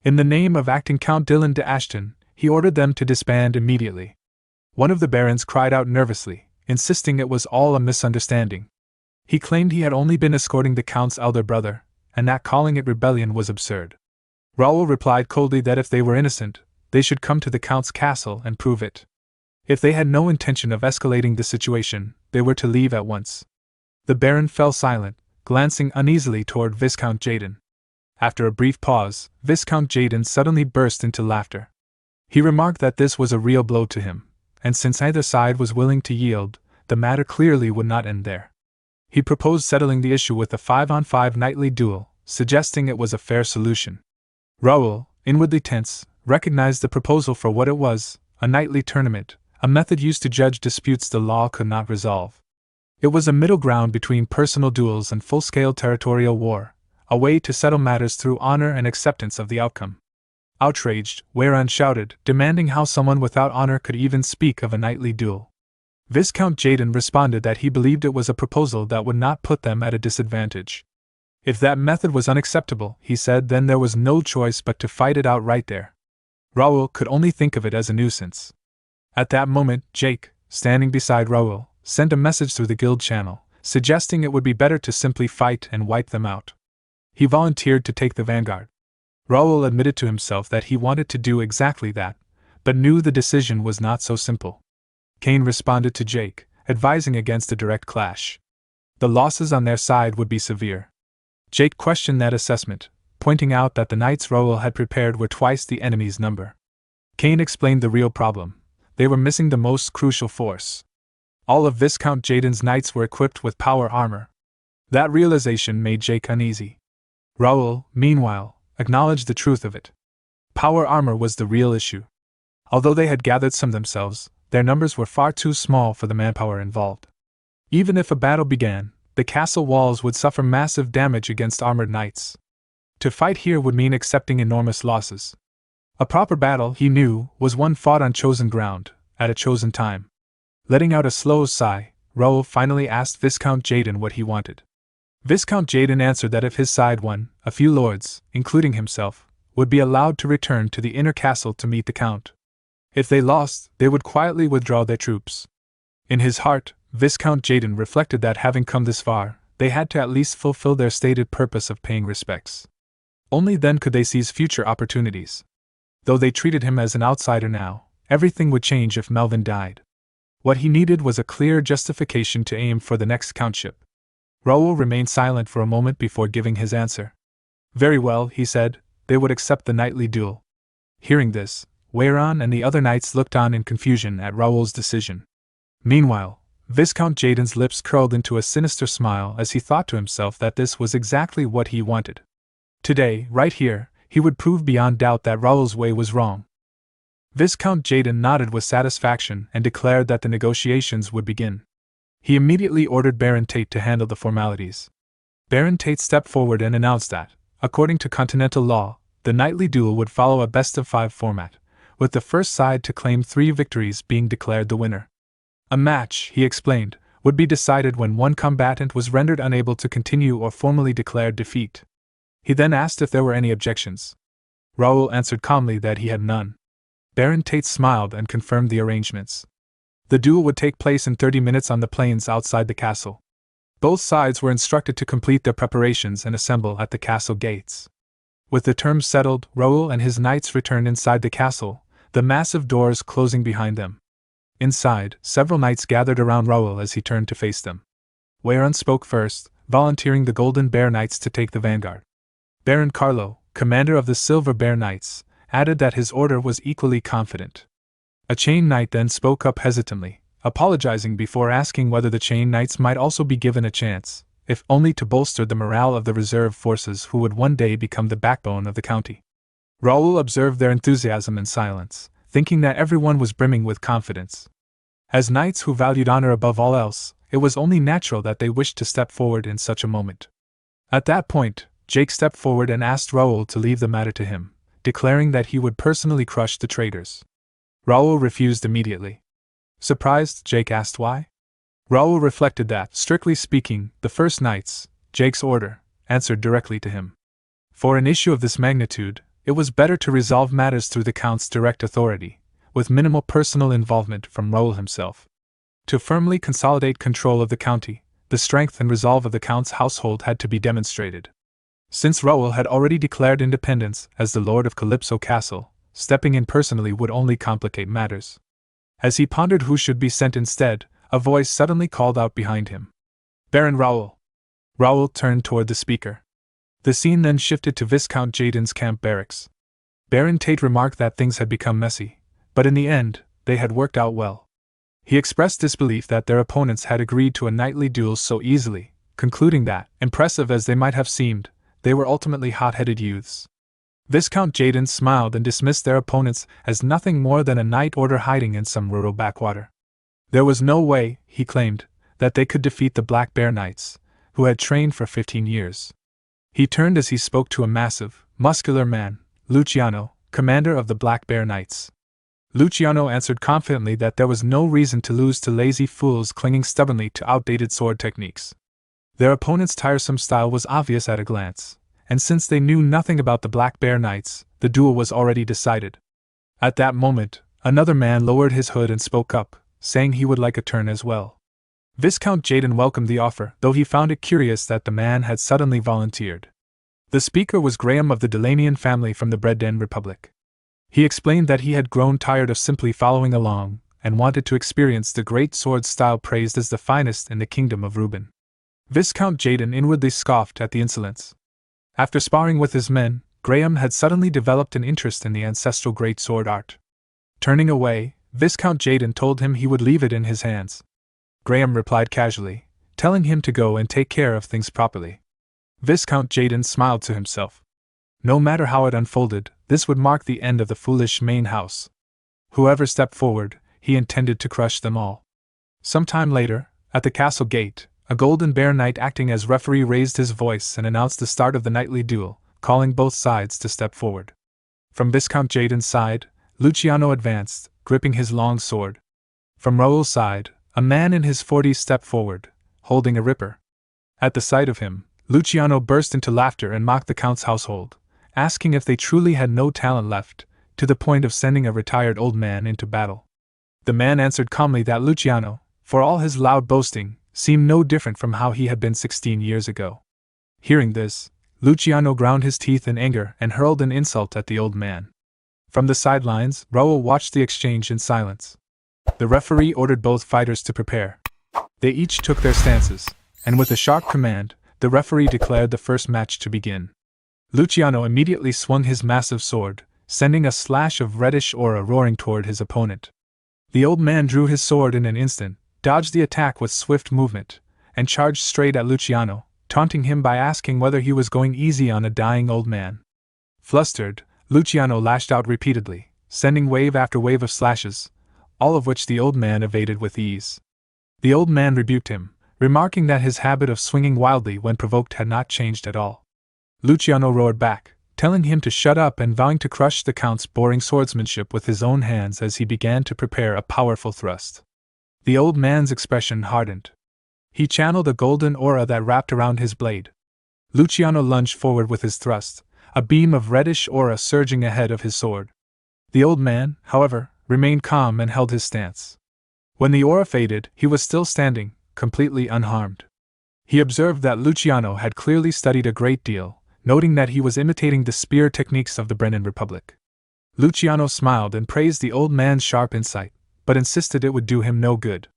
In the name of acting Count Dylan de Ashton, he ordered them to disband immediately. One of the barons cried out nervously, insisting it was all a misunderstanding. He claimed he had only been escorting the Count's elder brother, and that calling it rebellion was absurd. Raoul replied coldly that if they were innocent, they should come to the Count's castle and prove it. If they had no intention of escalating the situation, they were to leave at once. The Baron fell silent, glancing uneasily toward Viscount Jaden. After a brief pause, Viscount Jaden suddenly burst into laughter. He remarked that this was a real blow to him, and since either side was willing to yield, the matter clearly would not end there. He proposed settling the issue with a 5-on-5 nightly duel, suggesting it was a fair solution. Raoul, inwardly tense, recognized the proposal for what it was, a nightly tournament, a method used to judge disputes the law could not resolve. It was a middle ground between personal duels and full-scale territorial war, a way to settle matters through honor and acceptance of the outcome. Outraged, Weyran shouted, demanding how someone without honor could even speak of a nightly duel. Viscount Jaden responded that he believed it was a proposal that would not put them at a disadvantage. If that method was unacceptable, he said, then there was no choice but to fight it out right there. Raoul could only think of it as a nuisance. At that moment, Jake, standing beside Raoul, sent a message through the guild channel, suggesting it would be better to simply fight and wipe them out. He volunteered to take the vanguard. Raoul admitted to himself that he wanted to do exactly that, but knew the decision was not so simple. Kane responded to Jake, advising against a direct clash. The losses on their side would be severe. Jake questioned that assessment, pointing out that the knights Raoul had prepared were twice the enemy's number. Kane explained the real problem. They were missing the most crucial force. All of Viscount Jaden's knights were equipped with power armor. That realization made Jake uneasy. Raoul, meanwhile, acknowledged the truth of it. Power armor was the real issue. Although they had gathered some themselves, their numbers were far too small for the manpower involved. Even if a battle began, the castle walls would suffer massive damage against armored knights. To fight here would mean accepting enormous losses. A proper battle, he knew, was one fought on chosen ground, at a chosen time. Letting out a slow sigh, Raoul finally asked Viscount Jaden what he wanted. Viscount Jaden answered that if his side won, a few lords, including himself, would be allowed to return to the inner castle to meet the Count. If they lost, they would quietly withdraw their troops. In his heart, Viscount Jaden reflected that having come this far, they had to at least fulfill their stated purpose of paying respects. Only then could they seize future opportunities. Though they treated him as an outsider now, everything would change if Melvin died. What he needed was a clear justification to aim for the next countship. Raoul remained silent for a moment before giving his answer. Very well, he said, they would accept the nightly duel. Hearing this, Weyran and the other knights looked on in confusion at Raoul's decision. Meanwhile, Viscount Jaden's lips curled into a sinister smile as he thought to himself that this was exactly what he wanted. Today, right here, he would prove beyond doubt that Raoul's way was wrong. Viscount Jaden nodded with satisfaction and declared that the negotiations would begin. He immediately ordered Baron Tate to handle the formalities. Baron Tate stepped forward and announced that, according to continental law, the nightly duel would follow a best-of-5 format, with the first side to claim 3 victories being declared the winner. A match, he explained, would be decided when one combatant was rendered unable to continue or formally declared defeat. He then asked if there were any objections. Raoul answered calmly that he had none. Baron Tate smiled and confirmed the arrangements. The duel would take place in 30 minutes on the plains outside the castle. Both sides were instructed to complete their preparations and assemble at the castle gates. With the terms settled, Raoul and his knights returned inside the castle, the massive doors closing behind them. Inside, several knights gathered around Raoul as he turned to face them. Weyran spoke first, volunteering the Golden Bear Knights to take the vanguard. Baron Carlo, commander of the Silver Bear Knights, added that his order was equally confident. A Chain Knight then spoke up hesitantly, apologizing before asking whether the Chain Knights might also be given a chance, if only to bolster the morale of the reserve forces who would one day become the backbone of the county. Raoul observed their enthusiasm in silence, thinking that everyone was brimming with confidence. As knights who valued honor above all else, it was only natural that they wished to step forward in such a moment. At that point, Jake stepped forward and asked Raoul to leave the matter to him, declaring that he would personally crush the traitors. Raoul refused immediately. Surprised, Jake asked why. Raoul reflected that, strictly speaking, the First Knights, Jake's order, answered directly to him. For an issue of this magnitude, it was better to resolve matters through the Count's direct authority, with minimal personal involvement from Raoul himself. To firmly consolidate control of the county, the strength and resolve of the Count's household had to be demonstrated. Since Raoul had already declared independence as the Lord of Calypso Castle, stepping in personally would only complicate matters. As he pondered who should be sent instead, a voice suddenly called out behind him. Baron Raoul. Raoul turned toward the speaker. The scene then shifted to Viscount Jaden's camp barracks. Baron Tate remarked that things had become messy, but in the end, they had worked out well. He expressed disbelief that their opponents had agreed to a nightly duel so easily, concluding that, impressive as they might have seemed, they were ultimately hot-headed youths. Viscount Jaden smiled and dismissed their opponents as nothing more than a night order hiding in some rural backwater. There was no way, he claimed, that they could defeat the Black Bear Knights, who had trained for 15 years. He turned as he spoke to a massive, muscular man, Luciano, commander of the Black Bear Knights. Luciano answered confidently that there was no reason to lose to lazy fools clinging stubbornly to outdated sword techniques. Their opponent's tiresome style was obvious at a glance, and since they knew nothing about the Black Bear Knights, the duel was already decided. At that moment, another man lowered his hood and spoke up, saying he would like a turn as well. Viscount Jaden welcomed the offer, though he found it curious that the man had suddenly volunteered. The speaker was Graham of the Delanian family from the Bread-Den Republic. He explained that he had grown tired of simply following along, and wanted to experience the great sword style praised as the finest in the kingdom of Reuben. Viscount Jaden inwardly scoffed at the insolence. After sparring with his men, Graham had suddenly developed an interest in the ancestral great sword art. Turning away, Viscount Jaden told him he would leave it in his hands. Graham replied casually, telling him to go and take care of things properly. Viscount Jaden smiled to himself. No matter how it unfolded, this would mark the end of the foolish main house. Whoever stepped forward, he intended to crush them all. Some time later, at the castle gate, a Golden Bear Knight acting as referee raised his voice and announced the start of the nightly duel, calling both sides to step forward. From Viscount Jaden's side, Luciano advanced, gripping his long sword. From Raoul's side, a man in his 40s stepped forward, holding a ripper. At the sight of him, Luciano burst into laughter and mocked the Count's household, asking if they truly had no talent left, to the point of sending a retired old man into battle. The man answered calmly that Luciano, for all his loud boasting, seemed no different from how he had been 16 years ago. Hearing this, Luciano ground his teeth in anger and hurled an insult at the old man. From the sidelines, Raoul watched the exchange in silence. The referee ordered both fighters to prepare. They each took their stances, and with a sharp command, the referee declared the first match to begin. Luciano immediately swung his massive sword, sending a slash of reddish aura roaring toward his opponent. The old man drew his sword in an instant, dodged the attack with swift movement, and charged straight at Luciano, taunting him by asking whether he was going easy on a dying old man. Flustered, Luciano lashed out repeatedly, sending wave after wave of slashes, all of which the old man evaded with ease. The old man rebuked him, remarking that his habit of swinging wildly when provoked had not changed at all. Luciano roared back, telling him to shut up and vowing to crush the Count's boring swordsmanship with his own hands as he began to prepare a powerful thrust. The old man's expression hardened. He channeled a golden aura that wrapped around his blade. Luciano lunged forward with his thrust, a beam of reddish aura surging ahead of his sword. The old man, however, remained calm and held his stance. When the aura faded, he was still standing, completely unharmed. He observed that Luciano had clearly studied a great deal, noting that he was imitating the spear techniques of the Brennan Republic. Luciano smiled and praised the old man's sharp insight, but insisted it would do him no good.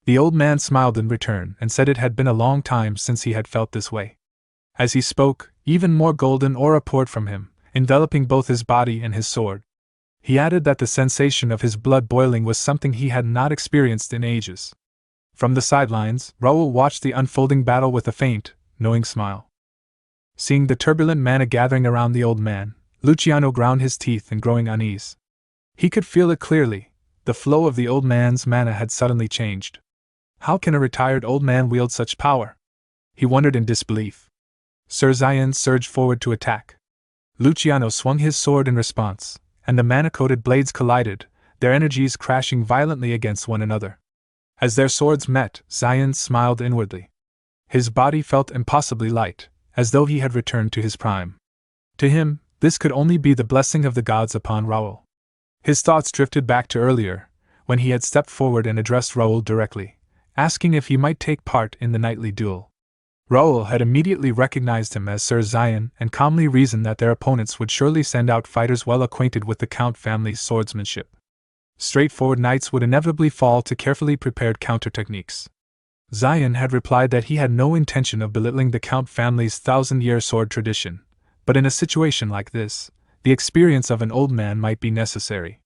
The old man smiled in return and said it had been a long time since he had felt this way. As he spoke, even more golden aura poured from him, enveloping both his body and his sword. He added that the sensation of his blood boiling was something he had not experienced in ages. From the sidelines, Raoul watched the unfolding battle with a faint, knowing smile. Seeing the turbulent mana gathering around the old man, Luciano ground his teeth in growing unease. He could feel it clearly. The flow of the old man's mana had suddenly changed. How can a retired old man wield such power? He wondered in disbelief. Sir Zion surged forward to attack. Luciano swung his sword in response, and the mana-coated blades collided, their energies crashing violently against one another. As their swords met, Zion smiled inwardly. His body felt impossibly light, as though he had returned to his prime. To him, this could only be the blessing of the gods upon Raoul. His thoughts drifted back to earlier, when he had stepped forward and addressed Raoul directly, asking if he might take part in the nightly duel. Raoul had immediately recognized him as Sir Zion and calmly reasoned that their opponents would surely send out fighters well acquainted with the Count family's swordsmanship. Straightforward knights would inevitably fall to carefully prepared counter-techniques. Zion had replied that he had no intention of belittling the Count family's 1,000-year sword tradition, but in a situation like this, the experience of an old man might be necessary.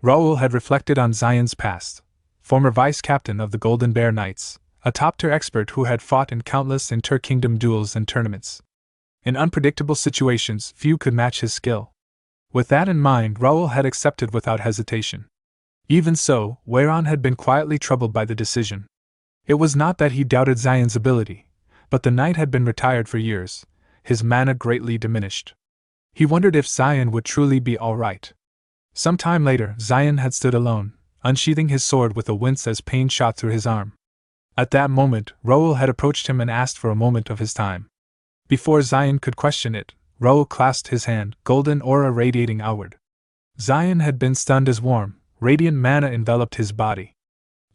Raoul had reflected on Zion's past, former vice-captain of the Golden Bear Knights, a top-tier expert who had fought in countless inter-kingdom duels and tournaments. In unpredictable situations, few could match his skill. With that in mind, Raoul had accepted without hesitation. Even so, Weiran had been quietly troubled by the decision. It was not that he doubted Xian's ability, but the knight had been retired for years, his mana greatly diminished. He wondered if Xian would truly be all right. Some time later, Xian had stood alone, unsheathing his sword with a wince as pain shot through his arm. At that moment, Raoul had approached him and asked for a moment of his time. Before Xian could question it, Raoul clasped his hand, golden aura radiating outward. Xian had been stunned as warm, radiant mana enveloped his body.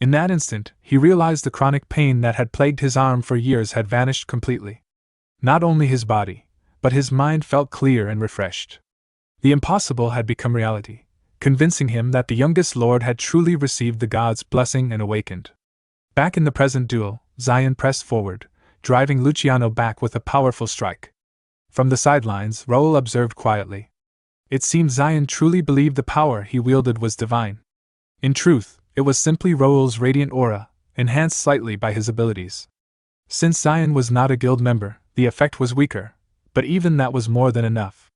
In that instant, he realized the chronic pain that had plagued his arm for years had vanished completely. Not only his body, but his mind felt clear and refreshed. The impossible had become reality, convincing him that the youngest lord had truly received the god's blessing and awakened. Back in the present duel, Xian pressed forward, driving Luciano back with a powerful strike. From the sidelines, Raoul observed quietly. It seemed Xian truly believed the power he wielded was divine. In truth, it was simply Raoul's radiant aura, enhanced slightly by his abilities. Since Xian was not a guild member, the effect was weaker, but even that was more than enough.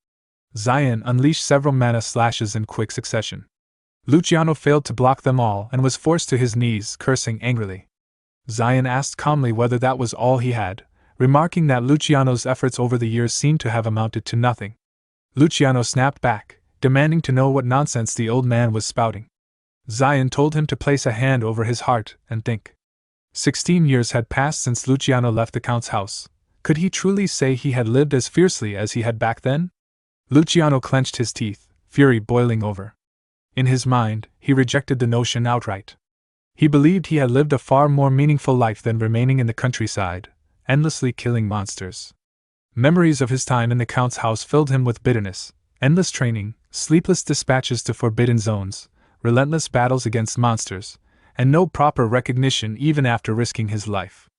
Xian unleashed several mana slashes in quick succession. Luciano failed to block them all and was forced to his knees, cursing angrily. Xian asked calmly whether that was all he had, remarking that Luciano's efforts over the years seemed to have amounted to nothing. Luciano snapped back, demanding to know what nonsense the old man was spouting. Xian told him to place a hand over his heart and think. 16 years had passed since Luciano left the Count's house. Could he truly say he had lived as fiercely as he had back then? Luciano clenched his teeth, fury boiling over. In his mind, he rejected the notion outright. He believed he had lived a far more meaningful life than remaining in the countryside, endlessly killing monsters. Memories of his time in the Count's house filled him with bitterness, endless training, sleepless dispatches to forbidden zones, relentless battles against monsters, and no proper recognition even after risking his life.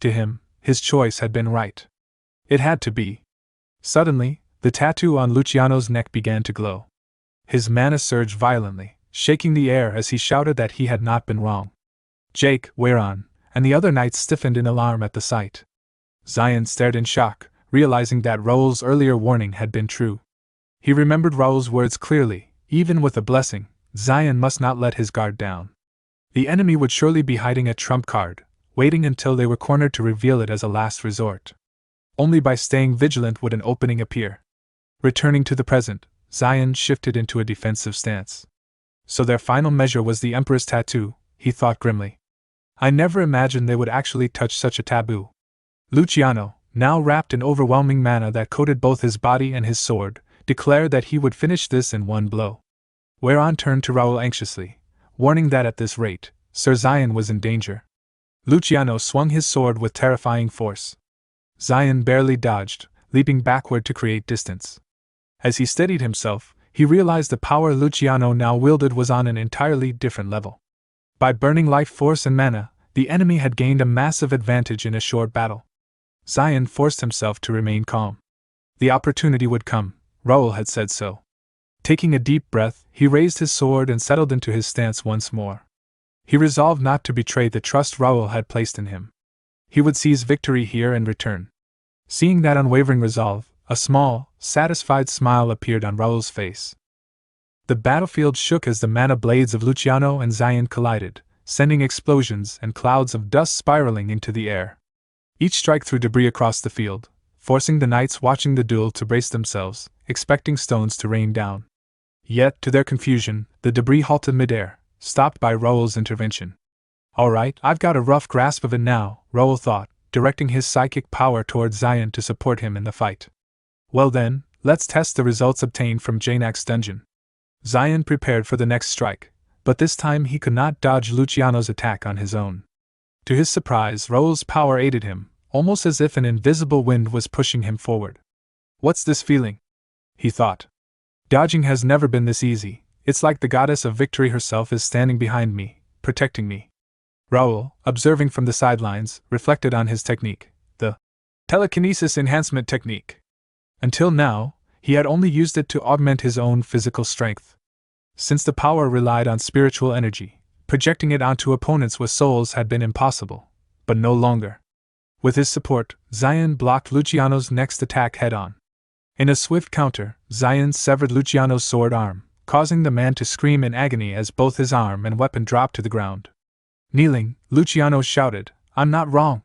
To him, his choice had been right. It had to be. Suddenly, the tattoo on Luciano's neck began to glow. His mana surged violently, shaking the air as he shouted that he had not been wrong. Jake, Weiran, and the other knights stiffened in alarm at the sight. Xian stared in shock, realizing that Raoul's earlier warning had been true. He remembered Raoul's words clearly. Even with a blessing, Xian must not let his guard down. The enemy would surely be hiding a trump card, waiting until they were cornered to reveal it as a last resort. Only by staying vigilant would an opening appear. Returning to the present, Xian shifted into a defensive stance. So their final measure was the Emperor's tattoo, he thought grimly. I never imagined they would actually touch such a taboo. Luciano, now wrapped in overwhelming mana that coated both his body and his sword, declared that he would finish this in one blow. Weiran turned to Raoul anxiously, warning that at this rate, Sir Xian was in danger. Luciano swung his sword with terrifying force. Xian barely dodged, leaping backward to create distance. As he steadied himself, he realized the power Luciano now wielded was on an entirely different level. By burning life force and mana, the enemy had gained a massive advantage in a short battle. Xian forced himself to remain calm. The opportunity would come, Raoul had said so. Taking a deep breath, he raised his sword and settled into his stance once more. He resolved not to betray the trust Raoul had placed in him. He would seize victory here and return. Seeing that unwavering resolve, a small, satisfied smile appeared on Raoul's face. The battlefield shook as the mana blades of Luciano and Xian collided, sending explosions and clouds of dust spiraling into the air. Each strike threw debris across the field, forcing the knights watching the duel to brace themselves, expecting stones to rain down. Yet, to their confusion, the debris halted midair, stopped by Raoul's intervention. All right, I've got a rough grasp of it now, Raoul thought, directing his psychic power toward Xian to support him in the fight. Well then, let's test the results obtained from Janak's dungeon. Xian prepared for the next strike, but this time he could not dodge Luciano's attack on his own. To his surprise, Raoul's power aided him, almost as if an invisible wind was pushing him forward. What's this feeling? He thought. Dodging has never been this easy. It's like the goddess of victory herself is standing behind me, protecting me. Raoul, observing from the sidelines, reflected on his technique, the telekinesis enhancement technique. Until now, he had only used it to augment his own physical strength. Since the power relied on spiritual energy, projecting it onto opponents with souls had been impossible. but no longer. With his support, Zion blocked Luciano's next attack head-on. In a swift counter, Zion severed Luciano's sword arm, causing the man to scream in agony as both his arm and weapon dropped to the ground. Kneeling, Luciano shouted, "I'm not wrong!"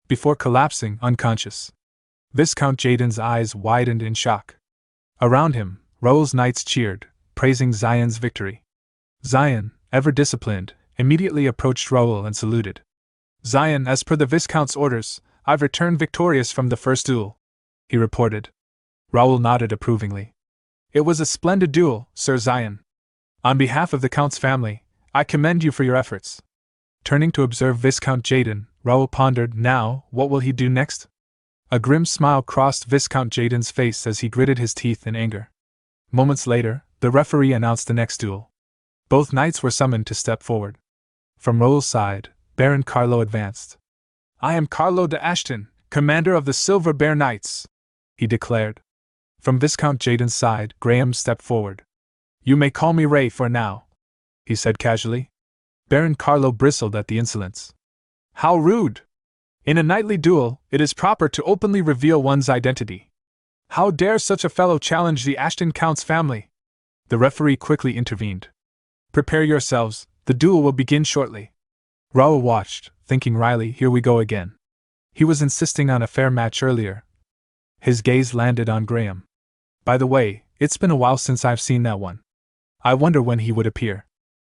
before collapsing unconscious. Viscount Jaden's eyes widened in shock. Around him, Raoul's knights cheered, praising Zion's victory. Zion, ever disciplined, immediately approached Raoul and saluted. "Zion, as per the Viscount's orders, I've returned victorious from the first duel," he reported. Raoul nodded approvingly. "It was a splendid duel, Sir Zion. On behalf of the Count's family, I commend you for your efforts." Turning to observe Viscount Jaden, Raoul pondered, now, what will he do next? A grim smile crossed Viscount Jaden's face as he gritted his teeth in anger. Moments later, the referee announced the next duel. Both knights were summoned to step forward. From Raoul's side, Baron Carlo advanced. "I am Carlo de Ashton, commander of the Silver Bear Knights," he declared. From Viscount Jaden's side, Graham stepped forward. "You may call me Ray for now," he said casually. Baron Carlo bristled at the insolence. "How rude! In a knightly duel, it is proper to openly reveal one's identity. How dare such a fellow challenge the Ashton Count's family?" The referee quickly intervened. "Prepare yourselves, the duel will begin shortly." Raoul watched, thinking wryly, here we go again. He was insisting on a fair match earlier. His gaze landed on Graham. "By the way, it's been a while since I've seen that one. I wonder when he would appear."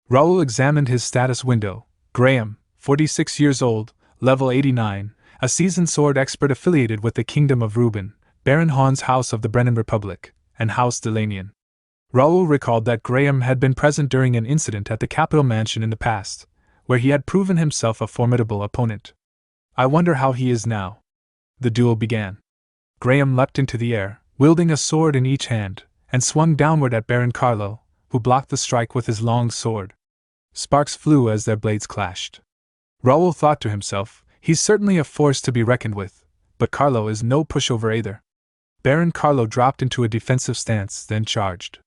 Raoul examined his status window. Graham, 46 years old, level 89, a seasoned sword expert affiliated with the Kingdom of Reuben, Baron Hawn's House of the Brennan Republic, and House Delanian. Raoul recalled that Graham had been present during an incident at the capital mansion in the past, where he had proven himself a formidable opponent. "I wonder how he is now." The duel began. Graham leapt into the air, wielding a sword in each hand, and swung downward at Baron Carlo, who blocked the strike with his long sword. Sparks flew as their blades clashed. Raoul thought to himself, he's certainly a force to be reckoned with, but Carlo is no pushover either. Baron Carlo dropped into a defensive stance, then charged.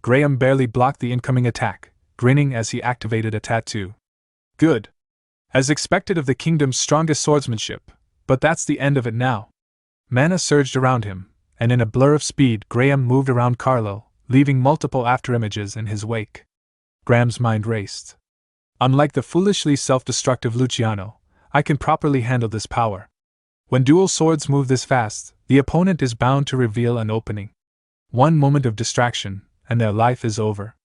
Graham barely blocked the incoming attack, grinning as he activated a tattoo. "Good. As expected of the kingdom's strongest swordsmanship, but that's the end of it now." Mana surged around him, and in a blur of speed Graham moved around Carlo, leaving multiple afterimages in his wake. Graham's mind raced. "Unlike the foolishly self-destructive Luciano, I can properly handle this power. When dual swords move this fast, the opponent is bound to reveal an opening. One moment of distraction, and their life is over."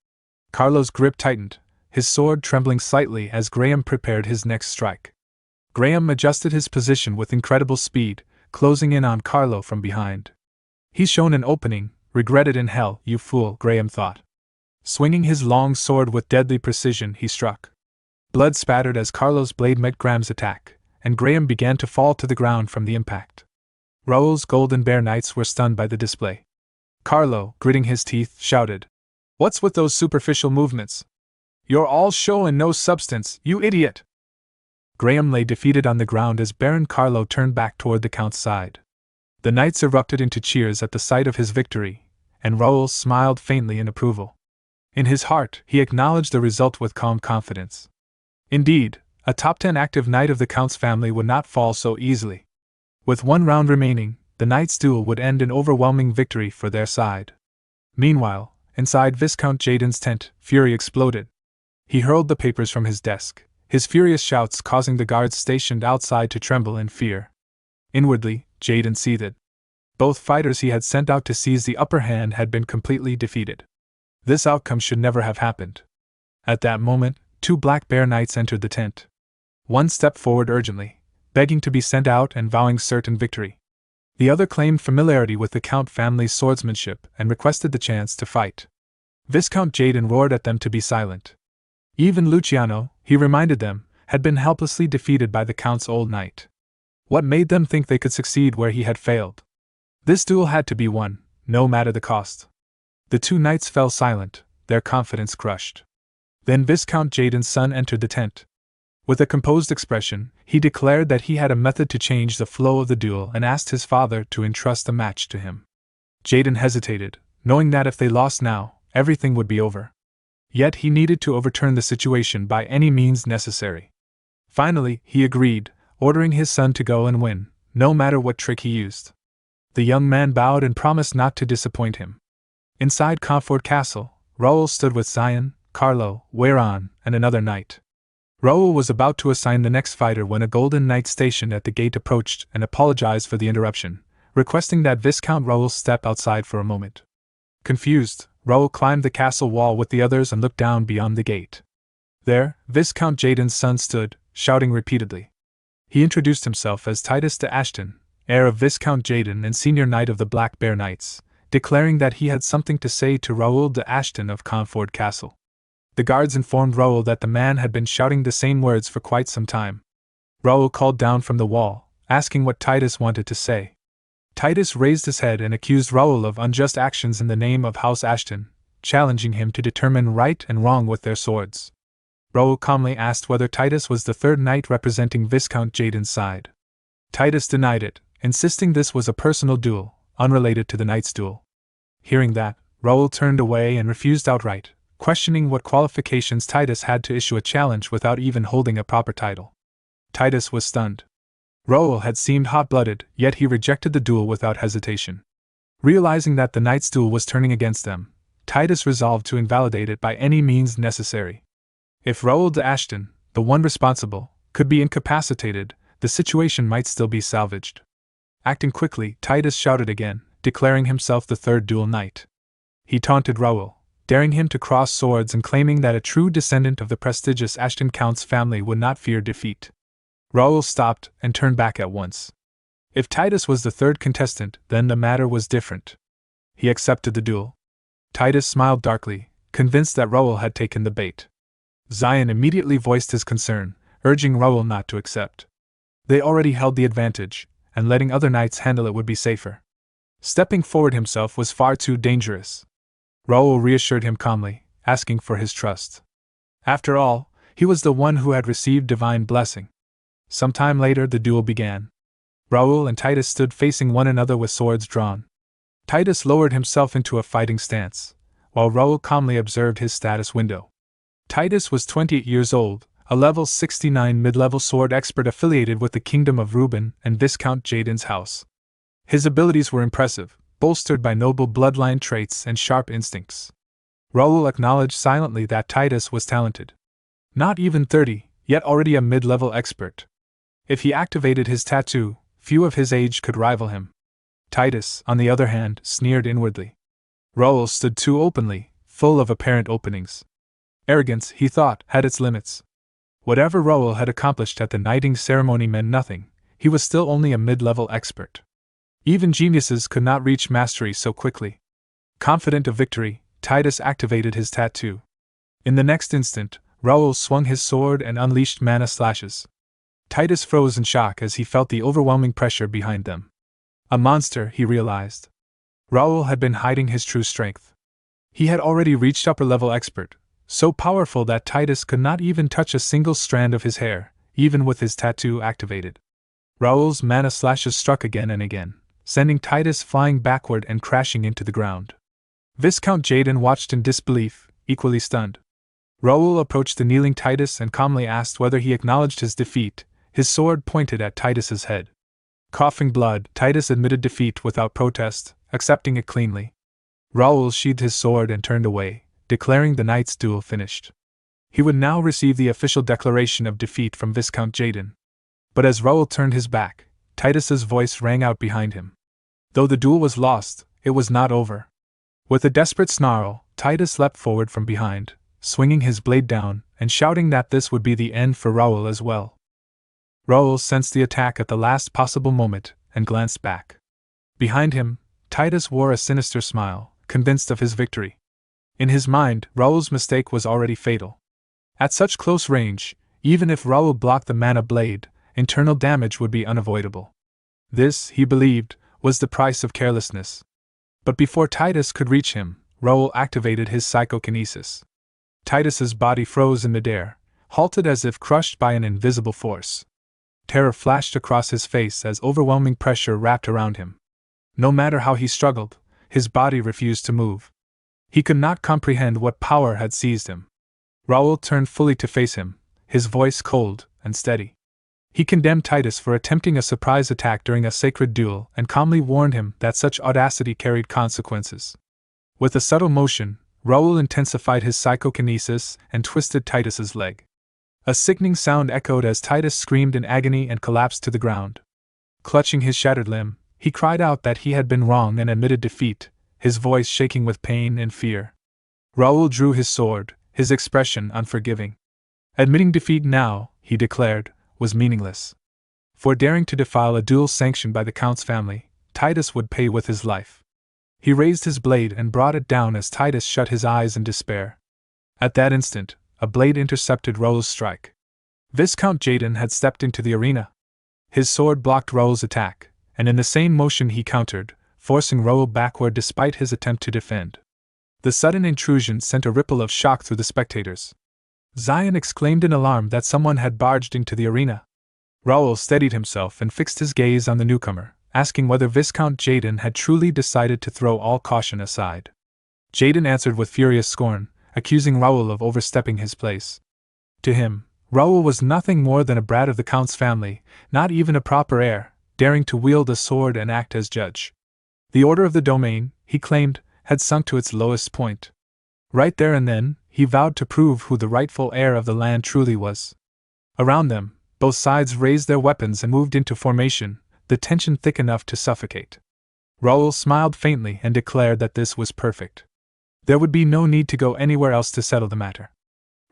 Carlo's grip tightened, his sword trembling slightly as Graham prepared his next strike. Graham adjusted his position with incredible speed, closing in on Carlo from behind. "He's shown an opening, regret it in hell, you fool," Graham thought. Swinging his long sword with deadly precision, he struck. Blood spattered as Carlo's blade met Graham's attack, and Graham began to fall to the ground from the impact. Raoul's Golden Bear Knights were stunned by the display. Carlo, gritting his teeth, shouted, "What's with those superficial movements? You're all show and no substance, you idiot!" Graham lay defeated on the ground as Baron Carlo turned back toward the Count's side. The knights erupted into cheers at the sight of his victory, and Raoul smiled faintly in approval. In his heart, he acknowledged the result with calm confidence. Indeed, a top 10 active knight of the Count's family would not fall so easily. With one round remaining, the knights' duel would end in overwhelming victory for their side. Meanwhile, inside Viscount Jaden's tent, fury exploded. He hurled the papers from his desk, his furious shouts causing the guards stationed outside to tremble in fear. Inwardly, Jaden seethed. Both fighters he had sent out to seize the upper hand had been completely defeated. This outcome should never have happened. At that moment, 2 Black Bear Knights entered the tent. One stepped forward urgently, begging to be sent out and vowing certain victory. The other claimed familiarity with the Count family's swordsmanship and requested the chance to fight. Viscount Jaden roared at them to be silent. Even Luciano, he reminded them, had been helplessly defeated by the Count's old knight. What made them think they could succeed where he had failed? This duel had to be won, no matter the cost. The 2 knights fell silent, their confidence crushed. Then Viscount Jaden's son entered the tent. With a composed expression, he declared that he had a method to change the flow of the duel and asked his father to entrust the match to him. Jaden hesitated, knowing that if they lost now, everything would be over. Yet he needed to overturn the situation by any means necessary. Finally, he agreed, ordering his son to go and win, no matter what trick he used. The young man bowed and promised not to disappoint him. Inside Comfort Castle, Raoul stood with Zion, Carlo, Weyron, and another knight. Raoul was about to assign the next fighter when a golden knight stationed at the gate approached and apologized for the interruption, requesting that Viscount Raoul step outside for a moment. Confused, Raoul climbed the castle wall with the others and looked down beyond the gate. There, Viscount Jaden's son stood, shouting repeatedly. He introduced himself as Titus de Ashton, heir of Viscount Jaden and senior knight of the Black Bear Knights, declaring that he had something to say to Raoul de Ashton of Comfort Castle. The guards informed Raoul that the man had been shouting the same words for quite some time. Raoul called down from the wall, asking what Titus wanted to say. Titus raised his head and accused Raoul of unjust actions in the name of House Ashton, challenging him to determine right and wrong with their swords. Raoul calmly asked whether Titus was the third knight representing Viscount Jaden's side. Titus denied it, insisting this was a personal duel, unrelated to the knight's duel. Hearing that, Raoul turned away and refused outright, questioning what qualifications Titus had to issue a challenge without even holding a proper title. Titus was stunned. Raoul had seemed hot-blooded, yet he rejected the duel without hesitation. Realizing that the knight's duel was turning against them, Titus resolved to invalidate it by any means necessary. If Raoul de Ashton, the one responsible, could be incapacitated, the situation might still be salvaged. Acting quickly, Titus shouted again, declaring himself the third dual knight. He taunted Raoul, daring him to cross swords and claiming that a true descendant of the prestigious Ashton Count's family would not fear defeat. Raoul stopped and turned back at once. If Titus was the third contestant, then the matter was different. He accepted the duel. Titus smiled darkly, convinced that Raoul had taken the bait. Zion immediately voiced his concern, urging Raoul not to accept. They already held the advantage, and letting other knights handle it would be safer. Stepping forward himself was far too dangerous. Raoul reassured him calmly, asking for his trust. After all, he was the one who had received divine blessing. Some time later the duel began. Raoul and Titus stood facing one another with swords drawn. Titus lowered himself into a fighting stance, while Raoul calmly observed his status window. Titus was 28 years old, a level 69 mid-level sword expert affiliated with the Kingdom of Reuben and Viscount Jaden's house. His abilities were impressive, bolstered by noble bloodline traits and sharp instincts. Raoul acknowledged silently that Titus was talented. Not even 30, yet already a mid-level expert. If he activated his tattoo, few of his age could rival him. Titus, on the other hand, sneered inwardly. Raoul stood too openly, full of apparent openings. Arrogance, he thought, had its limits. Whatever Raoul had accomplished at the knighting ceremony meant nothing, he was still only a mid-level expert. Even geniuses could not reach mastery so quickly. Confident of victory, Titus activated his tattoo. In the next instant, Raoul swung his sword and unleashed mana slashes. Titus froze in shock as he felt the overwhelming pressure behind them. A monster, he realized. Raoul had been hiding his true strength. He had already reached upper-level expert, so powerful that Titus could not even touch a single strand of his hair, even with his tattoo activated. Raoul's mana slashes struck again and again, sending Titus flying backward and crashing into the ground. Viscount Jaden watched in disbelief, equally stunned. Raoul approached the kneeling Titus and calmly asked whether he acknowledged his defeat, his sword pointed at Titus's head. Coughing blood, Titus admitted defeat without protest, accepting it cleanly. Raoul sheathed his sword and turned away, declaring the knight's duel finished. He would now receive the official declaration of defeat from Viscount Jaden. But as Raoul turned his back, Titus's voice rang out behind him. Though the duel was lost, it was not over. With a desperate snarl, Titus leapt forward from behind, swinging his blade down and shouting that this would be the end for Raoul as well. Raoul sensed the attack at the last possible moment and glanced back. Behind him, Titus wore a sinister smile, convinced of his victory. In his mind, Raoul's mistake was already fatal. At such close range, even if Raoul blocked the mana blade, internal damage would be unavoidable. This, he believed, was the price of carelessness. But before Titus could reach him, Raoul activated his psychokinesis. Titus's body froze in midair, halted as if crushed by an invisible force. Terror flashed across his face as overwhelming pressure wrapped around him. No matter how he struggled, his body refused to move. He could not comprehend what power had seized him. Raoul turned fully to face him, his voice cold and steady. He condemned Titus for attempting a surprise attack during a sacred duel and calmly warned him that such audacity carried consequences. With a subtle motion, Raoul intensified his psychokinesis and twisted Titus's leg. A sickening sound echoed as Titus screamed in agony and collapsed to the ground. Clutching his shattered limb, he cried out that he had been wrong and admitted defeat, his voice shaking with pain and fear. Raoul drew his sword, his expression unforgiving. Admitting defeat now, he declared, was meaningless. For daring to defile a duel sanctioned by the Count's family, Titus would pay with his life. He raised his blade and brought it down as Titus shut his eyes in despair. At that instant, a blade intercepted Raoul's strike. Viscount Jaden had stepped into the arena. His sword blocked Raoul's attack, and in the same motion he countered, forcing Raoul backward despite his attempt to defend. The sudden intrusion sent a ripple of shock through the spectators. Zion exclaimed in alarm that someone had barged into the arena. Raoul steadied himself and fixed his gaze on the newcomer, asking whether Viscount Jaden had truly decided to throw all caution aside. Jaden answered with furious scorn, accusing Raoul of overstepping his place. To him, Raoul was nothing more than a brat of the Count's family, not even a proper heir, daring to wield a sword and act as judge. The order of the domain, he claimed, had sunk to its lowest point. Right there and then, he vowed to prove who the rightful heir of the land truly was. Around them, both sides raised their weapons and moved into formation, the tension thick enough to suffocate. Raoul smiled faintly and declared that this was perfect. There would be no need to go anywhere else to settle the matter.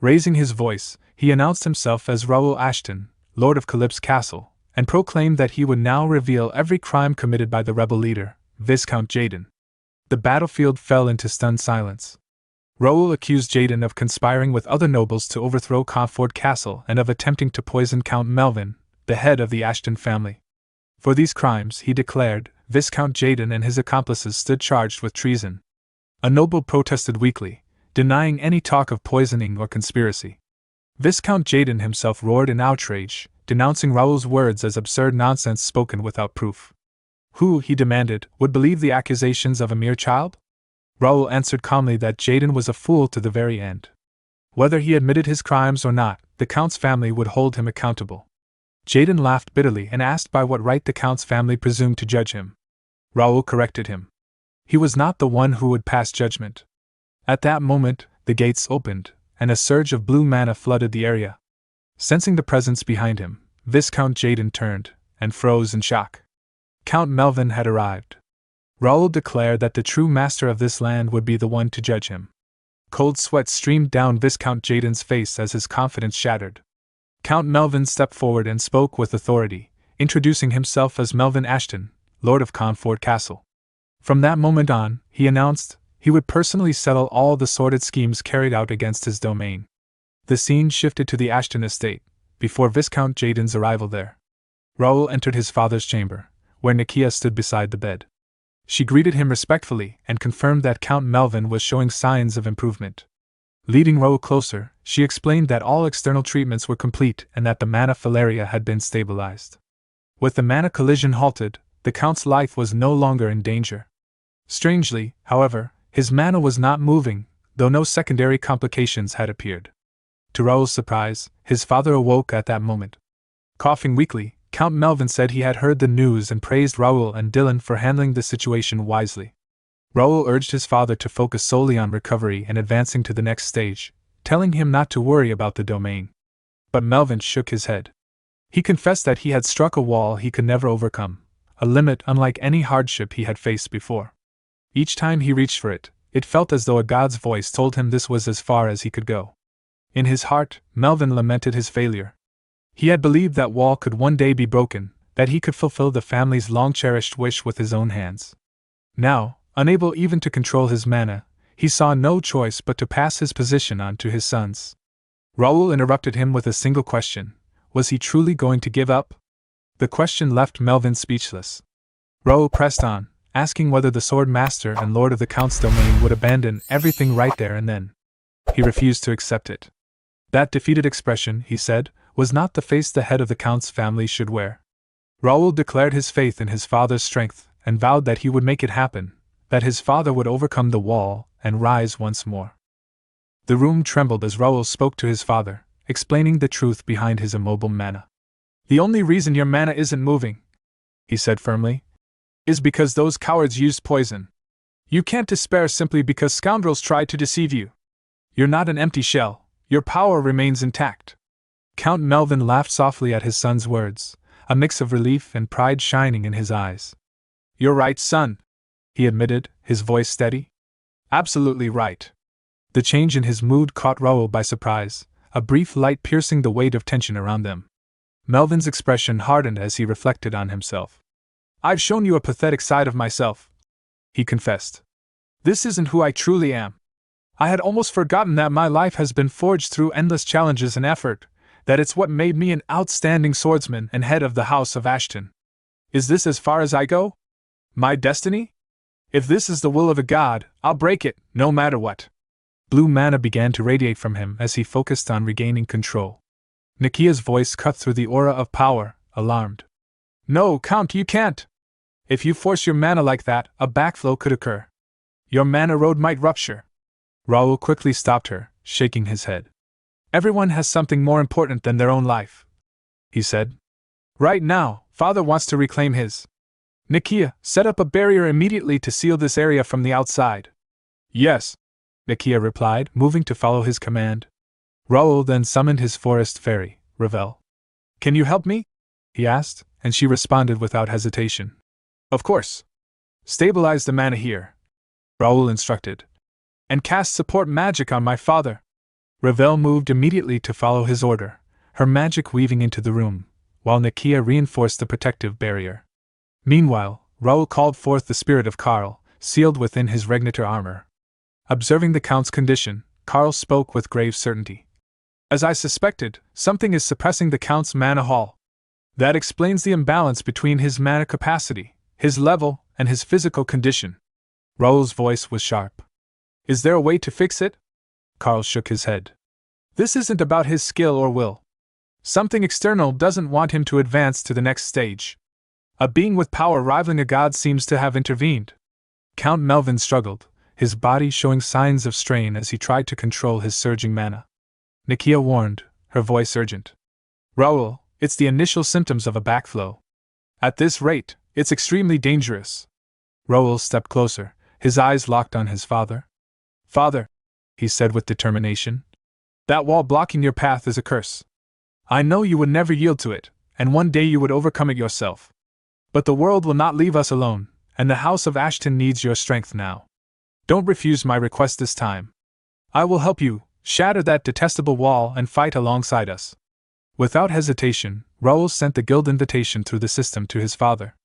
Raising his voice, he announced himself as Raoul Ashton, Lord of Calyp's castle, and proclaimed that he would now reveal every crime committed by the rebel leader, Viscount Jaden. The battlefield fell into stunned silence. Raoul accused Jaden of conspiring with other nobles to overthrow Comfort Castle and of attempting to poison Count Melvin, the head of the Ashton family. For these crimes, he declared, Viscount Jaden and his accomplices stood charged with treason. A noble protested weakly, denying any talk of poisoning or conspiracy. Viscount Jaden himself roared in outrage, denouncing Raoul's words as absurd nonsense spoken without proof. Who, he demanded, would believe the accusations of a mere child? Raoul answered calmly that Jaden was a fool to the very end. Whether he admitted his crimes or not, the Count's family would hold him accountable. Jaden laughed bitterly and asked by what right the Count's family presumed to judge him. Raoul corrected him. He was not the one who would pass judgment. At that moment, the gates opened, and a surge of blue mana flooded the area. Sensing the presence behind him, Viscount Jaden turned, and froze in shock. Count Melvin had arrived. Raoul declared that the true master of this land would be the one to judge him. Cold sweat streamed down Viscount Jaden's face as his confidence shattered. Count Melvin stepped forward and spoke with authority, introducing himself as Melvin Ashton, Lord of Comfort Castle. From that moment on, he announced, he would personally settle all the sordid schemes carried out against his domain. The scene shifted to the Ashton estate, before Viscount Jaden's arrival there. Raoul entered his father's chamber, where Nikia stood beside the bed. She greeted him respectfully and confirmed that Count Melvin was showing signs of improvement. Leading Raoul closer, she explained that all external treatments were complete and that the mana filaria had been stabilized. With the mana collision halted, the Count's life was no longer in danger. Strangely, however, his mana was not moving, though no secondary complications had appeared. To Raoul's surprise, his father awoke at that moment. Coughing weakly, Count Melvin said he had heard the news and praised Raoul and Dylan for handling the situation wisely. Raoul urged his father to focus solely on recovery and advancing to the next stage, telling him not to worry about the domain. But Melvin shook his head. He confessed that he had struck a wall he could never overcome, a limit unlike any hardship he had faced before. Each time he reached for it, it felt as though a god's voice told him this was as far as he could go. In his heart, Melvin lamented his failure. He had believed that wall could one day be broken, that he could fulfill the family's long-cherished wish with his own hands. Now, unable even to control his mana, he saw no choice but to pass his position on to his sons. Raoul interrupted him with a single question. Was he truly going to give up? The question left Melvin speechless. Raoul pressed on, asking whether the Sword Master and Lord of the Count's domain would abandon everything right there and then. He refused to accept it. That defeated expression, he said, was not the face the head of the Count's family should wear. Raoul declared his faith in his father's strength and vowed that he would make it happen, that his father would overcome the wall and rise once more. The room trembled as Raoul spoke to his father, explaining the truth behind his immobile mana. The only reason your mana isn't moving, he said firmly, is because those cowards used poison. You can't despair simply because scoundrels tried to deceive you. You're not an empty shell, your power remains intact. Count Melvin laughed softly at his son's words, a mix of relief and pride shining in his eyes. You're right, son, he admitted, his voice steady. Absolutely right. The change in his mood caught Raoul by surprise, a brief light piercing the weight of tension around them. Melvin's expression hardened as he reflected on himself. I've shown you a pathetic side of myself, he confessed. This isn't who I truly am. I had almost forgotten that my life has been forged through endless challenges and effort, that it's what made me an outstanding swordsman and head of the House of Ashton. Is this as far as I go? My destiny? If this is the will of a god, I'll break it, no matter what. Blue mana began to radiate from him as he focused on regaining control. Nikia's voice cut through the aura of power, alarmed. No, Count, you can't! If you force your mana like that, a backflow could occur. Your mana road might rupture. Raoul quickly stopped her, shaking his head. Everyone has something more important than their own life, he said. Right now, Father wants to reclaim his. Nikia, set up a barrier immediately to seal this area from the outside. Yes, Nikia replied, moving to follow his command. Raoul then summoned his forest fairy, Ravel. Can you help me? He asked, and she responded without hesitation. Of course. Stabilize the mana here, Raoul instructed. And cast support magic on my father. Ravel moved immediately to follow his order, her magic weaving into the room, while Nikia reinforced the protective barrier. Meanwhile, Raoul called forth the spirit of Karl, sealed within his regnator armor. Observing the Count's condition, Karl spoke with grave certainty. As I suspected, something is suppressing the Count's mana haul. That explains the imbalance between his mana capacity, his level, and his physical condition. Raoul's voice was sharp. Is there a way to fix it? Karl shook his head. This isn't about his skill or will. Something external doesn't want him to advance to the next stage. A being with power rivaling a god seems to have intervened. Count Melvin struggled, his body showing signs of strain as he tried to control his surging mana. Nikia warned, her voice urgent. Raoul, it's the initial symptoms of a backflow. At this rate, it's extremely dangerous. Raoul stepped closer, his eyes locked on his father. Father, he said with determination, that wall blocking your path is a curse. I know you would never yield to it, and one day you would overcome it yourself. But the world will not leave us alone, and the House of Ashton needs your strength now. Don't refuse my request this time. I will help you shatter that detestable wall and fight alongside us. Without hesitation, Raoul sent the guild invitation through the system to his father.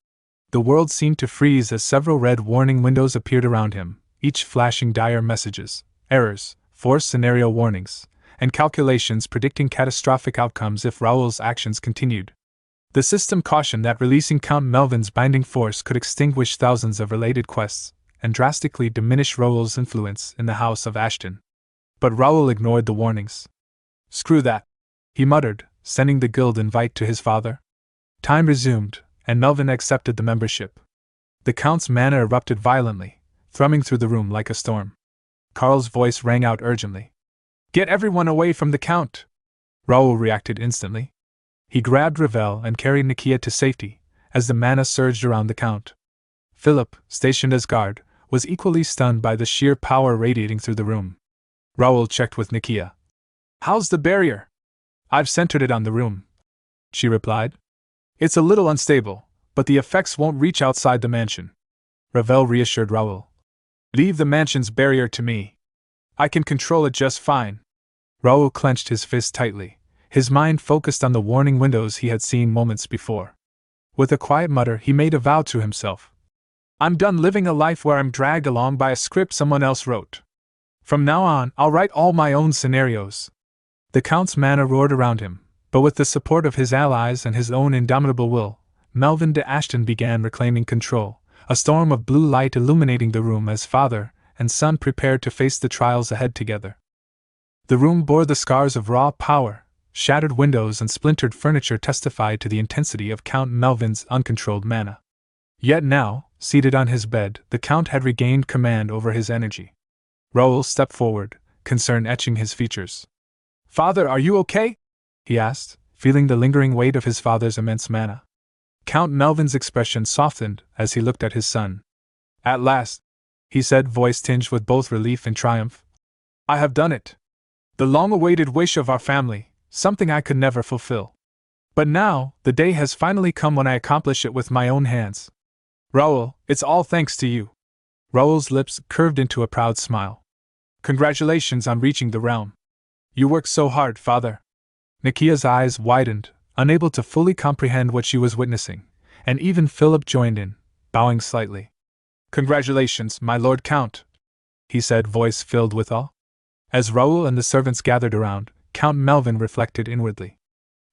The world seemed to freeze as several red warning windows appeared around him, each flashing dire messages, errors, forced scenario warnings, and calculations predicting catastrophic outcomes if Raoul's actions continued. The system cautioned that releasing Count Melvin's binding force could extinguish thousands of related quests and drastically diminish Raoul's influence in the House of Ashton. But Raoul ignored the warnings. Screw that, he muttered, sending the guild invite to his father. Time resumed, and Melvin accepted the membership. The Count's mana erupted violently, thrumming through the room like a storm. Karl's voice rang out urgently. Get everyone away from the Count! Raoul reacted instantly. He grabbed Ravel and carried Nikia to safety, as the mana surged around the Count. Philip, stationed as guard, was equally stunned by the sheer power radiating through the room. Raoul checked with Nikia. How's the barrier? I've centered it on the room, she replied. It's a little unstable, but the effects won't reach outside the mansion. Ravel reassured Raoul. Leave the mansion's barrier to me. I can control it just fine. Raoul clenched his fist tightly, his mind focused on the warning windows he had seen moments before. With a quiet mutter, he made a vow to himself. I'm done living a life where I'm dragged along by a script someone else wrote. From now on, I'll write all my own scenarios. The Count's mana roared around him, but with the support of his allies and his own indomitable will, Melvin de Ashton began reclaiming control, a storm of blue light illuminating the room as father and son prepared to face the trials ahead together. The room bore the scars of raw power. Shattered windows and splintered furniture testified to the intensity of Count Melvin's uncontrolled mana. Yet now, seated on his bed, the Count had regained command over his energy. Raoul stepped forward, concern etching his features. Father, are you okay? He asked, feeling the lingering weight of his father's immense mana. Count Melvin's expression softened as he looked at his son. At last, he said, voice tinged with both relief and triumph. I have done it. The long-awaited wish of our family, something I could never fulfill. But now, the day has finally come when I accomplish it with my own hands. Raoul, it's all thanks to you. Raoul's lips curved into a proud smile. Congratulations on reaching the realm. You worked so hard, father. Nikia's eyes widened, unable to fully comprehend what she was witnessing, and even Philip joined in, bowing slightly. Congratulations, my lord Count, he said, voice filled with awe. As Raoul and the servants gathered around, Count Melvin reflected inwardly.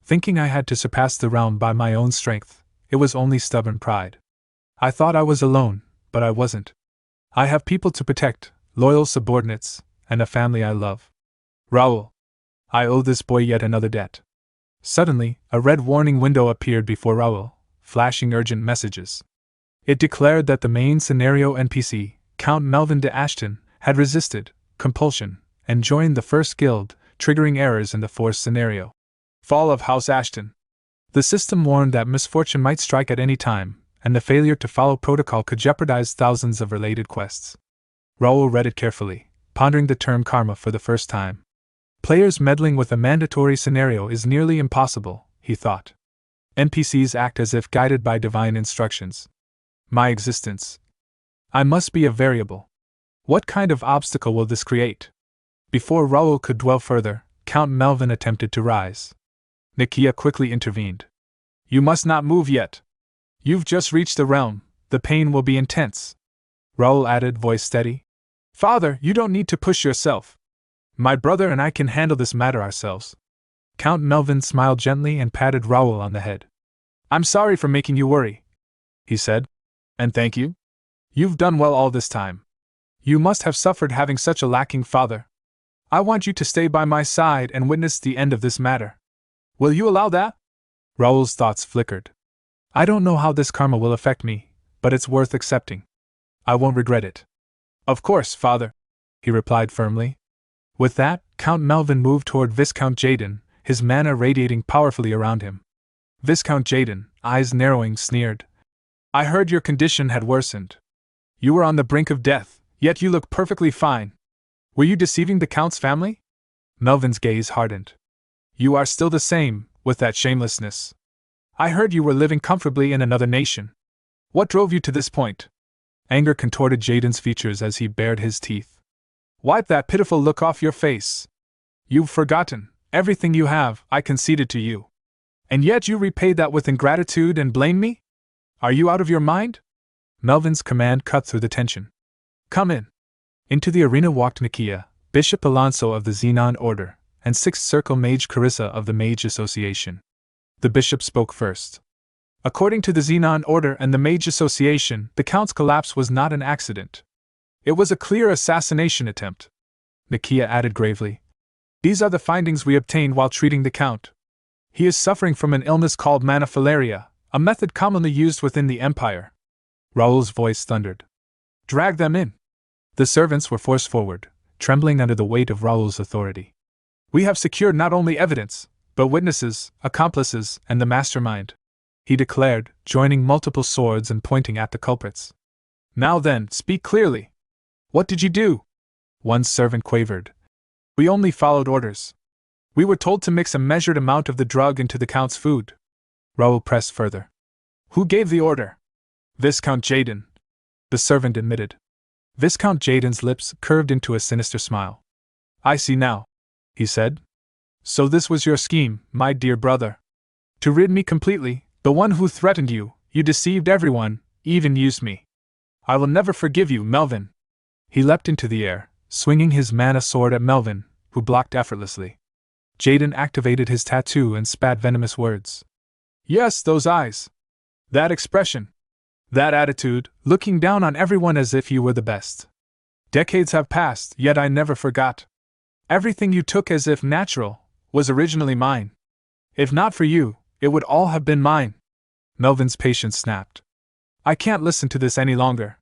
Thinking I had to surpass the realm by my own strength, it was only stubborn pride. I thought I was alone, but I wasn't. I have people to protect, loyal subordinates, and a family I love. Raoul, I owe this boy yet another debt. Suddenly, a red warning window appeared before Raoul, flashing urgent messages. It declared that the main scenario NPC, Count Melvin de Ashton, had resisted compulsion and joined the first guild, triggering errors in the forced scenario. Fall of House Ashton. The system warned that misfortune might strike at any time, and the failure to follow protocol could jeopardize thousands of related quests. Raoul read it carefully, pondering the term karma for the first time. Players meddling with a mandatory scenario is nearly impossible, he thought. NPCs act as if guided by divine instructions. My existence. I must be a variable. What kind of obstacle will this create? Before Raoul could dwell further, Count Melvin attempted to rise. Nikia quickly intervened. You must not move yet. You've just reached the realm, the pain will be intense. Raoul added, voice steady. Father, you don't need to push yourself. My brother and I can handle this matter ourselves. Count Melvin smiled gently and patted Raoul on the head. I'm sorry for making you worry, he said. And thank you. You've done well all this time. You must have suffered having such a lacking father. I want you to stay by my side and witness the end of this matter. Will you allow that? Raoul's thoughts flickered. I don't know how this karma will affect me, but it's worth accepting. I won't regret it. Of course, father, he replied firmly. With that, Count Melvin moved toward Viscount Jaden, his mana radiating powerfully around him. Viscount Jaden, eyes narrowing, sneered. I heard your condition had worsened. You were on the brink of death, yet you look perfectly fine. Were you deceiving the Count's family? Melvin's gaze hardened. You are still the same, with that shamelessness. I heard you were living comfortably in another nation. What drove you to this point? Anger contorted Jaden's features as he bared his teeth. Wipe that pitiful look off your face. You've forgotten, everything you have, I conceded to you. And yet you repaid that with ingratitude and blame me? Are you out of your mind? Melvin's command cut through the tension. Come in. Into the arena walked Nikia, Bishop Alonso of the Xenon Order, and Sixth Circle Mage Carissa of the Mage Association. The bishop spoke first. According to the Xenon Order and the Mage Association, the Count's collapse was not an accident. It was a clear assassination attempt. Nikia added gravely. These are the findings we obtained while treating the Count. He is suffering from an illness called manifilaria, a method commonly used within the Empire. Raoul's voice thundered. Drag them in. The servants were forced forward, trembling under the weight of Raoul's authority. We have secured not only evidence, but witnesses, accomplices, and the mastermind, he declared, joining multiple swords and pointing at the culprits. Now then, speak clearly. What did you do? One servant quavered. We only followed orders. We were told to mix a measured amount of the drug into the Count's food. Raoul pressed further. Who gave the order? Viscount Jaden, the servant admitted. Viscount Jaden's lips curved into a sinister smile. I see now, he said. So this was your scheme, my dear brother. To rid me completely, the one who threatened you, you deceived everyone, even used me. I will never forgive you, Melvin. He leapt into the air, swinging his mana sword at Melvin, who blocked effortlessly. Jaden activated his tattoo and spat venomous words. Yes, those eyes. That expression. That attitude, looking down on everyone as if you were the best. Decades have passed, yet I never forgot. Everything you took as if natural was originally mine. If not for you, it would all have been mine. Melvin's patience snapped. I can't listen to this any longer.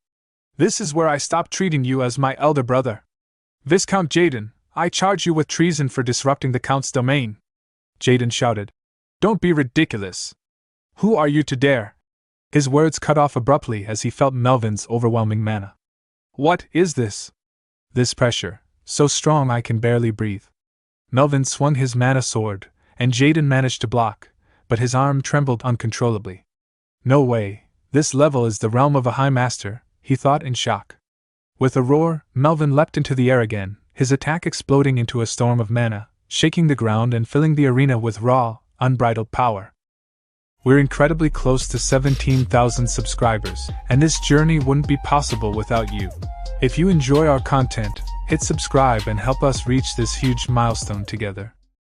This is where I stop treating you as my elder brother. Viscount Jaden, I charge you with treason for disrupting the Count's domain. Jaden shouted. Don't be ridiculous. Who are you to dare? His words cut off abruptly as he felt Melvin's overwhelming mana. What is this? This pressure, so strong I can barely breathe. Melvin swung his mana sword, and Jaden managed to block, but his arm trembled uncontrollably. No way, this level is the realm of a High Master, he thought in shock. With a roar, Melvin leapt into the air again, his attack exploding into a storm of mana, shaking the ground and filling the arena with raw, unbridled power. We're incredibly close to 17,000 subscribers, and this journey wouldn't be possible without you. If you enjoy our content, hit subscribe and help us reach this huge milestone together.